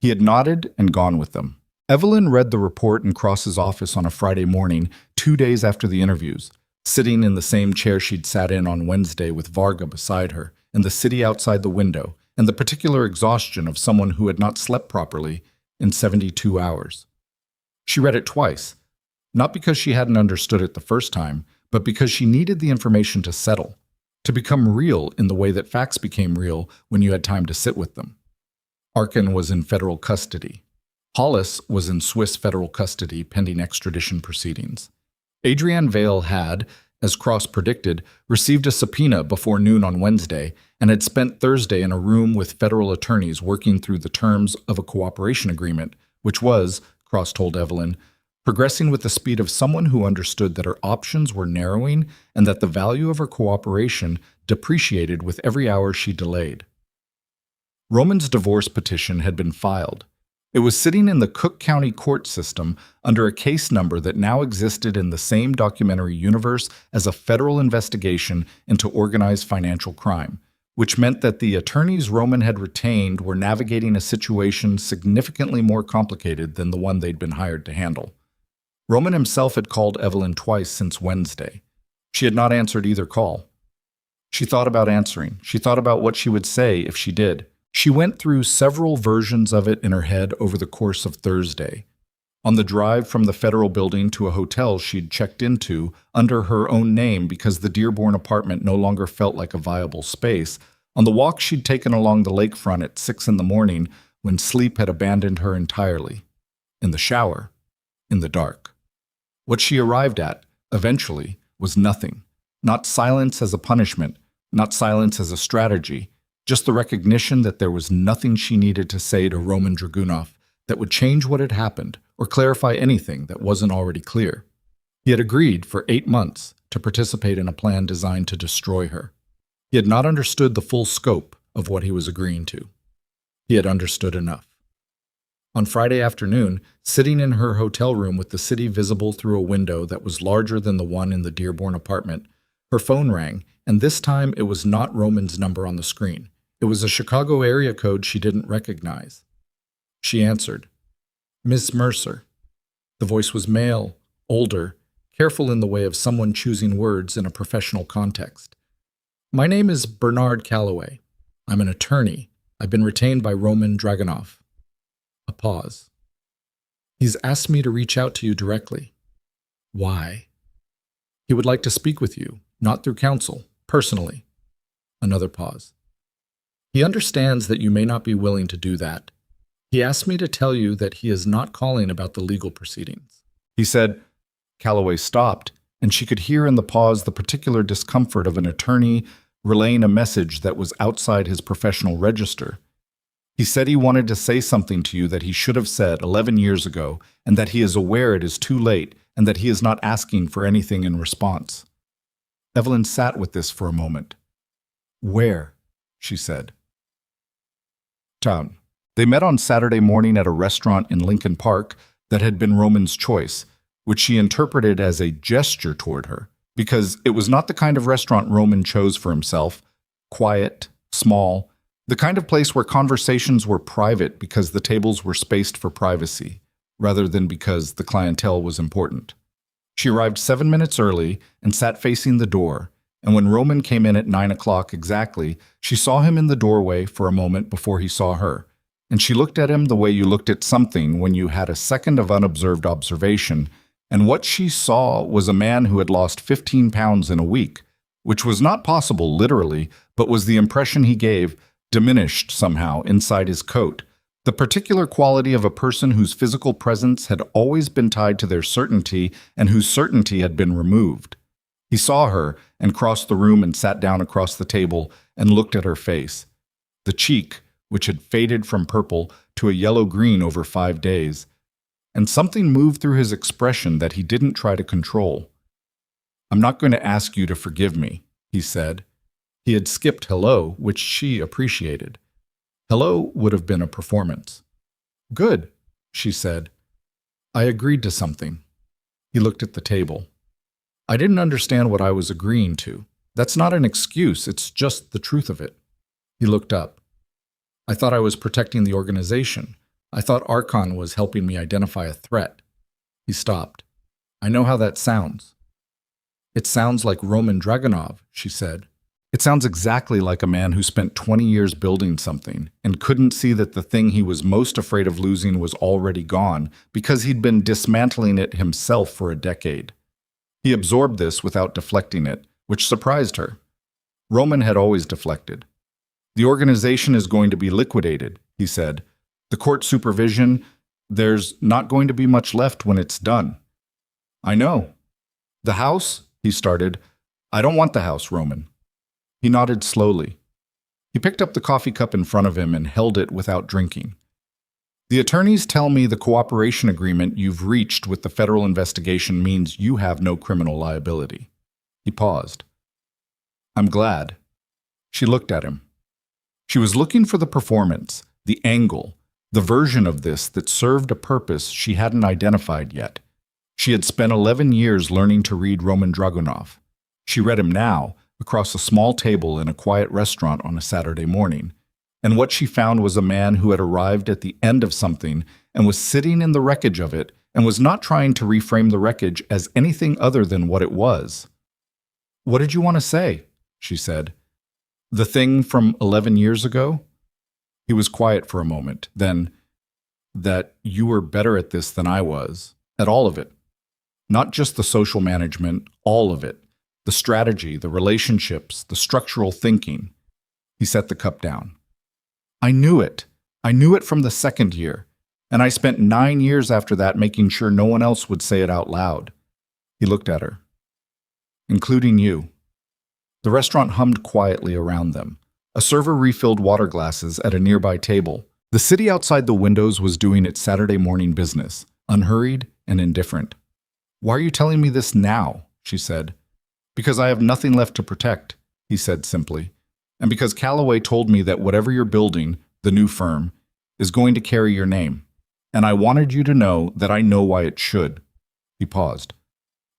He had nodded and gone with them. Evelyn read the report in Cross's office on a Friday morning, 2 days after the interviews, sitting in the same chair she'd sat in on Wednesday with Varga beside her, and the city outside the window, and the particular exhaustion of someone who had not slept properly in 72 hours. She read it twice, not because she hadn't understood it the first time, but because she needed the information to settle, to become real in the way that facts became real when you had time to sit with them. Arkin was in federal custody. Hollis was in Swiss federal custody pending extradition proceedings. Adrienne Vale had, as Cross predicted, received a subpoena before noon on Wednesday and had spent Thursday in a room with federal attorneys working through the terms of a cooperation agreement, which was, Cross told Evelyn, progressing with the speed of someone who understood that her options were narrowing and that the value of her cooperation depreciated with every hour she delayed. Roman's divorce petition had been filed. It was sitting in the Cook County court system under a case number that now existed in the same documentary universe as a federal investigation into organized financial crime, which meant that the attorneys Roman had retained were navigating a situation significantly more complicated than the one they'd been hired to handle. Roman himself had called Evelyn twice since Wednesday. She had not answered either call. She thought about answering. She thought about what she would say if she did. She went through several versions of it in her head over the course of Thursday. On the drive from the federal building to a hotel she'd checked into under her own name because the Dearborn apartment no longer felt like a viable space, on the walk she'd taken along the lakefront at 6 in the morning when sleep had abandoned her entirely. In the shower, in the dark. What she arrived at, eventually, was nothing. Not silence as a punishment, not silence as a strategy, just the recognition that there was nothing she needed to say to Roman Dragunov that would change what had happened or clarify anything that wasn't already clear. He had agreed for 8 months to participate in a plan designed to destroy her. He had not understood the full scope of what he was agreeing to. He had understood enough. On Friday afternoon, sitting in her hotel room with the city visible through a window that was larger than the one in the Dearborn apartment, her phone rang, and this time it was not Roman's number on the screen. It was a Chicago area code she didn't recognize. She answered. Miss Mercer. The voice was male, older, careful in the way of someone choosing words in a professional context. My name is Bernard Calloway. I'm an attorney. I've been retained by Roman Dragunov. A pause. He's asked me to reach out to you directly. Why? He would like to speak with you, not through counsel, personally. Another pause. He understands that you may not be willing to do that. He asked me to tell you that he is not calling about the legal proceedings. He said. Calloway stopped, and she could hear in the pause the particular discomfort of an attorney relaying a message that was outside his professional register. He said he wanted to say something to you that he should have said 11 years ago, and that he is aware it is too late, and that he is not asking for anything in response. Evelyn sat with this for a moment. Where? She said. Town. They met on Saturday morning at a restaurant in Lincoln Park that had been Roman's choice, which she interpreted as a gesture toward her, because it was not the kind of restaurant Roman chose for himself, quiet, small, the kind of place where conversations were private because the tables were spaced for privacy, rather than because the clientele was important. She arrived 7 minutes early and sat facing the door, and when Roman came in at 9 o'clock exactly, she saw him in the doorway for a moment before he saw her, and she looked at him the way you looked at something when you had a second of unobserved observation, and what she saw was a man who had lost 15 pounds in a week, which was not possible literally, but was the impression he gave, diminished somehow inside his coat, the particular quality of a person whose physical presence had always been tied to their certainty and whose certainty had been removed. He saw her and crossed the room and sat down across the table and looked at her face. The cheek, which had faded from purple to a yellow-green over 5 days, and something moved through his expression that he didn't try to control. I'm not going to ask you to forgive me, he said. He had skipped hello, which she appreciated. Hello would have been a performance. Good, she said. I agreed to something. He looked at the table. I didn't understand what I was agreeing to. That's not an excuse, it's just the truth of it. He looked up. I thought I was protecting the organization. I thought Archon was helping me identify a threat. He stopped. I know how that sounds. It sounds like Roman Dragunov, she said. It sounds exactly like a man who spent 20 years building something and couldn't see that the thing he was most afraid of losing was already gone because he'd been dismantling it himself for a decade. He absorbed this without deflecting it, which surprised her. Roman had always deflected. The organization is going to be liquidated, he said. The court supervision, there's not going to be much left when it's done. I know. The house, he started. I don't want the house, Roman. He nodded slowly. He picked up the coffee cup in front of him and held it without drinking. The attorneys tell me the cooperation agreement you've reached with the federal investigation means you have no criminal liability. He paused. I'm glad. She looked at him. She was looking for the performance, the angle, the version of this that served a purpose she hadn't identified yet. She had spent 11 years learning to read Roman Dragunov. She read him now, across a small table in a quiet restaurant on a Saturday morning, and what she found was a man who had arrived at the end of something and was sitting in the wreckage of it and was not trying to reframe the wreckage as anything other than what it was. What did you want to say? She said. The thing from 11 years ago? He was quiet for a moment. Then, that you were better at this than I was, at all of it. Not just the social management, all of it. The strategy, the relationships, the structural thinking. He set the cup down. I knew it. I knew it from the second year. And I spent 9 years after that making sure no one else would say it out loud. He looked at her. Including you. The restaurant hummed quietly around them. A server refilled water glasses at a nearby table. The city outside the windows was doing its Saturday morning business, unhurried and indifferent. Why are you telling me this now? She said. Because I have nothing left to protect, he said simply. And because Callaway told me that whatever you're building, the new firm, is going to carry your name. And I wanted you to know that I know why it should. He paused.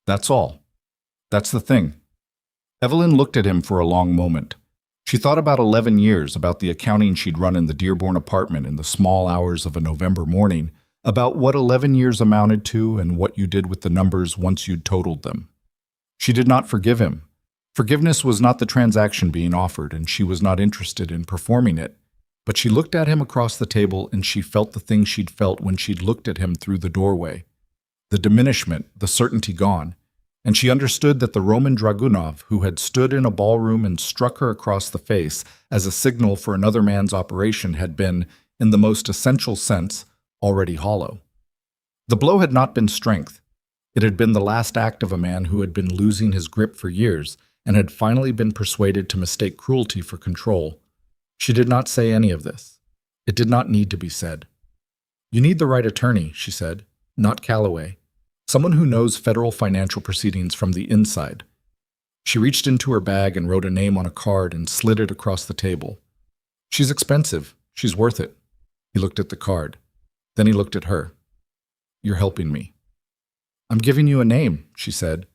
That's all. That's the thing. Evelyn looked at him for a long moment. She thought about 11 years, about the accounting she'd run in the Dearborn apartment in the small hours of a November morning, about what 11 years amounted to and what you did with the numbers once you'd totaled them. She did not forgive him. Forgiveness was not the transaction being offered, and she was not interested in performing it. But she looked at him across the table, and she felt the thing she'd felt when she'd looked at him through the doorway. The diminishment, the certainty gone. And she understood that the Roman Dragunov, who had stood in a ballroom and struck her across the face as a signal for another man's operation, had been, in the most essential sense, already hollow. The blow had not been strength. It had been the last act of a man who had been losing his grip for years and had finally been persuaded to mistake cruelty for control. She did not say any of this. It did not need to be said. You need the right attorney, she said, not Callaway. Someone who knows federal financial proceedings from the inside. She reached into her bag and wrote a name on a card and slid it across the table. She's expensive. She's worth it. He looked at the card. Then he looked at her. You're helping me. I'm giving you a name, she said.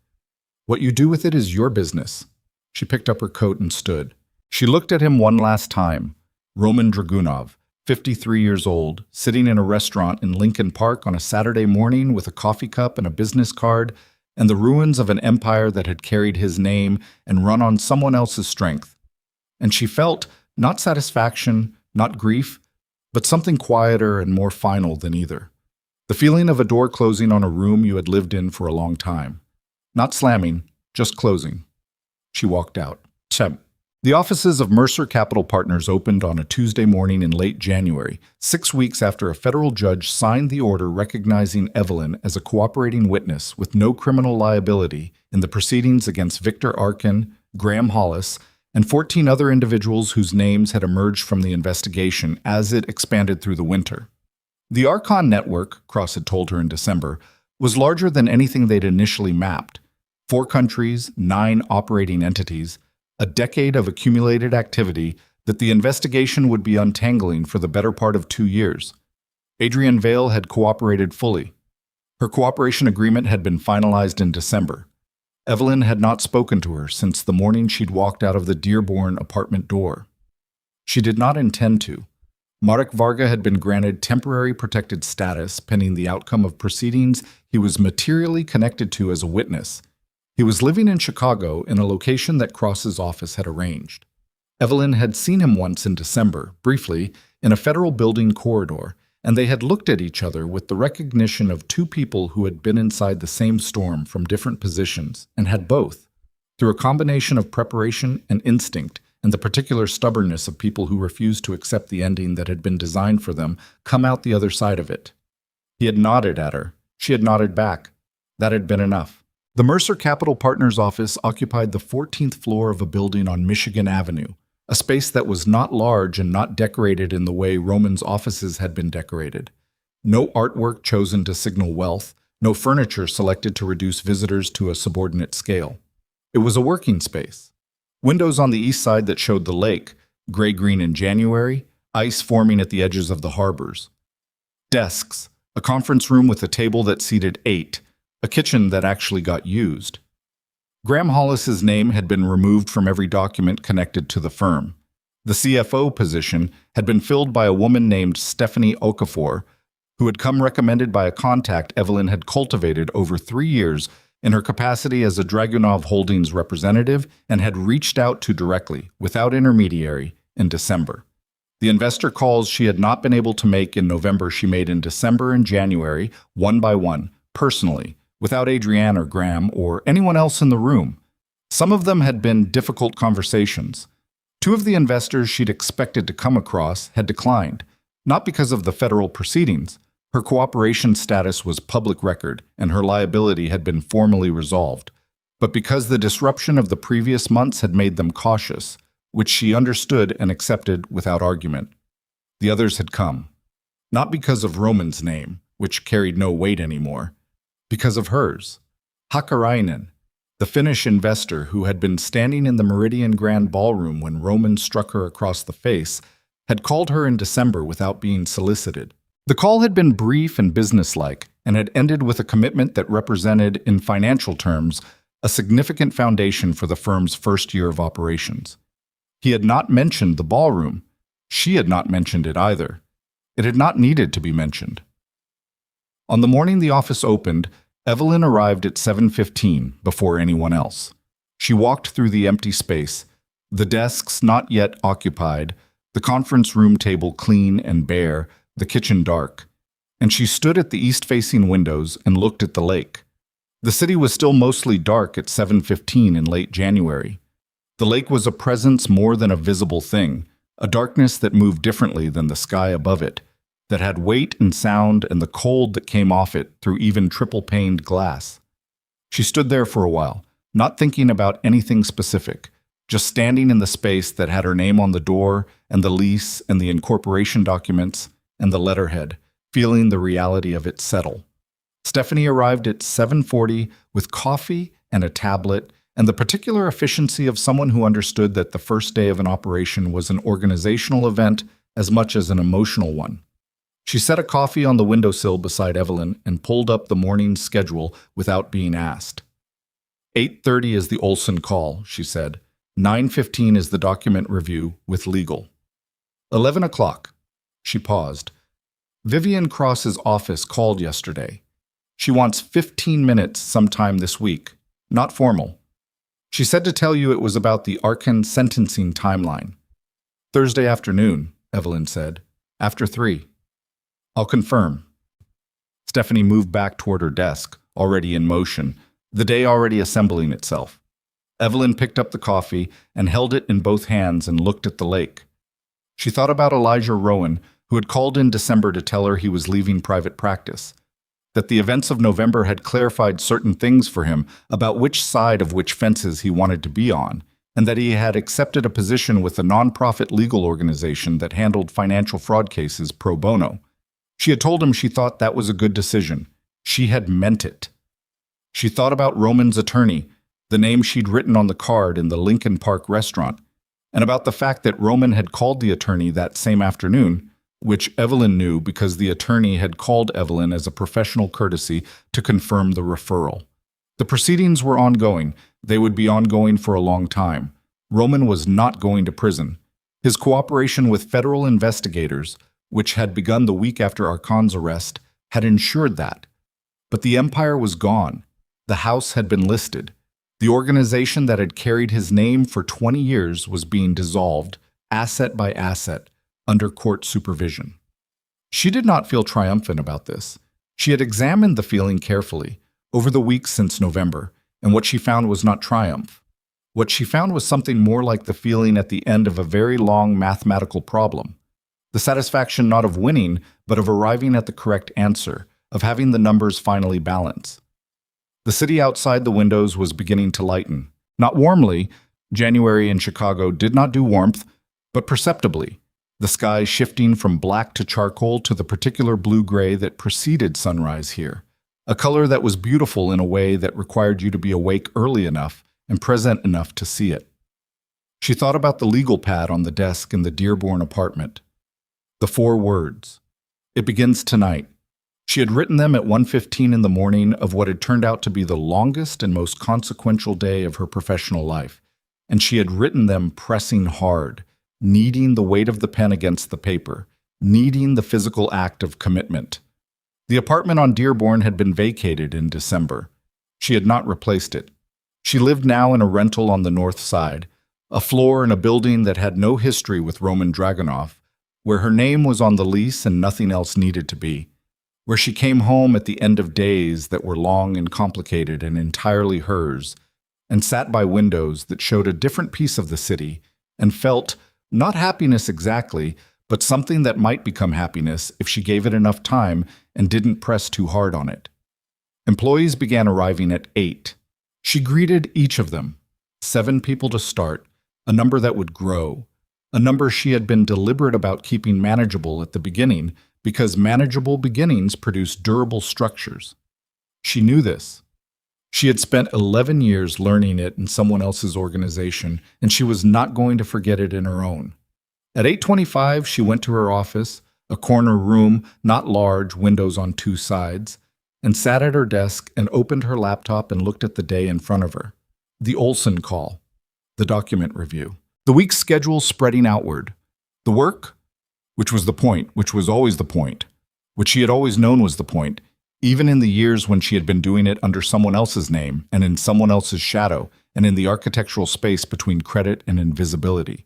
What you do with it is your business. She picked up her coat and stood. She looked at him one last time. Roman Dragunov, 53 years old, sitting in a restaurant in Lincoln Park on a Saturday morning with a coffee cup and a business card, and the ruins of an empire that had carried his name and run on someone else's strength. And she felt not satisfaction, not grief, but something quieter and more final than either. The feeling of a door closing on a room you had lived in for a long time. Not slamming, just closing. She walked out. The offices of Mercer Capital Partners opened on a Tuesday morning in late January, 6 weeks after a federal judge signed the order recognizing Evelyn as a cooperating witness with no criminal liability in the proceedings against Victor Arkin, Graham Hollis, and 14 other individuals whose names had emerged from the investigation as it expanded through the winter. The Archon network, Cross had told her in December, was larger than anything they'd initially mapped. 4 countries, 9 operating entities, a decade of accumulated activity that the investigation would be untangling for the better part of 2 years. Adrienne Vale had cooperated fully. Her cooperation agreement had been finalized in December. Evelyn had not spoken to her since the morning she'd walked out of the Dearborn apartment door. She did not intend to. Marek Varga had been granted temporary protected status pending the outcome of proceedings he was materially connected to as a witness. He was living in Chicago in a location that Cross's office had arranged. Evelyn had seen him once in December, briefly, in a federal building corridor, and they had looked at each other with the recognition of 2 people who had been inside the same storm from different positions, and had both, through a combination of preparation and instinct, and the particular stubbornness of people who refused to accept the ending that had been designed for them, come out the other side of it. He had nodded at her. She had nodded back. That had been enough. The Mercer Capital Partners office occupied the 14th floor of a building on Michigan Avenue, a space that was not large and not decorated in the way Roman's offices had been decorated. No artwork chosen to signal wealth, no furniture selected to reduce visitors to a subordinate scale. It was a working space. Windows on the east side that showed the lake, gray-green in January, ice forming at the edges of the harbors. Desks, a conference room with a table that seated 8, a kitchen that actually got used. Graham Hollis's name had been removed from every document connected to the firm. The CFO position had been filled by a woman named Stephanie Okafor, who had come recommended by a contact Evelyn had cultivated over 3 years in her capacity as a Dragunov Holdings representative and had reached out to directly, without intermediary, in December. The investor calls she had not been able to make in November she made in December and January, one by one, personally, without Adrienne or Graham or anyone else in the room. Some of them had been difficult conversations. Two of the investors she'd expected to come across had declined, not because of the federal proceedings. Her cooperation status was public record and her liability had been formally resolved, but because the disruption of the previous months had made them cautious, which she understood and accepted without argument. The others had come, not because of Roman's name, which carried no weight anymore, because of hers. Hakkarainen, the Finnish investor who had been standing in the Meridian Grand Ballroom when Roman struck her across the face, had called her in December without being solicited. The call had been brief and businesslike, and had ended with a commitment that represented, in financial terms, a significant foundation for the firm's first year of operations. He had not mentioned the ballroom. She had not mentioned it either. It had not needed to be mentioned. On the morning the office opened, Evelyn arrived at 7:15 before anyone else. She walked through the empty space, the desks not yet occupied, the conference room table clean and bare, the kitchen dark, and she stood at the east-facing windows and looked at the lake. The city was still mostly dark at 7:15 in late January. The lake was a presence more than a visible thing, a darkness that moved differently than the sky above it, that had weight and sound and the cold that came off it through even triple-paned glass. She stood there for a while, not thinking about anything specific, just standing in the space that had her name on the door and the lease and the incorporation documents and the letterhead, feeling the reality of it settle. Stephanie arrived at 7:40 with coffee and a tablet and the particular efficiency of someone who understood that the first day of an operation was an organizational event as much as an emotional one. She set a coffee on the windowsill beside Evelyn and pulled up the morning's schedule without being asked. 8:30 is the Olson call, she said. 9:15 is the document review with legal. 11 o'clock. She paused. Vivian Cross's office called yesterday. She wants 15 minutes sometime this week, not formal. She said to tell you it was about the Arkan sentencing timeline. Thursday afternoon, Evelyn said. After 3. I'll confirm. Stephanie moved back toward her desk, already in motion, the day already assembling itself. Evelyn picked up the coffee and held it in both hands and looked at the lake. She thought about Elijah Rowan, who had called in December to tell her he was leaving private practice, that the events of November had clarified certain things for him about which side of which fences he wanted to be on, and that he had accepted a position with a nonprofit legal organization that handled financial fraud cases pro bono. She had told him she thought that was a good decision. She had meant it. She thought about Roman's attorney, the name she'd written on the card in the Lincoln Park restaurant, and about the fact that Roman had called the attorney that same afternoon, which Evelyn knew because the attorney had called Evelyn as a professional courtesy to confirm the referral. The proceedings were ongoing. They would be ongoing for a long time. Roman was not going to prison. His cooperation with federal investigators, which had begun the week after Arkan's arrest, had ensured that. But the empire was gone. The house had been listed. The organization that had carried his name for 20 years was being dissolved, asset by asset, under court supervision. She did not feel triumphant about this. She had examined the feeling carefully over the weeks since November, and what she found was not triumph. What she found was something more like the feeling at the end of a very long mathematical problem. The satisfaction not of winning, but of arriving at the correct answer, of having the numbers finally balance. The city outside the windows was beginning to lighten. Not warmly, January in Chicago did not do warmth, but perceptibly. The sky shifting from black to charcoal to the particular blue-gray that preceded sunrise here, a color that was beautiful in a way that required you to be awake early enough and present enough to see it. She thought about the legal pad on the desk in the Dearborn apartment. The 4 words. It begins tonight. She had written them at 1:15 in the morning of what had turned out to be the longest and most consequential day of her professional life, and she had written them pressing hard, needing the weight of the pen against the paper, needing the physical act of commitment. The apartment on Dearborn had been vacated in December. She had not replaced it. She lived now in a rental on the north side, a floor in a building that had no history with Roman Dragunov, where her name was on the lease and nothing else needed to be, where she came home at the end of days that were long and complicated and entirely hers, and sat by windows that showed a different piece of the city and felt, not happiness exactly, but something that might become happiness if she gave it enough time and didn't press too hard on it. Employees began arriving at 8. She greeted each of them. 7 people to start, a number that would grow, a number she had been deliberate about keeping manageable at the beginning because manageable beginnings produce durable structures. She knew this. She had spent 11 years learning it in someone else's organization, and she was not going to forget it in her own. At 8:25, she went to her office, a corner room, not large, windows on 2 sides, and sat at her desk and opened her laptop and looked at the day in front of her. The Olson call, the document review, the week's schedule spreading outward, the work, which was the point, which was always the point, which she had always known was the point, even in the years when she had been doing it under someone else's name and in someone else's shadow and in the architectural space between credit and invisibility.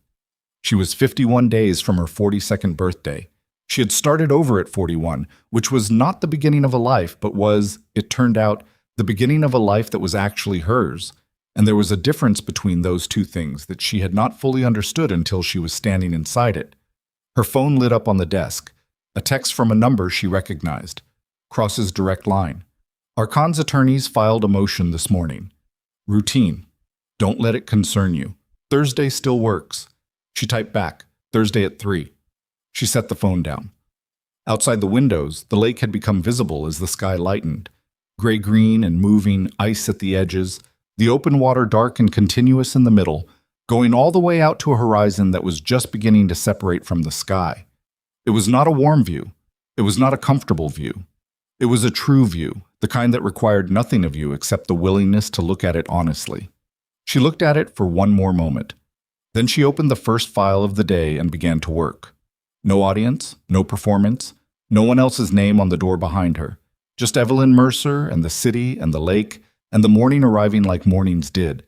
She was 51 days from her 42nd birthday. She had started over at 41, which was not the beginning of a life, but was, it turned out, the beginning of a life that was actually hers. And there was a difference between those two things that she had not fully understood until she was standing inside it. Her phone lit up on the desk, a text from a number she recognized. Cross's direct line. Arcon's attorneys filed a motion this morning. Routine. Don't let it concern you. Thursday still works. She typed back, Thursday at 3. She set the phone down. Outside the windows, the lake had become visible as the sky lightened. Gray-green and moving, ice at the edges, the open water dark and continuous in the middle, going all the way out to a horizon that was just beginning to separate from the sky. It was not a warm view. It was not a comfortable view. It was a true view, the kind that required nothing of you except the willingness to look at it honestly. She looked at it for one more moment. Then she opened the first file of the day and began to work. No audience, no performance, no one else's name on the door behind her. Just Evelyn Mercer and the city and the lake and the morning arriving like mornings did.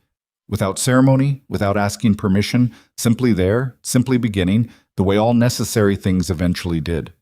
Without ceremony, without asking permission, simply there, simply beginning, the way all necessary things eventually did.